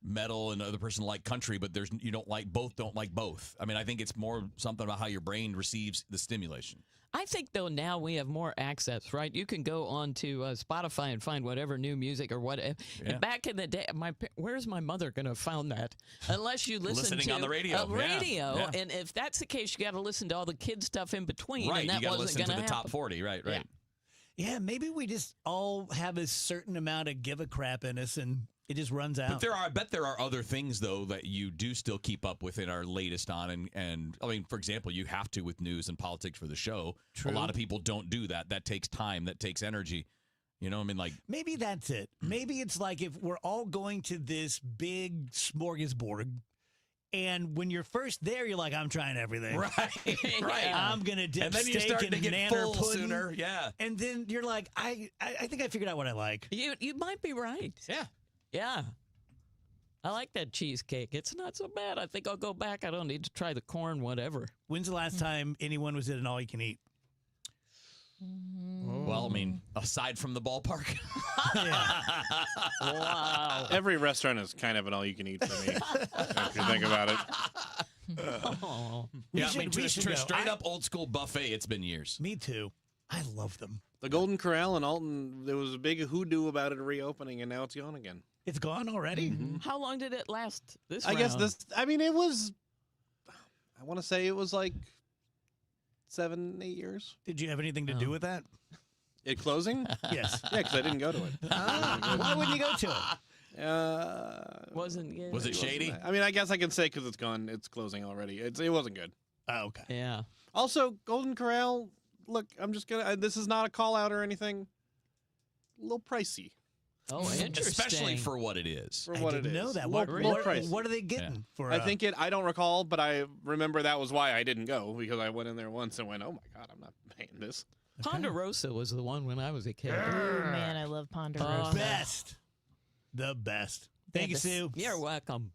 metal and another person like country, but don't like both. I mean, I think it's more something about how your brain receives the stimulation. I think, though, now we have more access, right? You can go on to Spotify and find whatever new music or whatever. Yeah. And back in the day, where's my mother going to have found that? Unless you listen Listening to on the radio. Yeah. And if that's the case, you got to listen to all the kid stuff in between. Right, and that you got to wasn't listen to gonna the happen. top 40. Right. Yeah, maybe we just all have a certain amount of give a crap in us, and it just runs out. But I bet there are other things, though, that you do still keep up with in our latest on. And I mean, for example, you have to with news and politics for the show. True. A lot of people don't do that. That takes time. That takes energy. You know, I mean, like. Maybe that's it. Maybe it's like if we're all going to this big smorgasbord, and when you're first there, you're like, I'm trying everything. Right. I'm going to dip And then you steak start and to get nanner full pudding. sooner. Yeah. And then you're like, I think I figured out what I like. You might be right. Yeah. Yeah. I like that cheesecake. It's not so bad. I think I'll go back. I don't need to try the corn, whatever. When's the last time anyone was at an all-you-can-eat? Well, I mean, aside from the ballpark. Wow. Every restaurant is kind of an all-you-can-eat for me, if you think about it. Yeah, I mean, straight up old school buffet. It's been years. Me too. I love them. The Golden Corral in Alton, there was a big hoodoo about it reopening, and now it's gone again. It's gone already? Mm-hmm. How long did it last this I round? guess it was, I want to say it was like 7, 8 years. Did you have anything to do with that? It closing? Yes. Yeah, because I didn't go to it. Why wouldn't you go to it? Was it shady? I mean, I guess I can say because it's gone. It's closing already. It wasn't good. Oh, okay. Yeah. Also, Golden Corral, look, I'm just going to, this is not a call out or anything. A little pricey. Oh, interesting. Especially for what it is. For what it is. I didn't know that. Little pricey. What are they getting for I think I don't recall, but I remember that was why I didn't go, because I went in there once and went, oh my God, I'm not paying this. Ponderosa was the one when I was a kid. Oh, man, I love Ponderosa. Best. The best. Thank you, Sue. You're welcome.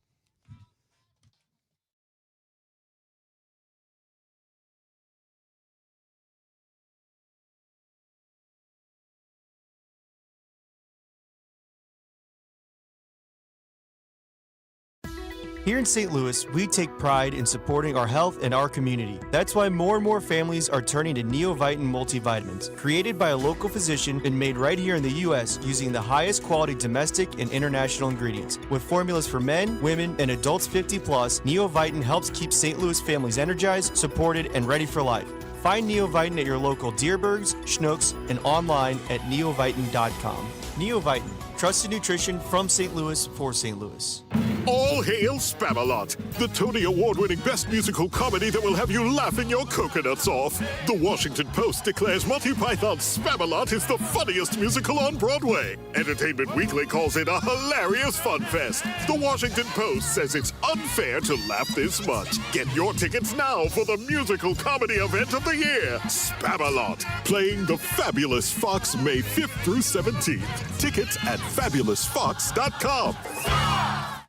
Here in St. Louis, we take pride in supporting our health and our community. That's why more and more families are turning to Neovitin multivitamins, created by a local physician and made right here in the U.S. using the highest quality domestic and international ingredients. With formulas for men, women, and adults 50 plus, Neovitin helps keep St. Louis families energized, supported, and ready for life. Find Neovitin at your local Deerbergs, Schnucks, and online at neovitin.com. Neovitin, trusted nutrition from St. Louis for St. Louis. All hail Spamalot, the Tony Award-winning best musical comedy that will have you laughing your coconuts off. The Washington Post declares Monty Python's Spamalot is the funniest musical on Broadway. Entertainment Weekly calls it a hilarious fun fest. The Washington Post says it's unfair to laugh this much. Get your tickets now for the musical comedy event of the year, Spamalot, playing the Fabulous Fox May 5th through 17th. Tickets at fabulousfox.com.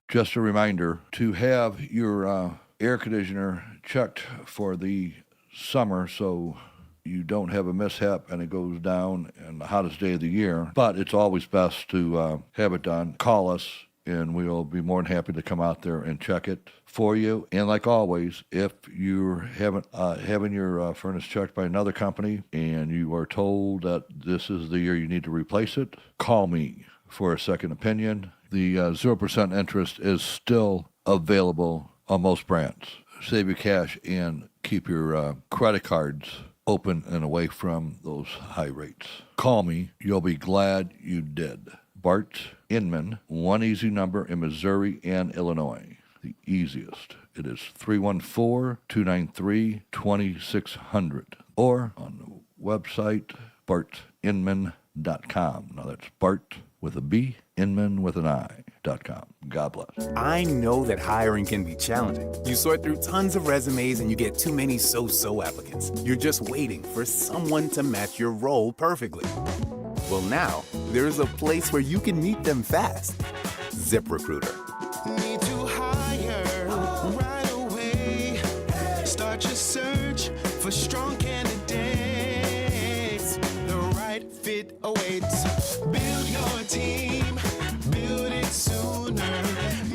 Just a reminder to have your air conditioner checked for the summer so you don't have a mishap and it goes down in the hottest day of the year. But it's always best to have it done. Call us and we'll be more than happy to come out there and check it for you. And like always, if you're having your furnace checked by another company and you are told that this is the year you need to replace it, call me for a second opinion. The 0% interest is still available on most brands. Save your cash and keep your credit cards open and away from those high rates. Call me. You'll be glad you did. Bart Inman, one easy number in Missouri and Illinois. The easiest. It is 314-293-2600. Or on the website, bartinman.com. Now that's Bart with a B, Inman with an I.com. God bless. I know that hiring can be challenging. You sort through tons of resumes and you get too many so-so applicants. You're just waiting for someone to match your role perfectly. Well, now, there's a place where you can meet them fast. ZipRecruiter. Need to hire right away. Start your search for strong candidates. The right fit awaits. Build your team, build it sooner.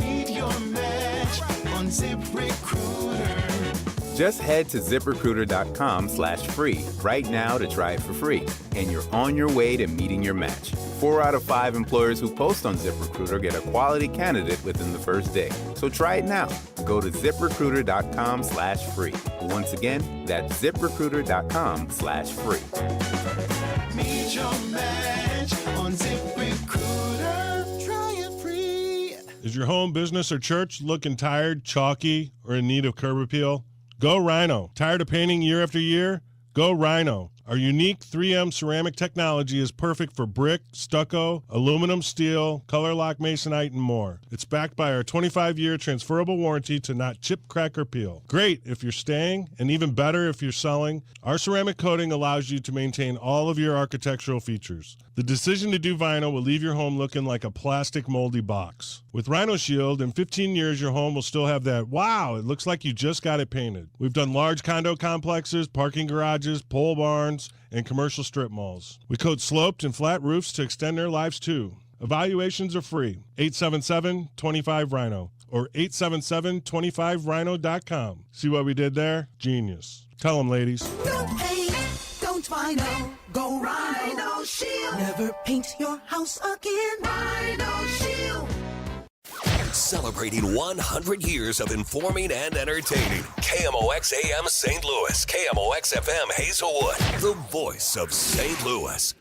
Meet your match on ZipRecruiter. Just head to ZipRecruiter.com/free right now to try it for free, and you're on your way to meeting your match. 4 out of 5 employers who post on ZipRecruiter get a quality candidate within the first day. So try it now. Go to ZipRecruiter.com/free. Once again, that's ZipRecruiter.com/free. Meet your match on ZipRecruiter. Try it free. Is your home, business, or church looking tired, chalky, or in need of curb appeal? Go Rhino. Tired of painting year after year? Go Rhino. Our unique 3M ceramic technology is perfect for brick, stucco, aluminum, steel, color lock masonite, and more. It's backed by our 25-year transferable warranty to not chip, crack, or peel. Great if you're staying, and even better if you're selling. Our ceramic coating allows you to maintain all of your architectural features. The decision to do vinyl will leave your home looking like a plastic moldy box. With Rhino Shield, in 15 years, your home will still have that, wow, it looks like you just got it painted. We've done large condo complexes, parking garages, pole barns, and commercial strip malls. We coat sloped and flat roofs to extend their lives too. Evaluations are free. 877-25-RHINO or 877-25rhino.com. See what we did there? Genius. Tell them, ladies. Don't paint, don't vinyl, go Rhino Shield. Never paint your house again. Rhino Shield. Celebrating 100 years of informing and entertaining. KMOX AM St. Louis, KMOX FM Hazelwood, the voice of St. Louis.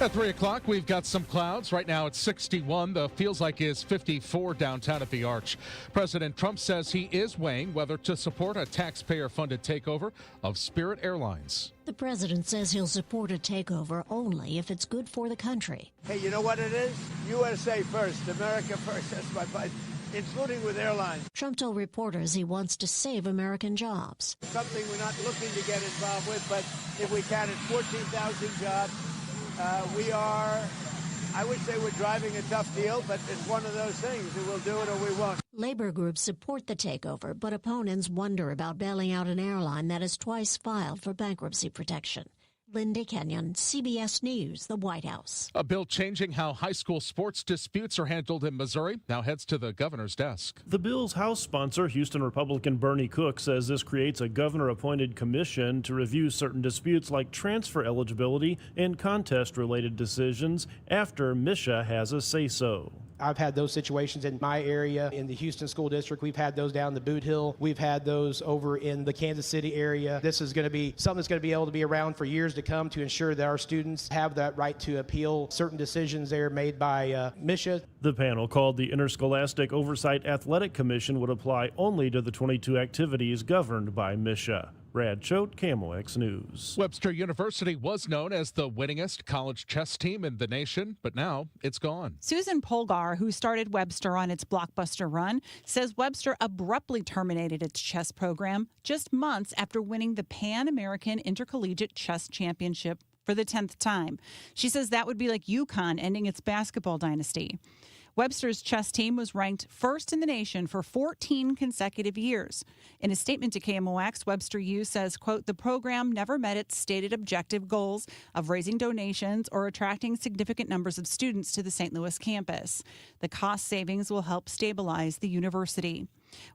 At 3 o'clock, we've got some clouds. Right now it's 61. The feels like is 54 downtown at the Arch. President Trump says he is weighing whether to support a taxpayer-funded takeover of Spirit Airlines. The president says he'll support a takeover only if it's good for the country. Hey, you know what it is? USA first, America first. That's my fight, including with airlines. Trump told reporters he wants to save American jobs. Something we're not looking to get involved with, but if we can, it's 14,000 jobs. We are, I would say we're driving a tough deal, but it's one of those things. We'll do it or we won't. Labor groups support the takeover, but opponents wonder about bailing out an airline that has twice filed for bankruptcy protection. Linda Kenyon, CBS News, the White House. A bill changing how high school sports disputes are handled in Missouri now heads to the governor's desk. The bill's House sponsor, Houston Republican Bernie Cook, says this creates a governor-appointed commission to review certain disputes like transfer eligibility and contest-related decisions after MSHA has a say-so. I've had those situations in my area, in the Houston School District. We've had those down the Boot Hill. We've had those over in the Kansas City area. This is going to be something that's going to be able to be around for years to come to ensure that our students have that right to appeal certain decisions there made by MSHA. The panel, called the Interscholastic Oversight Athletic Commission, would apply only to the 22 activities governed by MSHA. Brad Choate, KMOX News. Webster University was known as the winningest college chess team in the nation, but now it's gone. Susan Polgar, who started Webster on its blockbuster run, says Webster abruptly terminated its chess program just months after winning the Pan American Intercollegiate Chess Championship for the 10th time. She says that would be like UConn ending its basketball dynasty. Webster's chess team was ranked first in the nation for 14 consecutive years. In a statement to KMOX, Webster U says, quote, the program never met its stated objective goals of raising donations or attracting significant numbers of students to the St. Louis campus. The cost savings will help stabilize the university.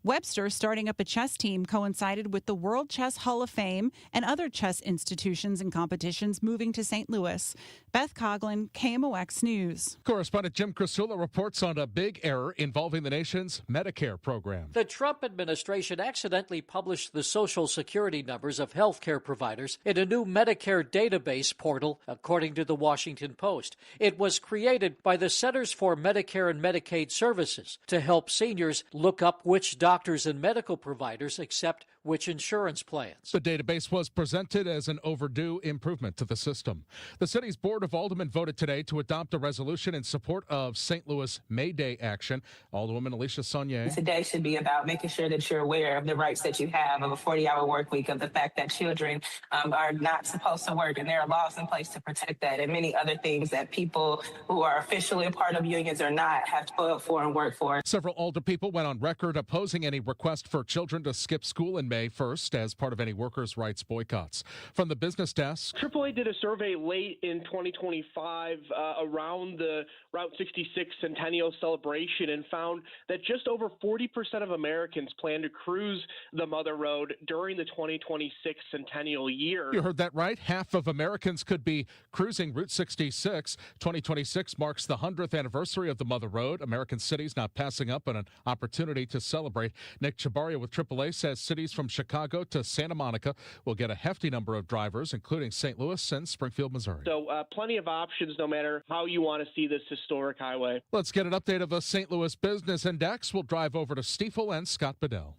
Webster starting up a chess team coincided with the World Chess Hall of Fame and other chess institutions and competitions moving to St. Louis. Beth Coughlin, KMOX News. Correspondent Jim Crisula reports on a big error involving the nation's Medicare program. The Trump administration accidentally published the Social Security numbers of healthcare providers in a new Medicare database portal, according to the Washington Post. It was created by the Centers for Medicare and Medicaid Services to help seniors look up which doctors and medical providers accept which insurance plans. The database was presented as an overdue improvement to the system. The city's Board of Aldermen voted today to adopt a resolution in support of St. Louis May Day action. Alderwoman Alicia Saunier. Today should be about making sure that you're aware of the rights that you have of a 40-hour work week, of the fact that children are not supposed to work, and there are laws in place to protect that, and many other things that people who are officially a part of unions or not have to toil for and work for. Several alder people went on record opposing any request for children to skip school in May 1st as part of any workers' rights boycotts. From the business desk, AAA did a survey late in 2025 around the Route 66 Centennial celebration and found that just over 40% of Americans plan to cruise the Mother Road during the 2026 centennial year. You heard that right. Half of Americans could be cruising Route 66. 2026 marks the 100th anniversary of the Mother Road. American cities not passing up on an opportunity to celebrate. Nick Chabaria with AAA says cities from Chicago to Santa Monica will get a hefty number of drivers, including St. Louis and Springfield, Missouri. So plenty of options no matter how you want to see this historic highway. Let's get an update of the St. Louis Business Index. We'll drive over to Stiefel and Scott Bedell.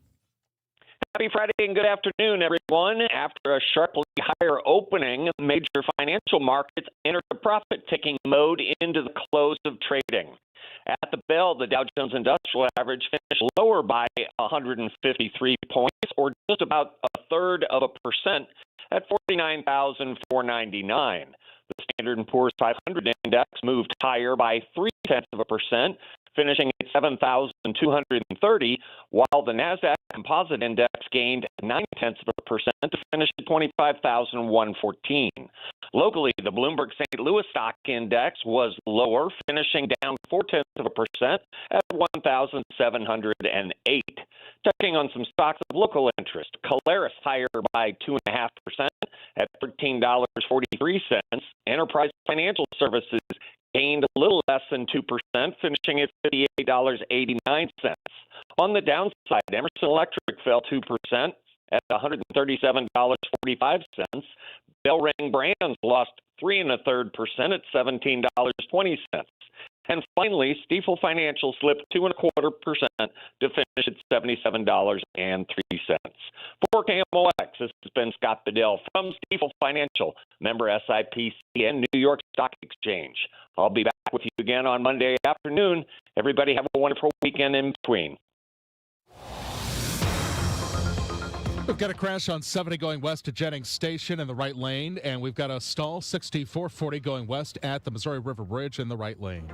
Happy Friday and good afternoon, everyone. After a sharply higher opening, major financial markets entered a profit-taking mode into the close of trading. At the bell, the Dow Jones Industrial Average finished lower by 153 points, or just about 0.33% at 49,499. The Standard & Poor's 500 index moved higher by 0.3%, finishing at 7,230, while the NASDAQ Composite Index gained 0.9% to finish at 25,114. Locally, the Bloomberg St. Louis Stock Index was lower, finishing down 0.4% at 1,708. Checking on some stocks of local interest, Caleres higher by 2.5% at $13.43. Enterprise Financial Services gained a little less than 2%, finishing at $58.89. On the downside, Emerson Electric fell 2% at $137.45. Bell-Ring Brands lost 3.33% at $17.20. And finally, Stiefel Financial slipped 2.25% to finish at $77.03. For KMOX, this has been Scott Bedell from Stiefel Financial, member SIPC and New York Stock Exchange. I'll be back with you again on Monday afternoon. Everybody have a wonderful weekend in between. We've got a crash on 70 going west to Jennings Station in the right lane, and we've got a stall 6440 going west at the Missouri River Bridge in the right lane.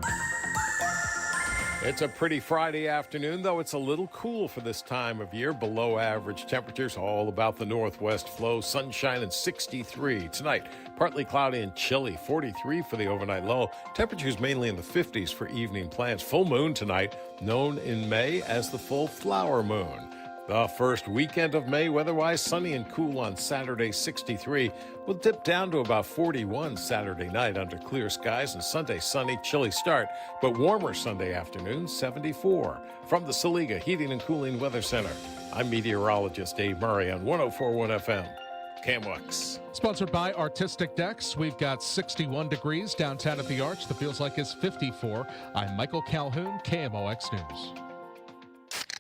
It's a pretty Friday afternoon, though it's a little cool for this time of year. Below average temperatures all about the northwest flow. Sunshine and 63. Tonight, partly cloudy and chilly. 43 for the overnight low. Temperatures mainly in the 50s for evening plans. Full moon tonight, known in May as the full flower moon. The first weekend of May, weather-wise, sunny and cool on Saturday, 63. Will dip down to about 41 Saturday night under clear skies, and Sunday, sunny, chilly start, but warmer Sunday afternoon, 74. From the Saliga Heating and Cooling Weather Center, I'm meteorologist Dave Murray on 104.1 FM. KMOX. Sponsored by Artistic Decks. We've got 61 degrees downtown at the Arch. The feels like it's 54. I'm Michael Calhoun, KMOX News.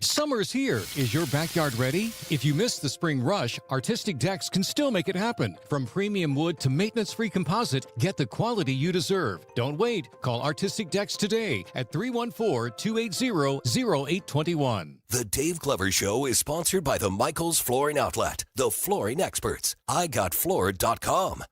Summer's here. Is your backyard ready? If you missed the spring rush, Artistic Decks can still make it happen. From premium wood to maintenance-free composite, get the quality you deserve. Don't wait. Call Artistic Decks today at 314-280-0821. The Dave Glover Show is sponsored by the Michaels Flooring Outlet, the flooring experts. IGotFloored.com.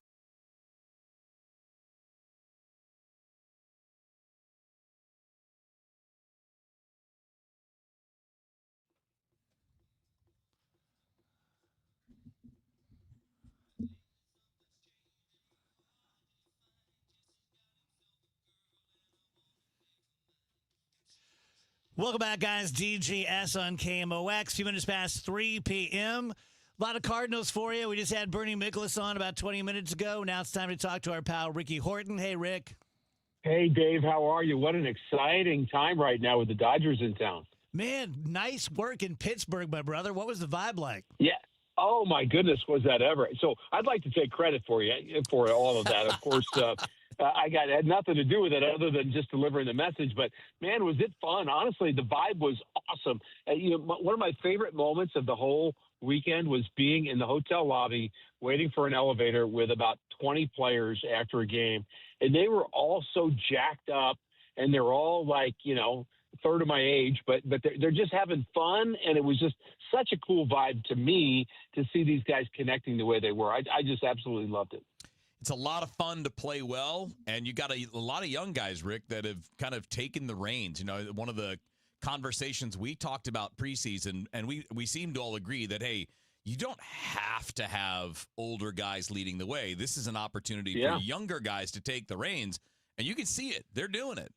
Welcome back, guys. DGS on KMOX. A few minutes past 3 p.m. A lot of Cardinals for you. We just had Bernie Miklasz on about 20 minutes ago. Now it's time to talk to our pal Ricky Horton. Hey, Rick. Hey, Dave. How are you? What an exciting time right now with the Dodgers in town. Man, nice work in Pittsburgh, my brother. What was the vibe like? Yeah. Oh, my goodness, was that ever. So I'd like to take credit for you for all of that. Of course, I had nothing to do with it other than just delivering the message. But, man, was it fun. Honestly, the vibe was awesome. One of my favorite moments of the whole weekend was being in the hotel lobby waiting for an elevator with about 20 players after a game. And they were all so jacked up, and they're all like, third of my age, but they're just having fun, and it was just such a cool vibe to me to see these guys connecting the way they were. I just absolutely loved it. It's a lot of fun to play well, and you got a lot of young guys, Rick, that have kind of taken the reins. One of the conversations we talked about preseason, and we seem to all agree that, hey, you don't have to have older guys leading the way. This is an opportunity for younger guys to take the reins, and you can see it. They're doing it.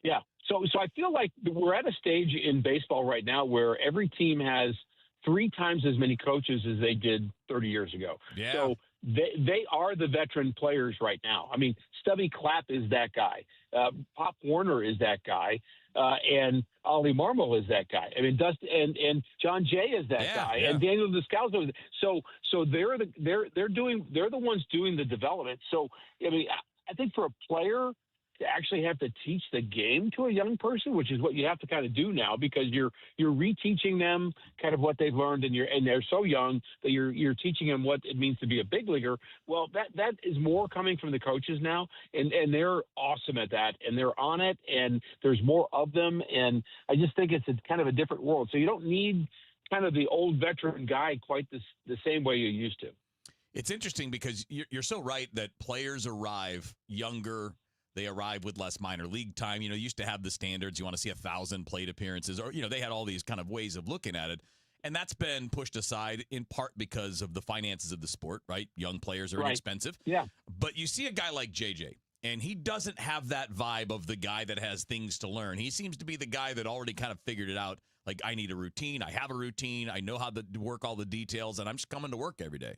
Yeah. So I feel like we're at a stage in baseball right now where every team has 3 times as many coaches as they did 30 years ago. Yeah. So they are the veteran players right now. I mean, Stubby Clapp is that guy. Pop Warner is that guy. And Ollie Marmol is that guy. I mean, and John Jay is that guy. Yeah. And Daniel Descalzo. So they're the ones doing the development. So, I mean, I think for a player to actually have to teach the game to a young person, which is what you have to kind of do now, because you're reteaching them kind of what they've learned, and they're so young that you're teaching them what it means to be a big leaguer. Well, that is more coming from the coaches now, and they're awesome at that, and they're on it, and there's more of them, and I just think it's kind of a different world. So you don't need kind of the old veteran guy quite the same way you used to. It's interesting because you're so right that players arrive younger. They arrive with less minor league time. You used to have the standards. You want to see 1,000 plate appearances, or, they had all these kind of ways of looking at it. And that's been pushed aside in part because of the finances of the sport, right? Young players are inexpensive. Yeah. But you see a guy like JJ, and he doesn't have that vibe of the guy that has things to learn. He seems to be the guy that already kind of figured it out. Like, I need a routine. I have a routine. I know how to work all the details, and I'm just coming to work every day.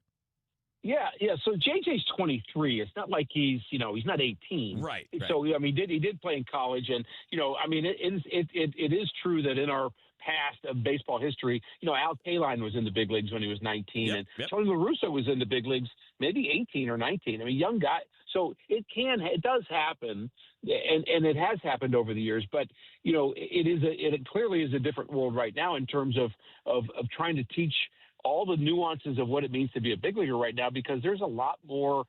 Yeah. So JJ's 23. It's not like he's not 18. Right. So I mean, he did play in college, and I mean, it is true that in our past of baseball history, Al Kaline was in the big leagues when he was 19, and Tony La Russa was in the big leagues maybe 18 or 19. I mean, young guy. So it does happen, and it has happened over the years. But it clearly is a different world right now in terms of trying to teach all the nuances of what it means to be a big leaguer right now, because there's a lot more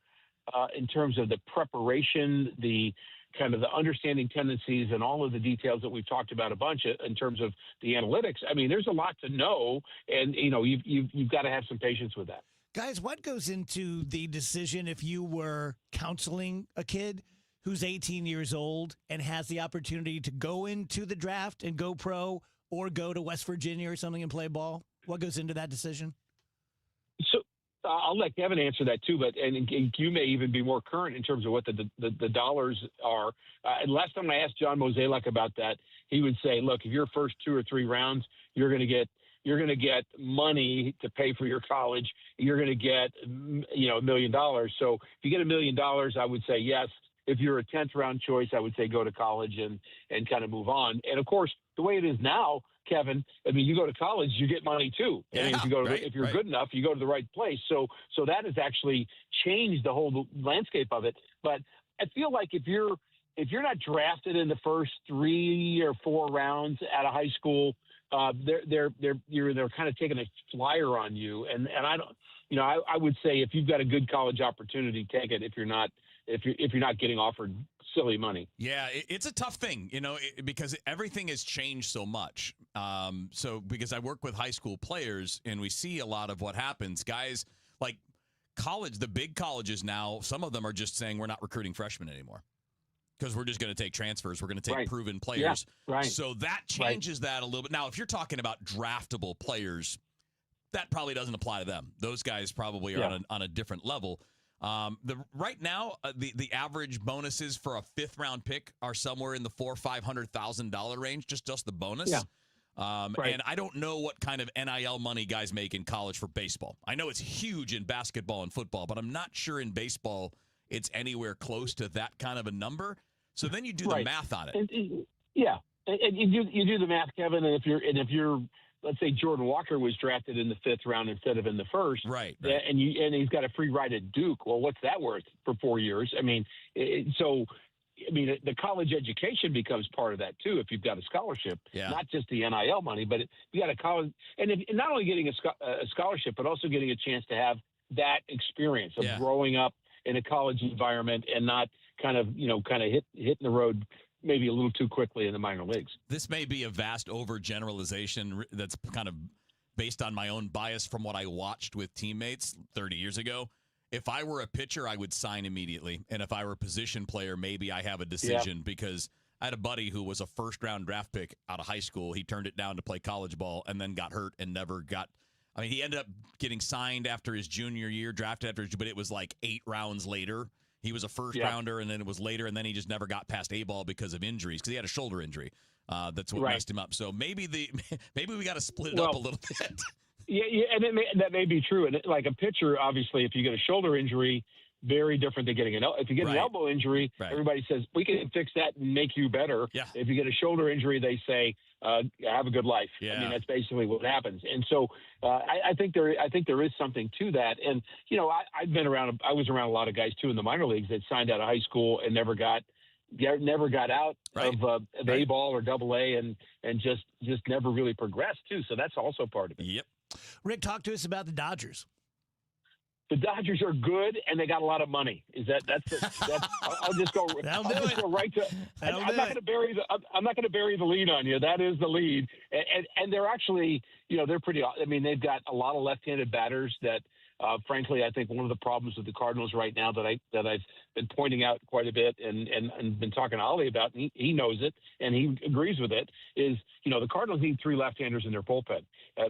in terms of the preparation, the kind of the understanding tendencies, and all of the details that we've talked about a bunch in terms of the analytics. I mean, there's a lot to know, and you've got to have some patience with that. Guys, what goes into the decision if you were counseling a kid who's 18 years old and has the opportunity to go into the draft and go pro, or go to West Virginia or something and play ball? What goes into that decision? So I'll let Kevin answer that too, but and you may even be more current in terms of what the dollars are. And last time I asked John Mozeliak about that, he would say, "Look, if your first 2 or 3 rounds, you're going to get money to pay for your college. You're going to get $1 million. So if you get $1 million, I would say yes. If you're a 10th round choice, I would say go to college and kind of move on. And of course, the way it is now, Kevin, I mean, you go to college, you get money too. I mean, if you're good enough, you go to the right place. So that has actually changed the whole landscape of it. But I feel like if you're not drafted in the first 3 or 4 rounds out of high school, they're kind of taking a flyer on you. And I don't, I would say if you've got a good college opportunity, take it. If you're not getting offered silly money. Yeah, it's a tough thing, because everything has changed so much. So because I work with high school players, and we see a lot of what happens. Guys like college, the big colleges now, some of them are just saying we're not recruiting freshmen anymore because we're just going to take transfers. We're going to take proven players. Yeah, right. So that changes that a little bit. Now, if you're talking about draftable players, that probably doesn't apply to them. Those guys probably are on a different level. Right now, the average bonuses for a 5th round pick are somewhere in the $400,000-$500,000 range, just the bonus. Yeah. And I don't know what kind of NIL money guys make in college for baseball. I know it's huge in basketball and football, but I'm not sure in baseball it's anywhere close to that kind of a number. So then you do the math on it. And you do the math, Kevin. And if you're let's say Jordan Walker was drafted in the 5th round instead of in the 1st, right. And he's got a free ride at Duke. Well, what's that worth for 4 years? I mean, the college education becomes part of that too. If you've got a scholarship, not just the NIL money, but you got a college, and not only getting a scholarship, but also getting a chance to have that experience of growing up in a college environment and not kind of hitting the road maybe a little too quickly in the minor leagues. This may be a vast overgeneralization that's kind of based on my own bias from what I watched with teammates 30 years ago. If I were a pitcher, I would sign immediately. And if I were a position player, maybe I have a decision because I had a buddy who was a 1st-round draft pick out of high school. He turned it down to play college ball and then got hurt and never got I mean, he ended up getting signed after his junior year, drafted after but it was like 8 rounds later. He was a first rounder, and then it was later, and then he just never got past A-ball because of injuries, because he had a shoulder injury. That's what messed him up. So maybe we got to split it up a little bit. Yeah, and that may be true. And like a pitcher, obviously, if you get a shoulder injury, very different than getting if you get an elbow injury, everybody says we can fix that and make you better. Yeah. If you get a shoulder injury, they say have a good life. Yeah. I mean, that's basically what happens. And so I think there is something to that. And I was around a lot of guys too in the minor leagues that signed out of high school and never got out of A-ball or Double-A and just never really progressed too. So that's also part of it. Yep. Rick, talk to us about the Dodgers. The Dodgers are good, and they got a lot of money. I'll just go right to. I'm not going to bury the lead on you. That is the lead, and they're actually, they're pretty. I mean, they've got a lot of left-handed batters that, frankly, I think one of the problems with the Cardinals right now that I've been pointing out quite a bit and been talking to Ollie about, and he knows it and he agrees with it, is the Cardinals need 3 left-handers in their bullpen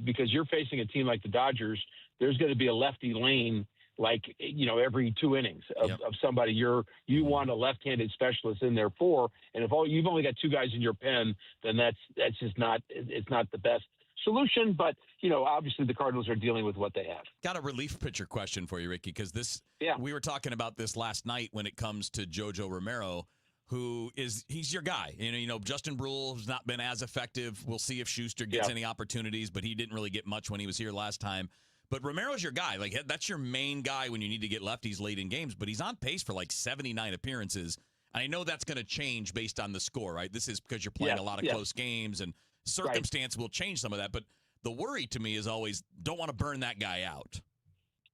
because you're facing a team like the Dodgers. There's going to be a lefty lane every 2 innings of somebody. You want a left-handed specialist in there and if you've only got 2 guys in your pen, then that's just not the best solution. But obviously the Cardinals are dealing with what they have. Got a relief pitcher question for you, Ricky, because we were talking about this last night when it comes to Jojo Romero, he's your guy. Justin Brule has not been as effective. We'll see if Schuster gets any opportunities, but he didn't really get much when he was here last time. But Romero's your guy. Like, that's your main guy when you need to get lefties late in games. But he's on pace for 79 appearances. And I know that's going to change based on the score, right? This is because you're playing a lot of close games, and circumstance will change some of that. But the worry to me is always don't want to burn that guy out.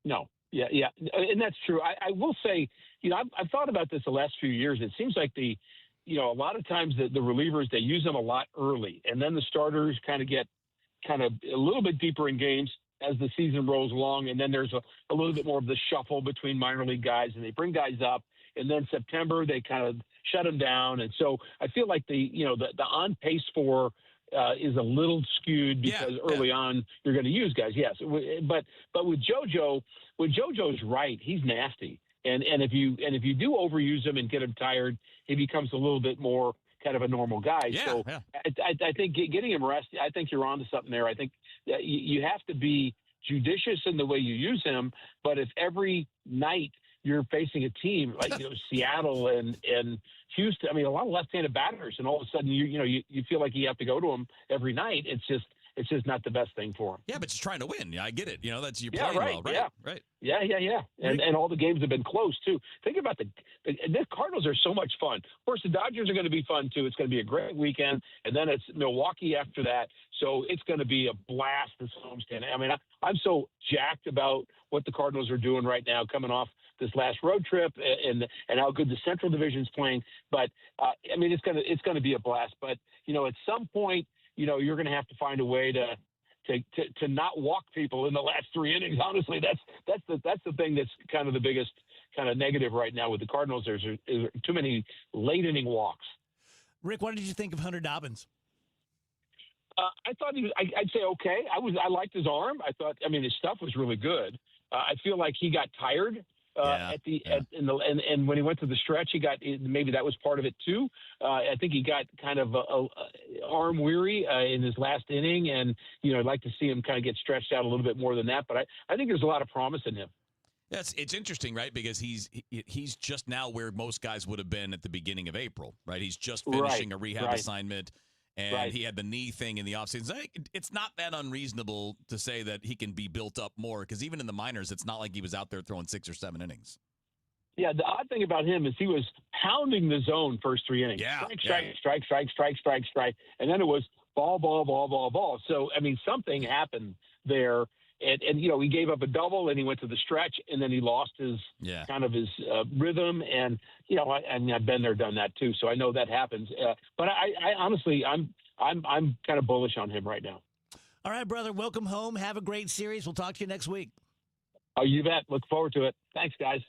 No. Yeah. And that's true. I will say, I've thought about this the last few years. It seems like a lot of times the relievers, they use them a lot early. And then the starters kind of get a little bit deeper in games as the season rolls along, and then there's a little bit more of the shuffle between minor league guys, and they bring guys up, and then September they kind of shut them down, and so I feel like the on pace for is a little skewed because early on you're going to use guys, yes, but with JoJo's right, he's nasty, and if you do overuse him and get him tired, he becomes a little bit more kind of a normal guy. I think getting him rest, I think you're onto something there. I think that you have to be judicious in the way you use him, but if every night you're facing a team like Seattle and Houston, I mean, a lot of left-handed batters, and all of a sudden you feel like you have to go to them every night. It's just not the best thing for him. Yeah, but you're trying to win. Yeah, I get it. That's you're playing well, right? Right. Yeah. And all the games have been close too. Think about the Cardinals are so much fun. Of course, the Dodgers are going to be fun too. It's going to be a great weekend, and then it's Milwaukee after that. So it's going to be a blast this homestand. I mean, I'm so jacked about what the Cardinals are doing right now, coming off this last road trip, and how good the Central Division's playing. But I mean, it's going to be a blast. But at some point, you're going to have to find a way to not walk people in the last 3 innings. Honestly, that's the thing that's kind of the biggest kind of negative right now with the Cardinals. There's too many late inning walks. Rick, what did you think of Hunter Dobbins? I thought I'd say okay. I liked his arm. His stuff was really good. I feel like he got tired. And when he went to the stretch, maybe that was part of it too. I think he got kind of arm weary in his last inning, and I'd like to see him kind of get stretched out a little bit more than that. But I think there's a lot of promise in him. Yes, it's interesting, right? Because he's just now where most guys would have been at the beginning of April, right? He's just finishing a rehab assignment. And he had the knee thing in the offseason. It's not that unreasonable to say that he can be built up more, because even in the minors, it's not like he was out there throwing 6 or 7 innings. Yeah, the odd thing about him is he was pounding the zone first 3 innings. Yeah, Strike. And then it was ball. So, I mean, something happened there. And he gave up a double, and he went to the stretch, and then he lost his kind of his rhythm. And I've been there, done that too, so I know that happens. But I honestly, I'm kind of bullish on him right now. All right, brother. Welcome home. Have a great series. We'll talk to you next week. Oh, you bet. Look forward to it. Thanks, guys.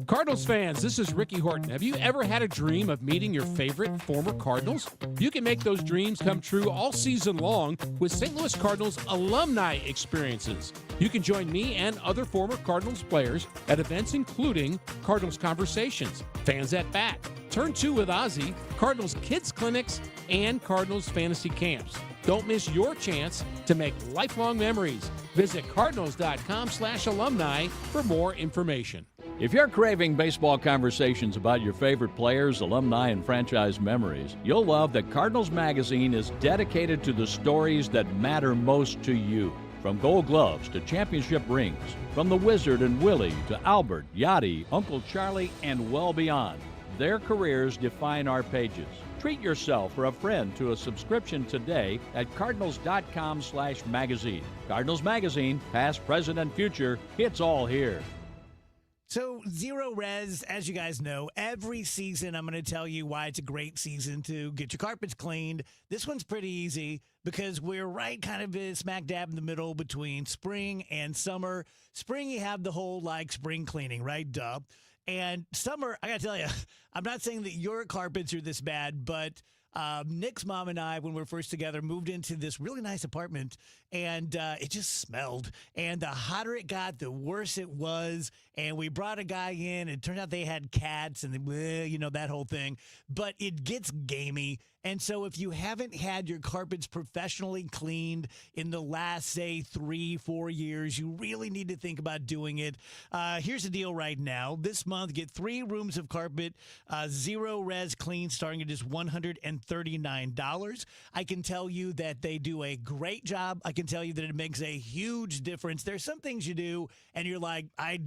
Cardinals fans, this is Ricky Horton. Have you ever had a dream of meeting your favorite former Cardinals? You can make those dreams come true all season long with St. Louis Cardinals alumni experiences. You can join me and other former Cardinals players at events including Cardinals Conversations, Fans at Bat, Turn 2 with Ozzie, Cardinals Kids Clinics, and Cardinals Fantasy Camps. Don't miss your chance to make lifelong memories. Visit cardinals.com/alumni for more information. If you're craving baseball conversations about your favorite players, alumni, and franchise memories, you'll love that Cardinals Magazine is dedicated to the stories that matter most to you. From Gold Gloves to championship rings, from the Wizard and Willie to Albert, Yachty, Uncle Charlie, and well beyond. Their careers define our pages. Treat yourself or a friend to a subscription today at cardinals.com/magazine. Cardinals Magazine, past, present, and future, it's all here. So, Zero Res, as you guys know, every season I'm going to tell you why it's a great season to get your carpets cleaned. This one's pretty easy because we're right kind of smack dab in the middle between spring and summer. Spring, you have the whole, spring cleaning, right? Duh. And summer, I got to tell you, I'm not saying that your carpets are this bad, but Nick's mom and I, when we were first together, moved into this really nice apartment, and it just smelled. And the hotter it got, the worse it was. And we brought a guy in, and it turned out they had cats and, that whole thing. But it gets gamey. And so if you haven't had your carpets professionally cleaned in the last, say, 3-4 years, you really need to think about doing it. Here's the deal right now. This month, get 3 rooms of carpet, Zero Res clean, starting at just $139. I can tell you that they do a great job. I can tell you that it makes a huge difference. There's some things you do, and you're like, I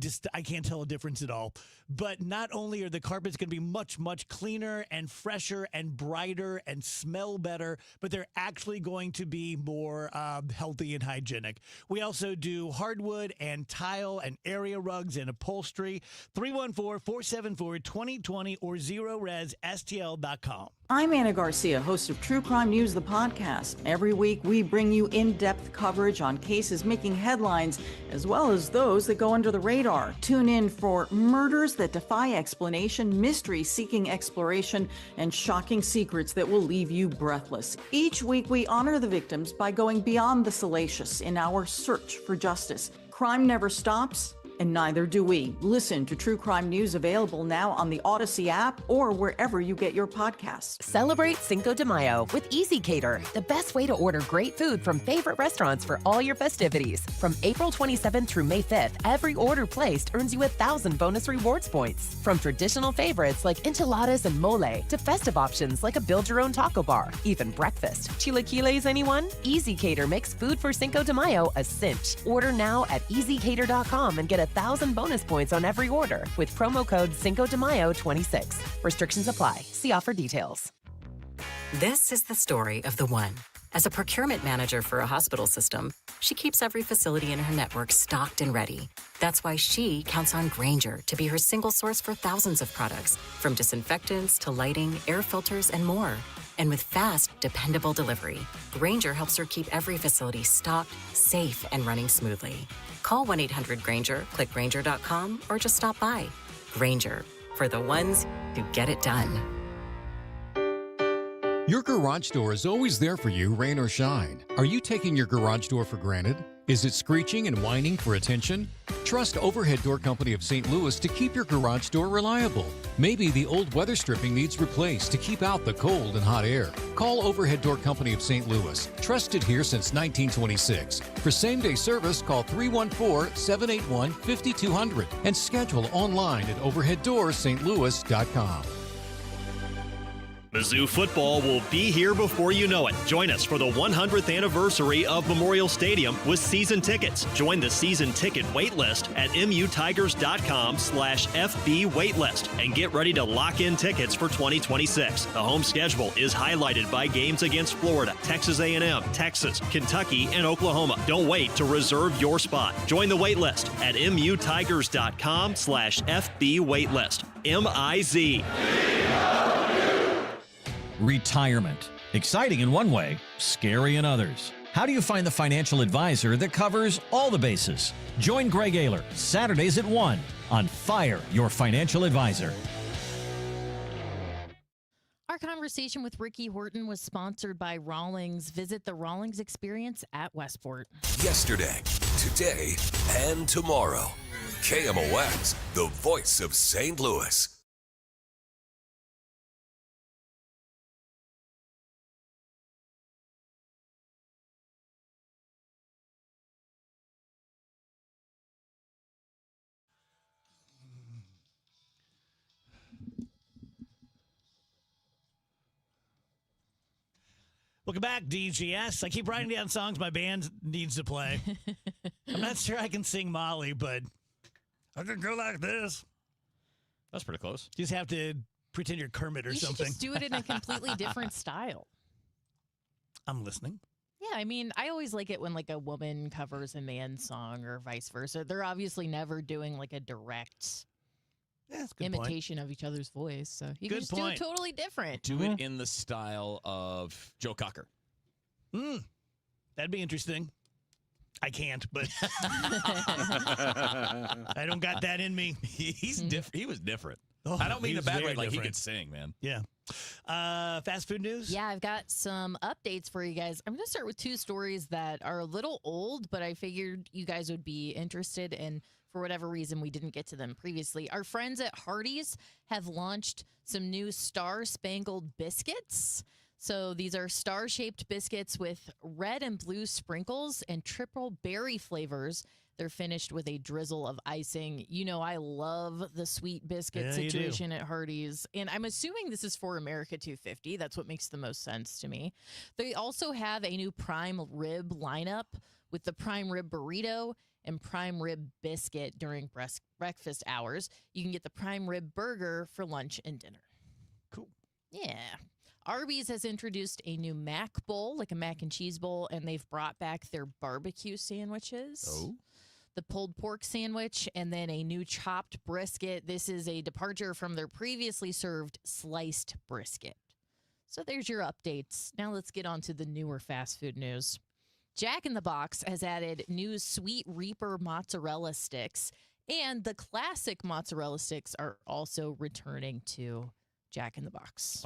can't tell a difference at all. But not only are the carpets going to be much, much cleaner and fresher and brighter and smell better, but they're actually going to be more healthy and hygienic. We also do hardwood and tile and area rugs and upholstery. 314-474-2020 or ZeroResSTL.com. I'm Anna Garcia, host of True Crime News, the podcast. Every week, we bring you in-depth coverage on cases making headlines, as well as those that go under the radar. Tune in for murders that defy explanation, mysteries seeking exploration, and shocking secrets that will leave you breathless. Each week, we honor the victims by going beyond the salacious in our search for justice. Crime never stops, and neither do we. Listen to True Crime News, available now on the Odyssey app or wherever you get your podcasts. Celebrate Cinco de Mayo with Easy Cater, the best way to order great food from favorite restaurants for all your festivities. From April 27th through May 5th, every order placed earns you 1,000 bonus rewards points. From traditional favorites like enchiladas and mole to festive options like a build-your-own taco bar, even breakfast. Chilaquiles, anyone? Easy Cater makes food for Cinco de Mayo a cinch. Order now at easycater.com and get 1,000 bonus points on every order with promo code Cinco de Mayo 26. Restrictions apply. See offer details. This is the story of the one. As a procurement manager for a hospital system, she keeps every facility in her network stocked and ready. That's why she counts on Grainger to be her single source for thousands of products, from disinfectants to lighting, air filters, and more. And with fast, dependable delivery, Grainger helps her keep every facility stocked, safe, and running smoothly. Call 1-800-GRAINGER, click Grainger.com, or just stop by. Grainger, for the ones who get it done. Your garage door is always there for you, rain or shine. Are you taking your garage door for granted? Is it screeching and whining for attention? Trust Overhead Door Company of St. Louis to keep your garage door reliable. Maybe the old weather stripping needs replaced to keep out the cold and hot air. Call Overhead Door Company of St. Louis, trusted here since 1926. For same-day service, call 314-781-5200 and schedule online at overheaddoorsstlouis.com. Mizzou football will be here before you know it. Join us for the 100th anniversary of Memorial Stadium with season tickets. Join the season ticket waitlist at mutigers.com/FB waitlist and get ready to lock in tickets for 2026. The home schedule is highlighted by games against Florida, Texas A&M, Texas, Kentucky, and Oklahoma. Don't wait to reserve your spot. Join the waitlist at mutigers.com/FB waitlist. MIZ. Retirement. Exciting in one way, scary in others. How do you find the financial advisor that covers all the bases? Join Greg Ayler Saturdays at 1 on Fire Your Financial Advisor. Our conversation with Ricky Horton was sponsored by Rawlings. Visit the Rawlings Experience at Westport. Yesterday, today, and tomorrow. KMOX, the voice of St. Louis. Welcome back, DGS. I keep writing down songs my band needs to play. I'm not sure I can sing Molly, but I can go like this. That's pretty close. You just have to pretend you're Kermit or You something. should just do it in a completely different style. I'm listening. Yeah, I mean, I always like it when like a woman covers a man's song or vice versa. They're obviously never doing like a direct imitation of each other's voice. So you can just do it totally different. Do it in the style of Joe Cocker. That'd be interesting. I can't, but I don't got that in me. He's different. He was different. Oh, I don't mean he a was bad very way. Like he different. could sing, man. Yeah. Fast food news? Yeah, I've got some updates for you guys. I'm going to start with two stories that are a little old, but I figured you guys would be interested in. For whatever reason, we didn't get to them previously. Our friends at Hardee's have launched some new star-spangled biscuits. So these are star-shaped biscuits with red and blue sprinkles and triple berry flavors. They're finished with a drizzle of icing. You know, I love the sweet biscuit situation at Hardee's. And I'm assuming this is for America 250. That's what makes the most sense to me. They also have a new prime rib lineup with the prime rib burrito and prime rib biscuit during breakfast hours. You can get the prime rib burger for lunch and dinner. Cool. Yeah. Arby's has introduced a new mac bowl, like a mac and cheese bowl, and they've brought back their barbecue sandwiches. Oh. The pulled pork sandwich, and then a new chopped brisket. This is a departure from their previously served sliced brisket. So there's your updates. Now let's get on to the newer fast food news. Jack in the Box has added new Sweet Reaper mozzarella sticks, and the classic mozzarella sticks are also returning to Jack in the Box.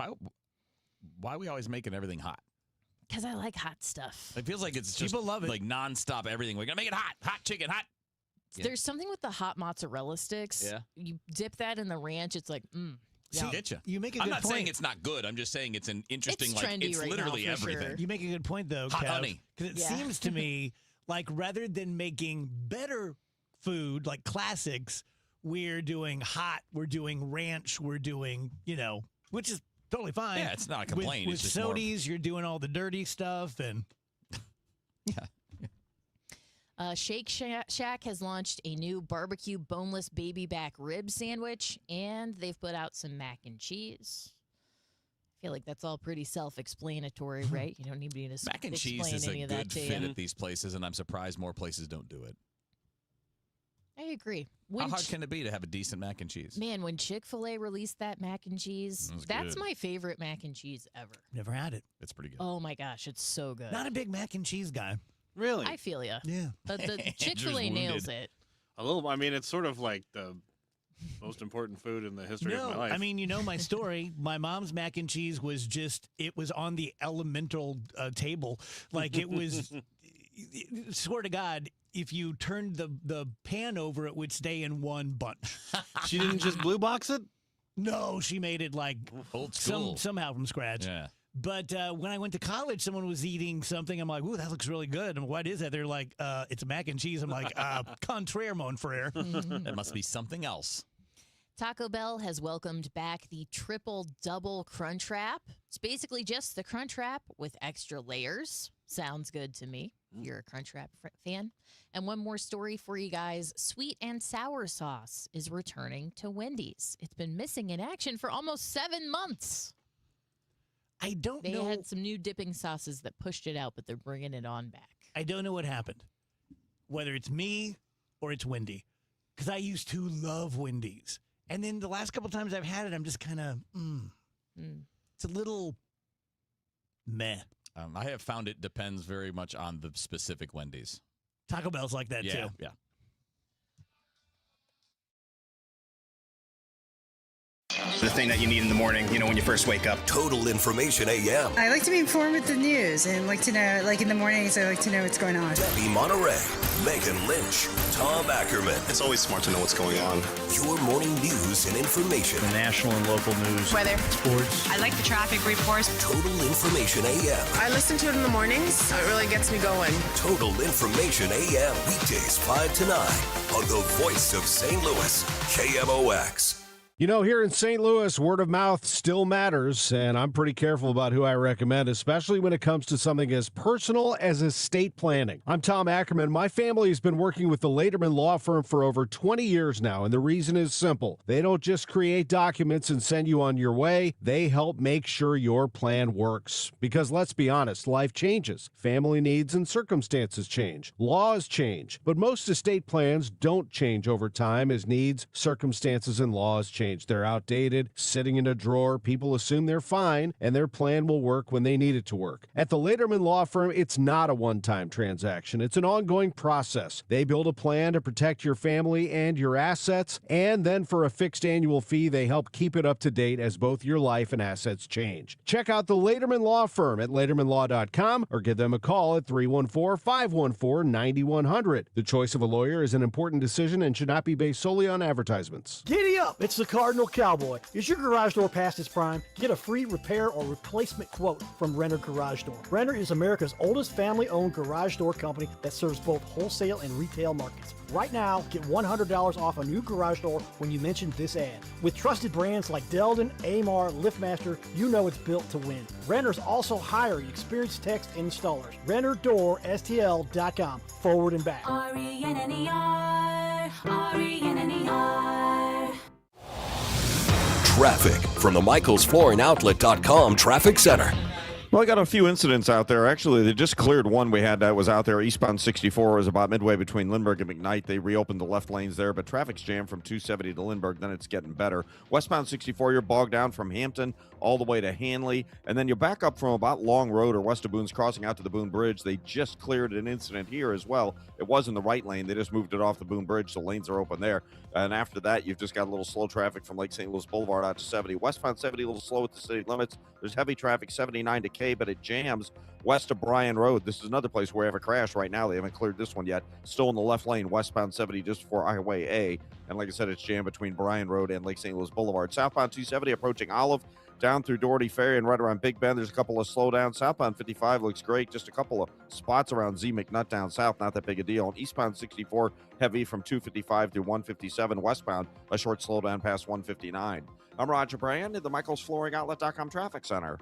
Why are we always making everything hot? Because I like hot stuff. It feels like it's just People love it. like nonstop everything. We're going to make it hot. Hot chicken, hot. Yeah. There's something with the hot mozzarella sticks. Yeah. You dip that in the ranch, it's like, See, yum. get you. You make a I'm good not point. saying it's not good. I'm just saying it's an interesting, It's trendy it's right literally now, for everything. sure. You make a good point, though, Hot Kev, honey. because it Yeah. seems to me like rather than making better food, like classics, we're doing hot, we're doing ranch, we're doing, which is totally fine. Yeah, it's not a complaint. With It's just more of- sodies, you're doing all the dirty stuff, and Shake Shack has launched a new barbecue boneless baby back rib sandwich, and they've put out some mac and cheese. I feel like that's all pretty self-explanatory, right? You don't need me to Mac and explain cheese is any a of that good to fit you. at these places, and I'm surprised more places don't do it. I agree. How hard can it be to have a decent mac and cheese? Man, when Chick-fil-A released that mac and cheese, that's good. my favorite mac and cheese ever. never had it. It's pretty good. Oh my gosh, it's so good. Not a big mac and cheese guy. Really? I feel ya. Yeah. But the Chick-fil-A nails it. A little. I mean, it's sort of like the most important food in the history of my life. I mean, you know my story. My mom's mac and cheese was it was on the elemental table. Like it was, swear to God, if you turned the pan over, it would stay in one bunch. She didn't just blue box it? No, she made it like old school. somehow from scratch. Yeah. But when I went to college, someone was eating something. I'm like, ooh, that looks really good. And what is that? They're like, it's a mac and cheese. I'm like, contraire, mon frere. That must be something else. Taco Bell has welcomed back the triple double crunch wrap. It's basically just the crunch wrap with extra layers. Sounds good to me. You're a crunch wrap fan. And one more story for you guys. Sweet and sour sauce is returning to Wendy's. It's been missing in action for almost 7 months. I don't They know. had some new dipping sauces that pushed it out, but they're bringing it on back. I don't know what happened, whether it's me or it's Wendy, because I used to love Wendy's. And then the last couple times I've had it, I'm just kind of, it's a little meh. I have found it depends very much on the specific Wendy's. Taco Bell's like that, too. Yeah. The thing that you need in the morning, when you first wake up. Total Information AM. I like to be informed with the news and like to know, like in the mornings, I like to know what's going on. Debbie Monterey, Megan Lynch, Tom Ackerman. It's always smart to know what's going on. Your morning news and information. The national and local news. Weather. Sports. I like the traffic reports. Total Information AM. I listen to it in the mornings, so it really gets me going. Total Information AM. Weekdays 5 to 9 on the voice of St. Louis, KMOX. Here in St. Louis, word of mouth still matters, and I'm pretty careful about who I recommend, especially when it comes to something as personal as estate planning. I'm Tom Ackerman. My family has been working with the Lederman Law Firm for over 20 years now, and the reason is simple. They don't just create documents and send you on your way. They help make sure your plan works. Because let's be honest, life changes. Family needs and circumstances change. Laws change. But most estate plans don't change over time as needs, circumstances, and laws change. They're outdated, sitting in a drawer. People assume they're fine, and their plan will work when they need it to work. At the Lederman Law Firm, it's not a one-time transaction. It's an ongoing process. They build a plan to protect your family and your assets, and then for a fixed annual fee, they help keep it up to date as both your life and assets change. Check out the Lederman Law Firm at LedermanLaw.com or give them a call at 314-514-9100. The choice of a lawyer is an important decision and should not be based solely on advertisements. Giddy up! It's the Cardinal Cowboy. Is your garage door past its prime? Get a free repair or replacement quote from Renner Garage Door. Renner is America's oldest family-owned garage door company that serves both wholesale and retail markets. Right now, get $100 off a new garage door when you mention this ad. With trusted brands like Delden, Amar, LiftMaster, you know it's built to win. Renner's also hiring experienced techs and installers. RennerDoorSTL.com. Forward and back. RENNER, RENNER. Traffic from the MichaelsFlooringOutlet.com Traffic Center. Well, I got a few incidents out there. Actually, they just cleared one we had that was out there. Eastbound 64 was about midway between Lindbergh and McKnight. They reopened the left lanes there, but traffic's jammed from 270 to Lindbergh. Then it's getting better. Westbound 64, you're bogged down from Hampton all the way to Hanley. And then you back up from about Long Road or west of Boone's Crossing out to the Boone Bridge. They just cleared an incident here as well. It was in the right lane. They just moved it off the Boone Bridge, so lanes are open there. And after that, you've just got a little slow traffic from Lake St. Louis Boulevard out to 70. Westbound 70, a little slow at the city limits. There's heavy traffic 79 to K, but it jams west of Bryan Road. This is another place where we have a crash right now. They haven't cleared this one yet. Still in the left lane, westbound 70 just before Highway A. And like I said, it's jammed between Bryan Road and Lake St. Louis Boulevard. Southbound 270 approaching Olive, down through Doherty Ferry and right around Big Bend. There's a couple of slowdowns. Southbound 55 looks great. Just a couple of spots around Z McNutt down south. Not that big a deal. And eastbound 64 heavy from 255 to 157. Westbound a short slowdown past 159. I'm Roger Brand at the MichaelsFlooringOutlet.com Traffic Center.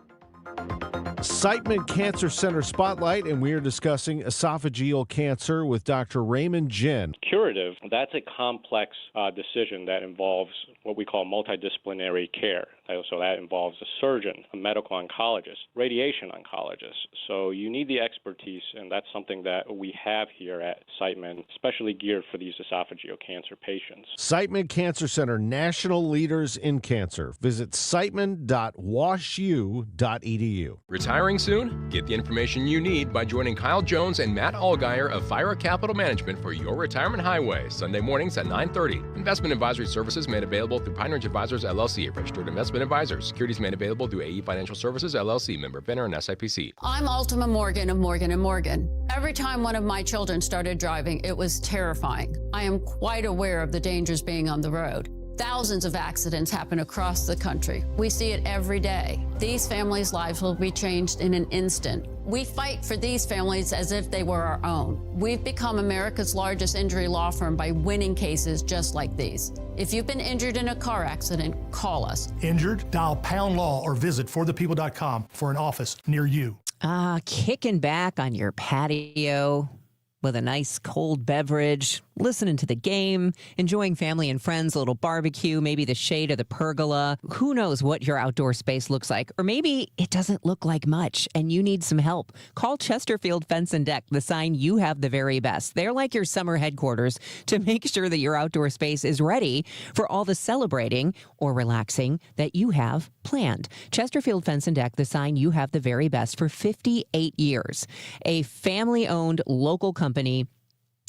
Siteman Cancer Center Spotlight, and we are discussing esophageal cancer with Dr. Raymond Jin. Curative, that's a complex decision that involves what we call multidisciplinary care. So that involves a surgeon, a medical oncologist, radiation oncologist. So you need the expertise, and that's something that we have here at Siteman, especially geared for these esophageal cancer patients. Siteman Cancer Center, national leaders in cancer. Visit siteman.washu.edu. Retiring soon? Get the information you need by joining Kyle Jones and Matt Allgeier of Fire Capital Management for your retirement highway, Sunday mornings at 9:30. Investment advisory services made available through Pine Ridge Advisors, LLC, registered investment advisors. Securities made available through AE Financial Services, LLC, member FINRA and SIPC. I'm Ultima Morgan of Morgan & Morgan. Every time one of my children started driving, it was terrifying. I am quite aware of the dangers being on the road. Thousands of accidents happen across the country. We see it every day. These families' lives will be changed in an instant. We fight for these families as if they were our own. We've become America's largest injury law firm by winning cases just like these. If you've been injured in a car accident, call us. Injured? Dial pound law or visit forthepeople.com for an office near you. Kicking back on your patio with a nice cold beverage, listening to the game, enjoying family and friends, a little barbecue, maybe the shade of the pergola. Who knows what your outdoor space looks like? Or maybe it doesn't look like much and you need some help. Call Chesterfield Fence and Deck, the sign you have the very best. They're like your summer headquarters to make sure that your outdoor space is ready for all the celebrating or relaxing that you have planned. Chesterfield Fence and Deck, the sign you have the very best for 58 years. A family-owned local company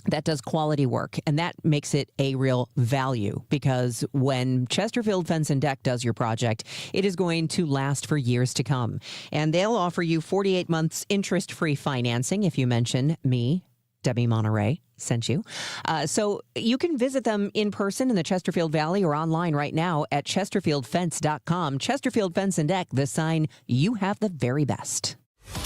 that does quality work, and that makes it a real value because when Chesterfield Fence and Deck does your project, it is going to last for years to come. And they'll offer you 48 months interest-free financing if you mention me, Debbie Monterey, sent you. So you can visit them in person in the Chesterfield Valley or online right now at chesterfieldfence.com. Chesterfield Fence and Deck, the sign you have the very best.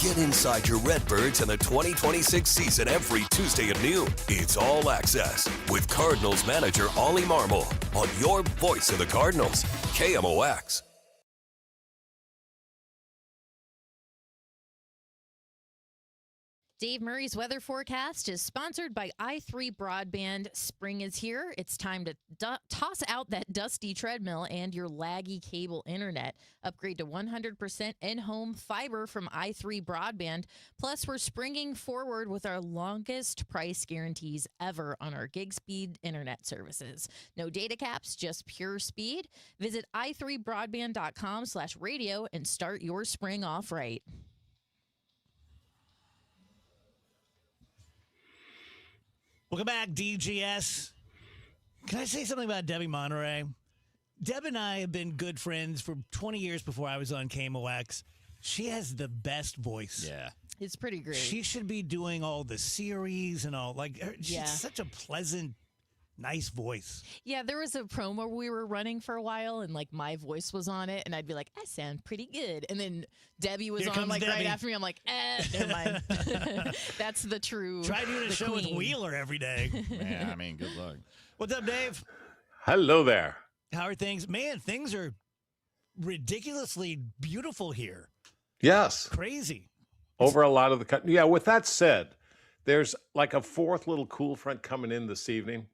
Get inside your Redbirds in the 2026 season every Tuesday at noon. It's All Access with Cardinals manager Ollie Marmol on your voice of the Cardinals, KMOX. Dave Murray's weather forecast is sponsored by i3 Broadband. Spring is here. It's time to toss out that dusty treadmill and your laggy cable internet. Upgrade to 100% in-home fiber from i3 Broadband. Plus, we're springing forward with our longest price guarantees ever on our gig speed internet services. No data caps, just pure speed. Visit i3broadband.com/radio and start your spring off right. Welcome back, DGS. Can I say something about Debbie Monterey? Deb and I have been good friends for 20 years before I was on KMOX. She has the best voice. Yeah. It's pretty great. She should be doing all the series and all. She's such a pleasant, nice voice. Yeah, there was a promo we were running for a while, and my voice was on it, and I'd be like, I sound pretty good. And then Debbie was on Debbie. right after me. I'm like, never mind. That's the true. Try doing a show queen. with Wheeler every day. Yeah, I mean, good luck. What's up, Dave? Hello there. How are things? Man, things are ridiculously beautiful here. Yes. Crazy. Over a lot of the country. Yeah, with that said, there's like a fourth little cool front coming in this evening.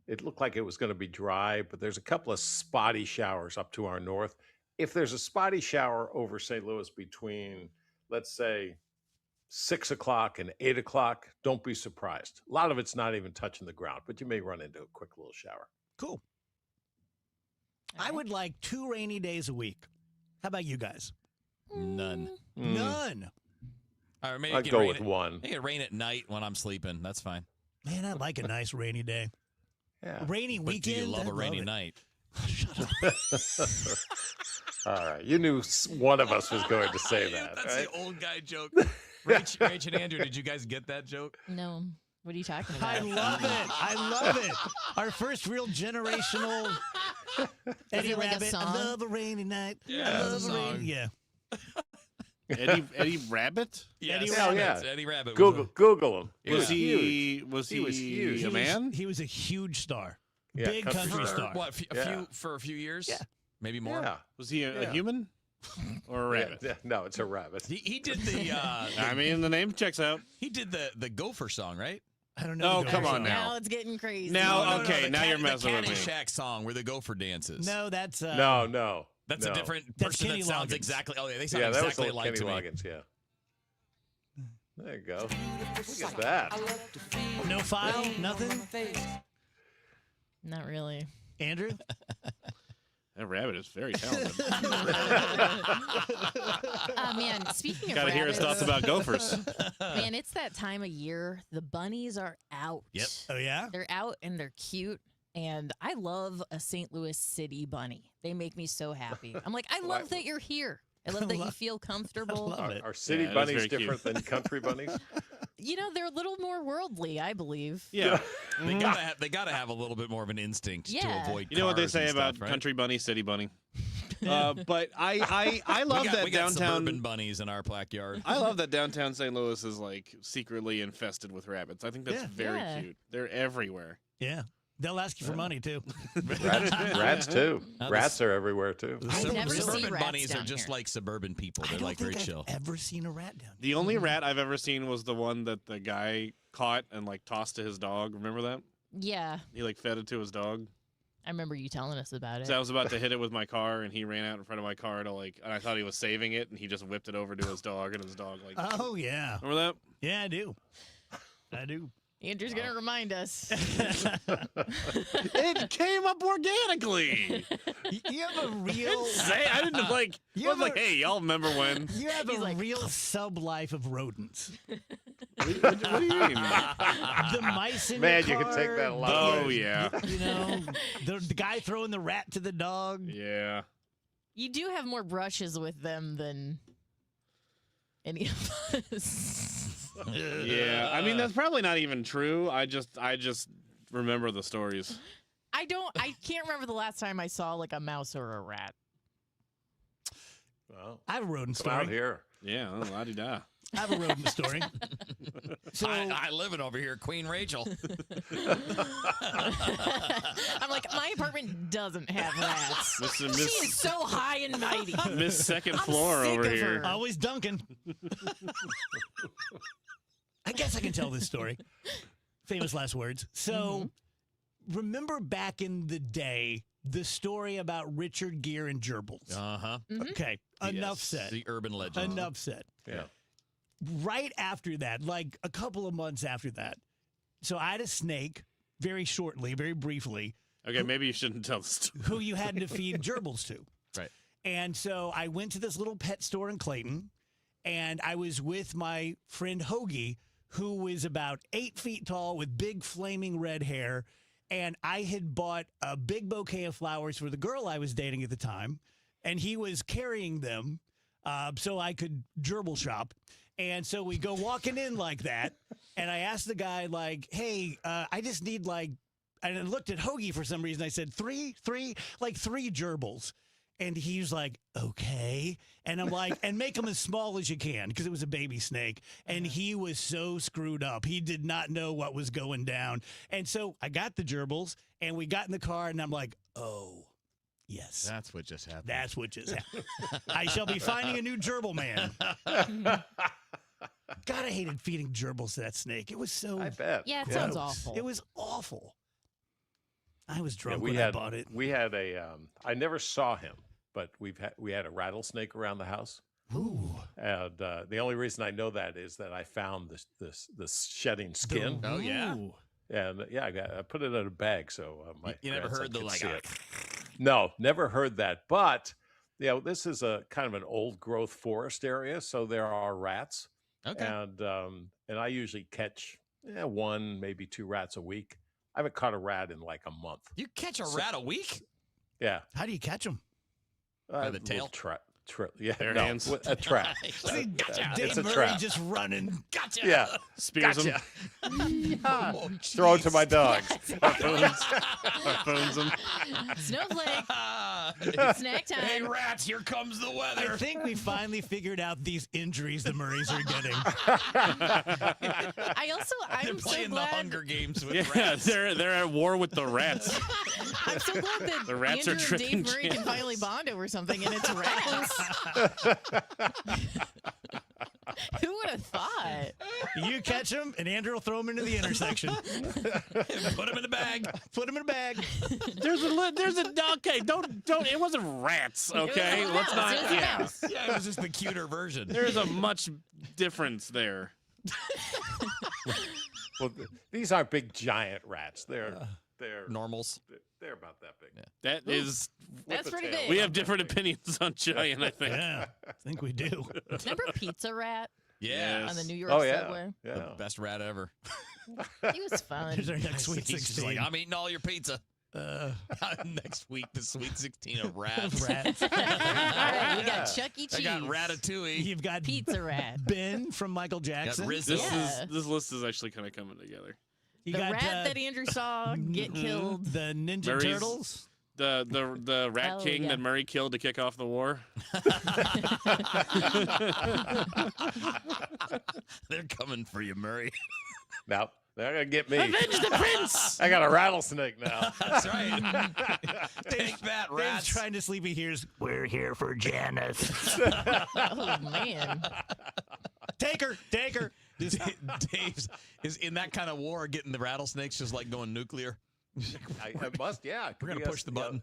It looked like it was going to be dry, but there's a couple of spotty showers up to our north. If there's a spotty shower over St. Louis between, let's say, 6 o'clock and 8 o'clock, don't be surprised. A lot of it's not even touching the ground, but you may run into a quick little shower. Cool. I would like 2 rainy days a week. How about you guys? None. None. Or maybe I'd go with one. Make it rain at night when I'm sleeping. That's fine. Man, I like a nice rainy day. Yeah. A rainy But weekend. do you love I a rainy it. night? All right. You knew one of us was going to say that. That's right? the old guy joke. Rach and Andrew, did you guys get that joke? No. What are you talking about? I love it. I love it. Our first real generational Eddie it like a Rabbit. song? I love a rainy night. Yeah, I it's love a a rainy. song. Yeah. Eddie Rabbit? Yes. Eddie Hell Rabbit. yeah. Eddie Rabbit. Google him. Was Yeah. he was He was huge. a man? He was a huge star. Yeah, Big country star. What? Yeah. For a few years? Yeah. Maybe more. Yeah. Was he a Yeah. human or a rabbit? Yeah, no, it's a rabbit. He did the. I mean, the name checks out. He did the Gopher song, right? I don't know. Oh, the come Gopher on song. now. Now it's getting crazy. Now, No, okay, the now you're messing the with me. Caddyshack song where the Gopher dances. No, that's No. That's no. a different That's person Kenny that sounds Loggins. exactly. Oh, yeah, they sound Yeah, that was exactly little like Kenny to me. Loggins, yeah. There you go. Look at that. No file, nothing. Not really. Andrew. That rabbit is very talented. Man, speaking of Got to hear his rabbits, thoughts about gophers. man, it's that time of year. The bunnies are out. Yep. Oh yeah. They're out and they're cute. And I love a St. Louis City bunny. They make me so happy. I'm like, I love that you're here. I love that you feel comfortable. love it. Are city Yeah, it is bunnies very cute. different than country bunnies? You know, they're a little more worldly, I believe. Yeah. They gotta have a little bit more of an instinct to Yeah. avoid. You know what they cars say and about stuff, right? country bunny, city bunny? But I love that we got downtown. suburban bunnies in our backyard. I love that downtown St. Louis is like secretly infested with rabbits. I think that's Yeah. very Yeah. cute. They're everywhere. Yeah. They'll ask you for money too. Rats too. Now Rats are everywhere too. I've never seen Suburban rats bunnies are down just here. like suburban people. I They're don't like think very I've chill. ever seen a rat down. The only rat I've ever seen was the one that the guy caught and like tossed to his dog. Remember that? Yeah. He like fed it to his dog. I remember you telling us about it. So I was about to hit it with my car, and he ran out in front of my car to and I thought he was saving it, and he just whipped it over to his dog, and his dog Oh, yeah. Remember that? Yeah, I do. I do. Andrew's going to remind us. It came up organically. You have a real... I didn't like... I was like, hey, y'all remember when... You have a real sub-life of rodents. What do you mean? The mice in Man, your you car. can take that a lot. Oh, yeah. You know, the guy throwing the rat to the dog. Yeah. You do have more brushes with them than any of us. Yeah. I mean, that's probably not even true. I just remember the stories. I can't remember the last time I saw like a mouse or a rat. Well, I have a rodent come out story. here. Yeah, la-di-da. I have a rodent story. So I live it over here, Queen Rachel. I'm like, my apartment doesn't have rats. Miss- She is so high and mighty. Miss second I'm floor sick over of here. her. Always Duncan. I guess I can tell this story. Famous last words. So, remember back in the day, the story about Richard Gere and gerbils? Uh-huh. Okay, enough said. The urban legend. Enough said. Yeah. Right after that, like a couple of months after that, so I had a snake very shortly, very briefly, Okay, maybe you shouldn't tell the story. who you had to feed gerbils to. Right. And so I went to this little pet store in Clayton, and I was with my friend Hoagie, who was about 8 feet tall with big flaming red hair. And I had bought a big bouquet of flowers for the girl I was dating at the time, and he was carrying them so I could gerbil shop. And so we go walking in like that, and I asked the guy, like, hey, I just need, like, and I looked at Hoagie for some reason. I said, three gerbils. And he's like, okay. And I'm like, and make them as small as you can, because it was a baby snake. And he was so screwed up. He did not know what was going down. And so I got the gerbils, and we got in the car, and I'm like, oh, yes. That's what just happened. That's what just happened. I shall be finding a new gerbil man. God, I hated feeding gerbils to that snake. It was so... I bet. Yeah, it sounds awful. It was awful. I was Yeah, drunk we when had I bought it. we had a. I never saw him, but we had a rattlesnake around the house. Ooh. And the only reason I know that is that I found this shedding skin. Oh, yeah. Ooh. And I put it in a bag so my You never grandson heard the could like... see it. No, never heard that. But this is a kind of an old growth forest area, so there are rats. Okay. And I usually catch 1, maybe 2 rats a week. I haven't caught a rat in like a month. You catch a rat a week? Yeah. How do you catch them? By the tail? Yeah, Their no, hands? a trap. See, Gotcha. Dave It's a Murray trap. just running. Gotcha. Yeah. Spears Gotcha. Oh, Throw it to my dogs. Harpoons them. Snowflake. Snack time. Hey, rats, here comes the weather. I think we finally figured out these injuries the Murrays are getting. They're They're playing the Hunger Games with Yeah, rats. they're at war with the rats. I'm so glad that The rats Andrew are and tripping Dave Murray can jams. finally bond over something, and it's rats. Who would have thought? You catch them, and Andrew will throw them into the intersection. Put them in the bag. Put them in a bag. There's a okay. Don't. It wasn't rats. Okay, It was a let's mouse. not. It was a Yeah, mouse. Yeah, it was just the cuter version. there's a much difference there. Well, these aren't big giant rats. They're Normals. they're about that big. That is. That's pretty tail. big. We have different opinions on giant. I think. Yeah, I think we do. Remember Pizza Rat Yeah. on the New York Oh yeah, subway? yeah. The best rat ever. He was fun. Here's our next Sweet He's just 16. like, I'm eating all your pizza. Next week, the Sweet 16 of rats. Rats. All right, we got Chuck E. I Cheese. got Ratatouille. You've got Pizza Rat. Ben from Michael Jackson. Rizzo. This list is actually kind of coming together. You The got rat that Andrew saw get killed. the Ninja Murray's- Turtles. The rat Oh, king yeah. that Murray killed to kick off the war. They're coming for you, Murray. Now they're gonna get me. Avenge the prince! I got a rattlesnake now. That's right. Take that, Dave's rats. trying to sleep. He hears, "We're here for Janice." Oh man. Take her. Dave's is in that kind of war, getting the rattlesnakes just like going nuclear. I must, yeah. We're going to push the button.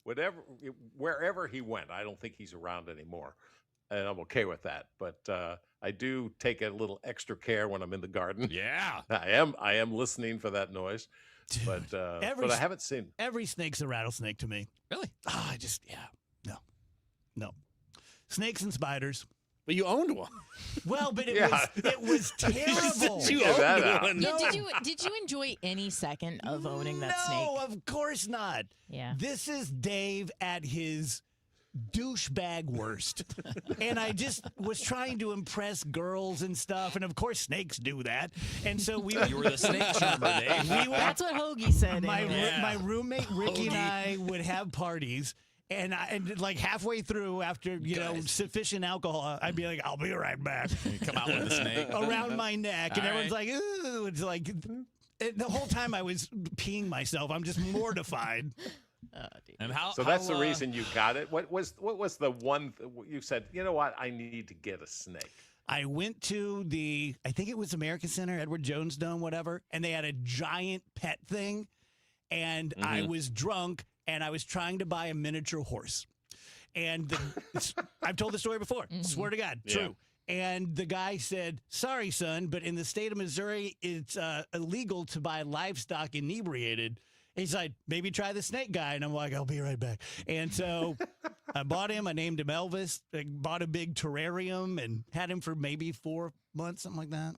Wherever he went, I don't think he's around anymore. And I'm okay with that. But I do take a little extra care when I'm in the garden. Yeah. I am listening for that noise. But I haven't seen. Every snake's a rattlesnake to me. Really? No. Snakes and spiders. But you owned one. Well, but it was terrible. You owned one. Yeah, did you enjoy any second of owning that snake? No, of course not. Yeah. This is Dave at his douchebag worst. And I just was trying to impress girls and stuff. And of course, snakes do that. And so You were the snake charmer, Dave. That's what Hoagie said. My roommate Ricky and I would have parties. And like halfway through, after sufficient alcohol, I'd be like, "I'll be right back." You come out with the snake around my neck, and everyone's like, "Ooh!" It's like the whole time I was peeing myself. I'm just mortified. And how? So that's the reason you got it. What was the one you said? You know what? I need to get a snake. I went to I think it was American Center, Edward Jones Dome, whatever, and they had a giant pet thing, and I was drunk. And I was trying to buy a miniature horse. And I've told the story before. Swear to God, true. And the guy said, "Sorry, son, but in the state of Missouri, it's illegal to buy livestock inebriated." He's like, "Maybe try the snake guy." And I'm like, "I'll be right back." And so I bought him. I named him Elvis. I bought a big terrarium and had him for maybe 4 months, something like that.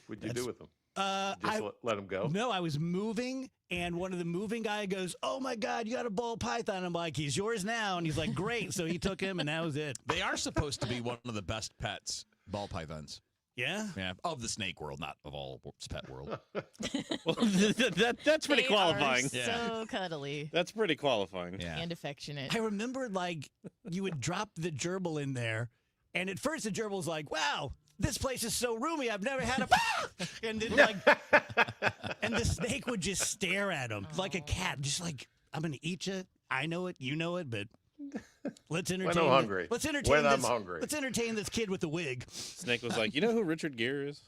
What'd you do with him? Just let him go? No, I was moving, and one of the moving guy goes, "Oh, my God, you got a ball python." I'm like, "He's yours now." And he's like, "Great." So he took him, and that was it. They are supposed to be one of the best pets, ball pythons. Yeah? Yeah, of the snake world, not of all pet world. Well, that's pretty qualifying. They are so cuddly. That's pretty qualifying. Yeah. And affectionate. I remember, like, you would drop the gerbil in there, and at first the gerbil was like, "Wow, this place is so roomy. I've never had a..." And then, and the snake would just stare at him like a cat, just like, "I'm going to eat you. I know it. You know it, but let's entertain." When I'm hungry. Let's entertain when this. I'm hungry. Let's entertain this kid with the wig. Snake was like, "You know who Richard Gere is?"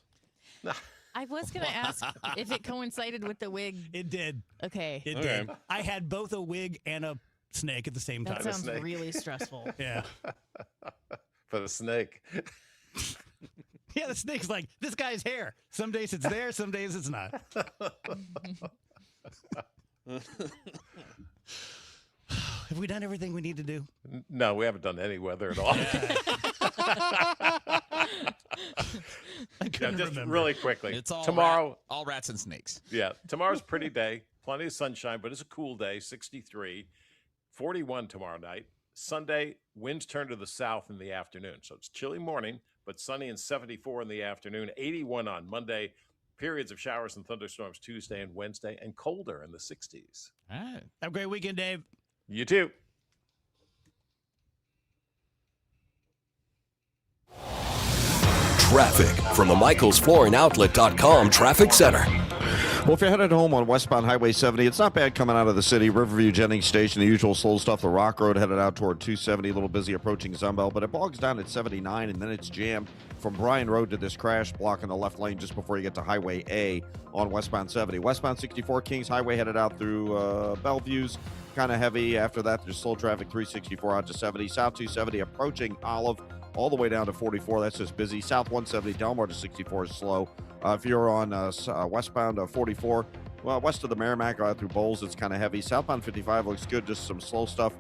I was going to ask if it coincided with the wig. It did. Okay. It did. I had both a wig and a snake at the same time. That sounds really stressful. Yeah. For the snake. Yeah, the snake's like, "This guy's hair. Some days it's there, some days it's not." Have we done everything we need to do? No, we haven't done any weather at all. I couldn't just remember. really quickly. It's all tomorrow. All rats and snakes. Yeah, tomorrow's a pretty day. Plenty of sunshine, but it's a cool day. 63, 41 tomorrow night. Sunday, winds turn to the south in the afternoon, so it's chilly morning, but sunny and 74 in the afternoon. 81 on Monday. Periods of showers and thunderstorms Tuesday and Wednesday, and colder in the 60s. All right. Have a great weekend, Dave. You too. Traffic from the MichaelsFlooringOutlet.com Traffic Center. Well, if you're headed home on westbound Highway 70, it's not bad coming out of the city. Riverview Jennings Station, the usual slow stuff. The Rock Road headed out toward 270, a little busy approaching Sunbelt, but it bogs down at 79, and then it's jammed from Bryan Road to this crash, blocking the left lane just before you get to Highway A on westbound 70. Westbound 64 Kings Highway headed out through Bellevue's, kind of heavy. After that, there's slow traffic 364 out to 70. South 270 approaching Olive all the way down to 44. That's just busy. South 170 Delmar to 64 is slow. If you're on westbound 44, well, west of the Merrimack out through Bowles, it's kind of heavy. Southbound 55 looks good, just some slow stuff.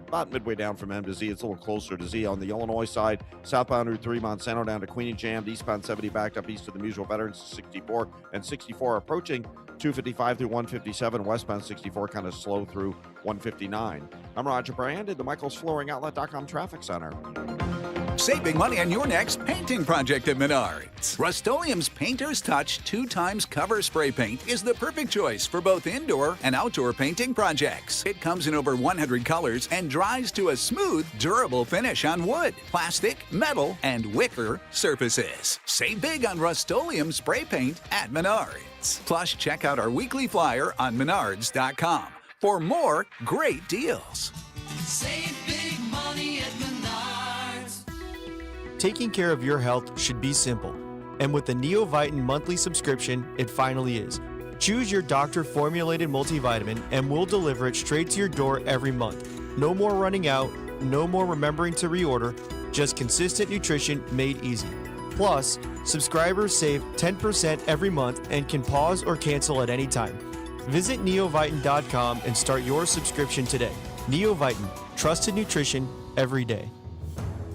About midway down from M to Z, it's a little closer to Z. On the Illinois side, southbound Route 3 Monsanto down to Queenie jammed. Eastbound 70 backed up east of the Musial Veterans to 64. And 64 approaching 255 through 157. Westbound 64 kind of slow through 159. I'm Roger Brand at the MichaelsFlooringOutlet.com Traffic Center. Save big money on your next painting project at Menards. Rust-Oleum's Painter's Touch 2x Cover Spray Paint is the perfect choice for both indoor and outdoor painting projects. It comes in over 100 colors and dries to a smooth, durable finish on wood, plastic, metal, and wicker surfaces. Save big on Rust-Oleum spray paint at Menards. Plus, check out our weekly flyer on Menards.com for more great deals. Save big money at Menards. Taking care of your health should be simple. And with the Neovitin monthly subscription, it finally is. Choose your doctor-formulated multivitamin and we'll deliver it straight to your door every month. No more running out, no more remembering to reorder, just consistent nutrition made easy. Plus, subscribers save 10% every month and can pause or cancel at any time. Visit neovitin.com and start your subscription today. Neovitin, trusted nutrition every day.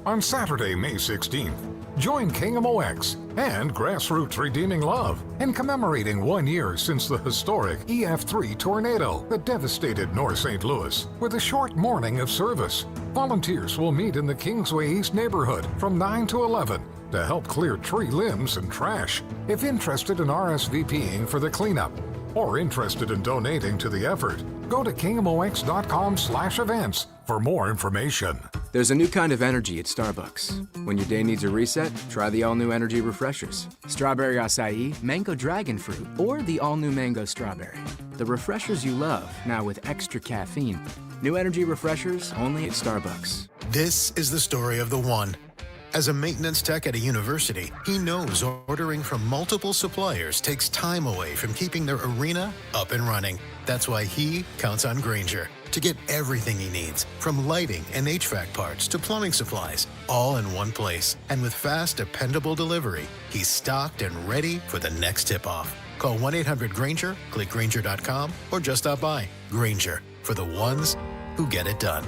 On Saturday, May 16th, join KMOX and Grassroots Redeeming Love in commemorating 1 year since the historic EF3 tornado that devastated North St. Louis with a short morning of service. Volunteers will meet in the Kingsway East neighborhood from 9 to 11 to help clear tree limbs and trash. If interested in RSVPing for the cleanup or interested in donating to the effort, go to KMOX.com/events for more information. There's a new kind of energy at Starbucks. When your day needs a reset, try the all-new energy refreshers. Strawberry acai, mango dragon fruit, or the all-new mango strawberry. The refreshers you love, now with extra caffeine. New energy refreshers only at Starbucks. This is the story of the one. As a maintenance tech at a university, he knows ordering from multiple suppliers takes time away from keeping their arena up and running. That's why he counts on Grainger to get everything he needs, from lighting and HVAC parts to plumbing supplies, all in one place. And with fast, dependable delivery, he's stocked and ready for the next tip-off. Call 1-800-GRAINGER, click Grainger.com, or just stop by. Grainger, for the ones who get it done.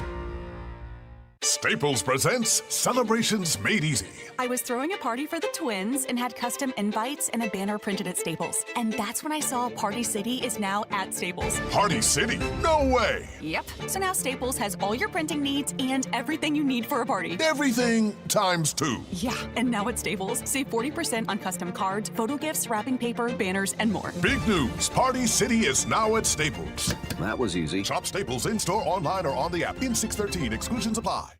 Staples presents Celebrations Made Easy. I was throwing a party for the twins and had custom invites and a banner printed at Staples. And that's when I saw Party City is now at Staples. Party City? No way! Yep. So now Staples has all your printing needs and everything you need for a party. Everything times 2. Yeah, and now at Staples, save 40% on custom cards, photo gifts, wrapping paper, banners, and more. Big news! Party City is now at Staples. That was easy. Shop Staples in-store, online, or on the app. In 613, exclusions apply.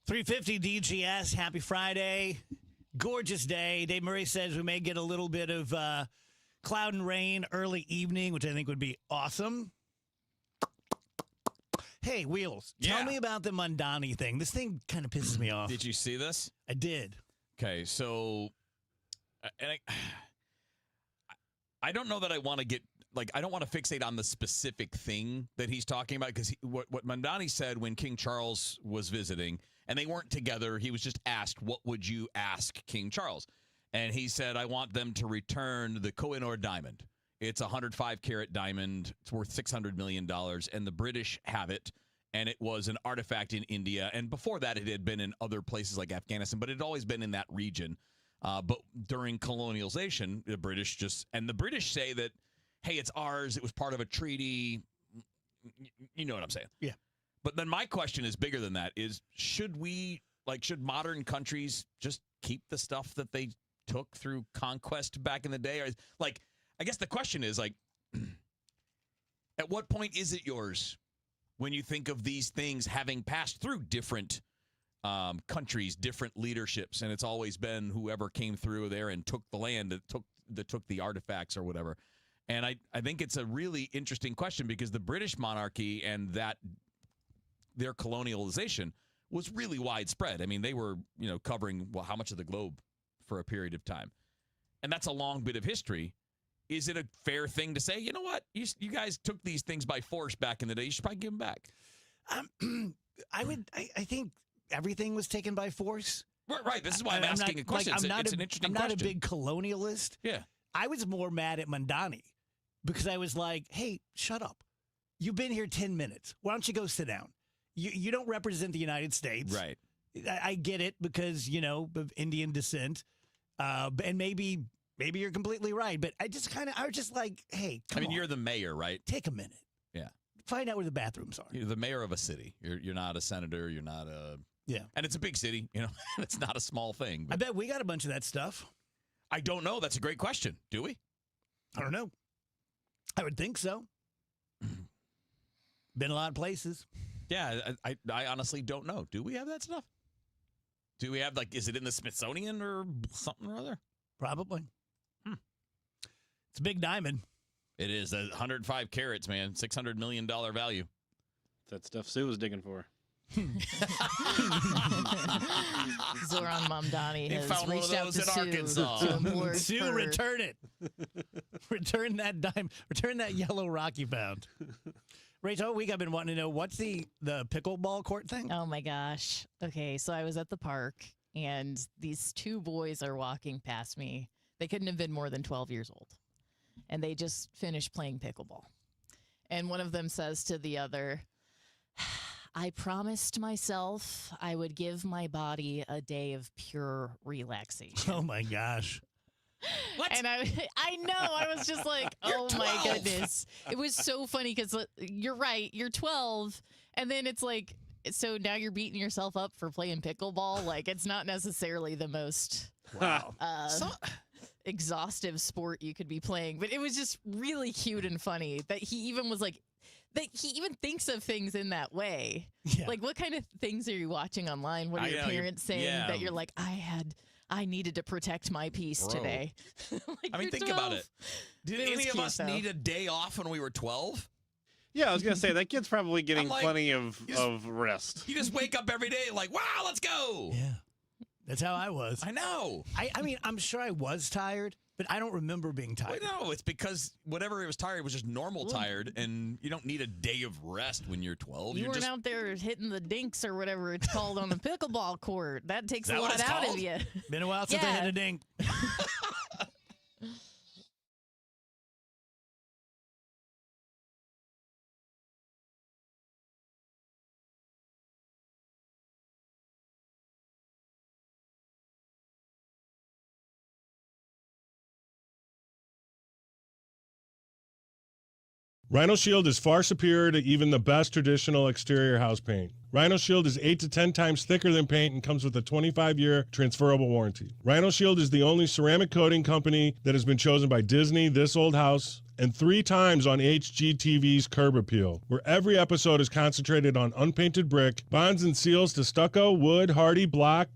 .350 DGS, happy Friday. Gorgeous day. Dave Murray says we may get a little bit of cloud and rain early evening, which I think would be awesome. Hey, Wheels, tell me about the Mondani thing. This thing kind of pisses me off. Did you see this? I did. Okay, so and I don't know that I want to get, like, I don't want to fixate on the specific thing that he's talking about, because what Mondani said when King Charles was visiting, and they weren't together, he was just asked, what would you ask King Charles? And he said, I want them to return the Koh-i-Noor diamond. It's a 105-carat diamond. It's worth $600 million, and the British have it, and it was an artifact in India. And before that, it had been in other places like Afghanistan, but it had always been in that region. But during colonialization, the British say that, hey, it's ours. It was part of a treaty. You know what I'm saying? Yeah. But then my question is bigger than that, is should modern countries just keep the stuff that they took through conquest back in the day? Or, like, I guess the question is, like, at what point is it yours when you think of these things having passed through different countries, different leaderships, and it's always been whoever came through there and took the land, that took the artifacts or whatever. And I think it's a really interesting question, because the British monarchy and their colonialization was really widespread. I mean, they were, covering, how much of the globe for a period of time. And that's a long bit of history. Is it a fair thing to say, you know what, you guys took these things by force back in the day, you should probably give them back? I think everything was taken by force. Right. This is why I'm asking a question. It's an interesting question. I'm not a big colonialist. Yeah. I was more mad at Mondani because I was like, hey, shut up. You've been here 10 minutes. Why don't you go sit down? You don't represent the United States. Right. I get it because, of Indian descent. And maybe you're completely right. But I was just like, hey, come on. You're the mayor, right? Take a minute. Yeah. Find out where the bathrooms are. You're the mayor of a city. You're not a senator. You're not a Yeah. And it's a big city, it's not a small thing. I bet we got a bunch of that stuff. I don't know. That's a great question. Do we? I don't know. I would think so. Been a lot of places. Yeah, I honestly don't know. Do we have that stuff? Do we have, is it in the Smithsonian or something or other? Probably. It's a big diamond. It is. 105 carats, man. $600 million value. That stuff Sue was digging for. Zoran Mamdani has found one of reached out those to in Sue Arkansas. to implore Sue, her- return it. Return that dime. Return that yellow Rocky Pound. Rachel, all week I've been wanting to know, what's the pickleball court thing? Oh my gosh. Okay, so I was at the park and these two boys are walking past me. They couldn't have been more than 12 years old. And they just finished playing pickleball. And one of them says to the other, I promised myself I would give my body a day of pure relaxation. Oh my gosh. What? And I know, I was just like, oh my goodness. It was so funny because you're right, you're 12, and then it's like, so now you're beating yourself up for playing pickleball. Like, it's not necessarily the most exhaustive sport you could be playing, but it was just really cute and funny that he even was like, that he even thinks of things in that way. Yeah. Like, what kind of things are you watching online? What are your parents saying that you're like, I needed to protect my peace today? I mean, think about it. Did any of us need a day off when we were 12? Yeah, I was going to say, that kid's probably getting like, plenty of rest. You just wake up every day like, wow, let's go. Yeah. That's how I was. I know. I mean, I'm sure I was tired, but I don't remember being tired. Well, no, it's because whatever it was tired was just normal tired, and you don't need a day of rest when you're 12. You weren't out there hitting the dinks or whatever it's called on the pickleball court. That takes a lot out of you. Been a while since I hit a dink. Rhino Shield is far superior to even the best traditional exterior house paint. Rhino Shield is 8 to 10 times thicker than paint and comes with a 25-year transferable warranty. Rhino Shield is the only ceramic coating company that has been chosen by Disney, This Old House, and 3 times on HGTV's Curb Appeal, where every episode is concentrated on unpainted brick, bonds and seals to stucco, wood, hardy, block,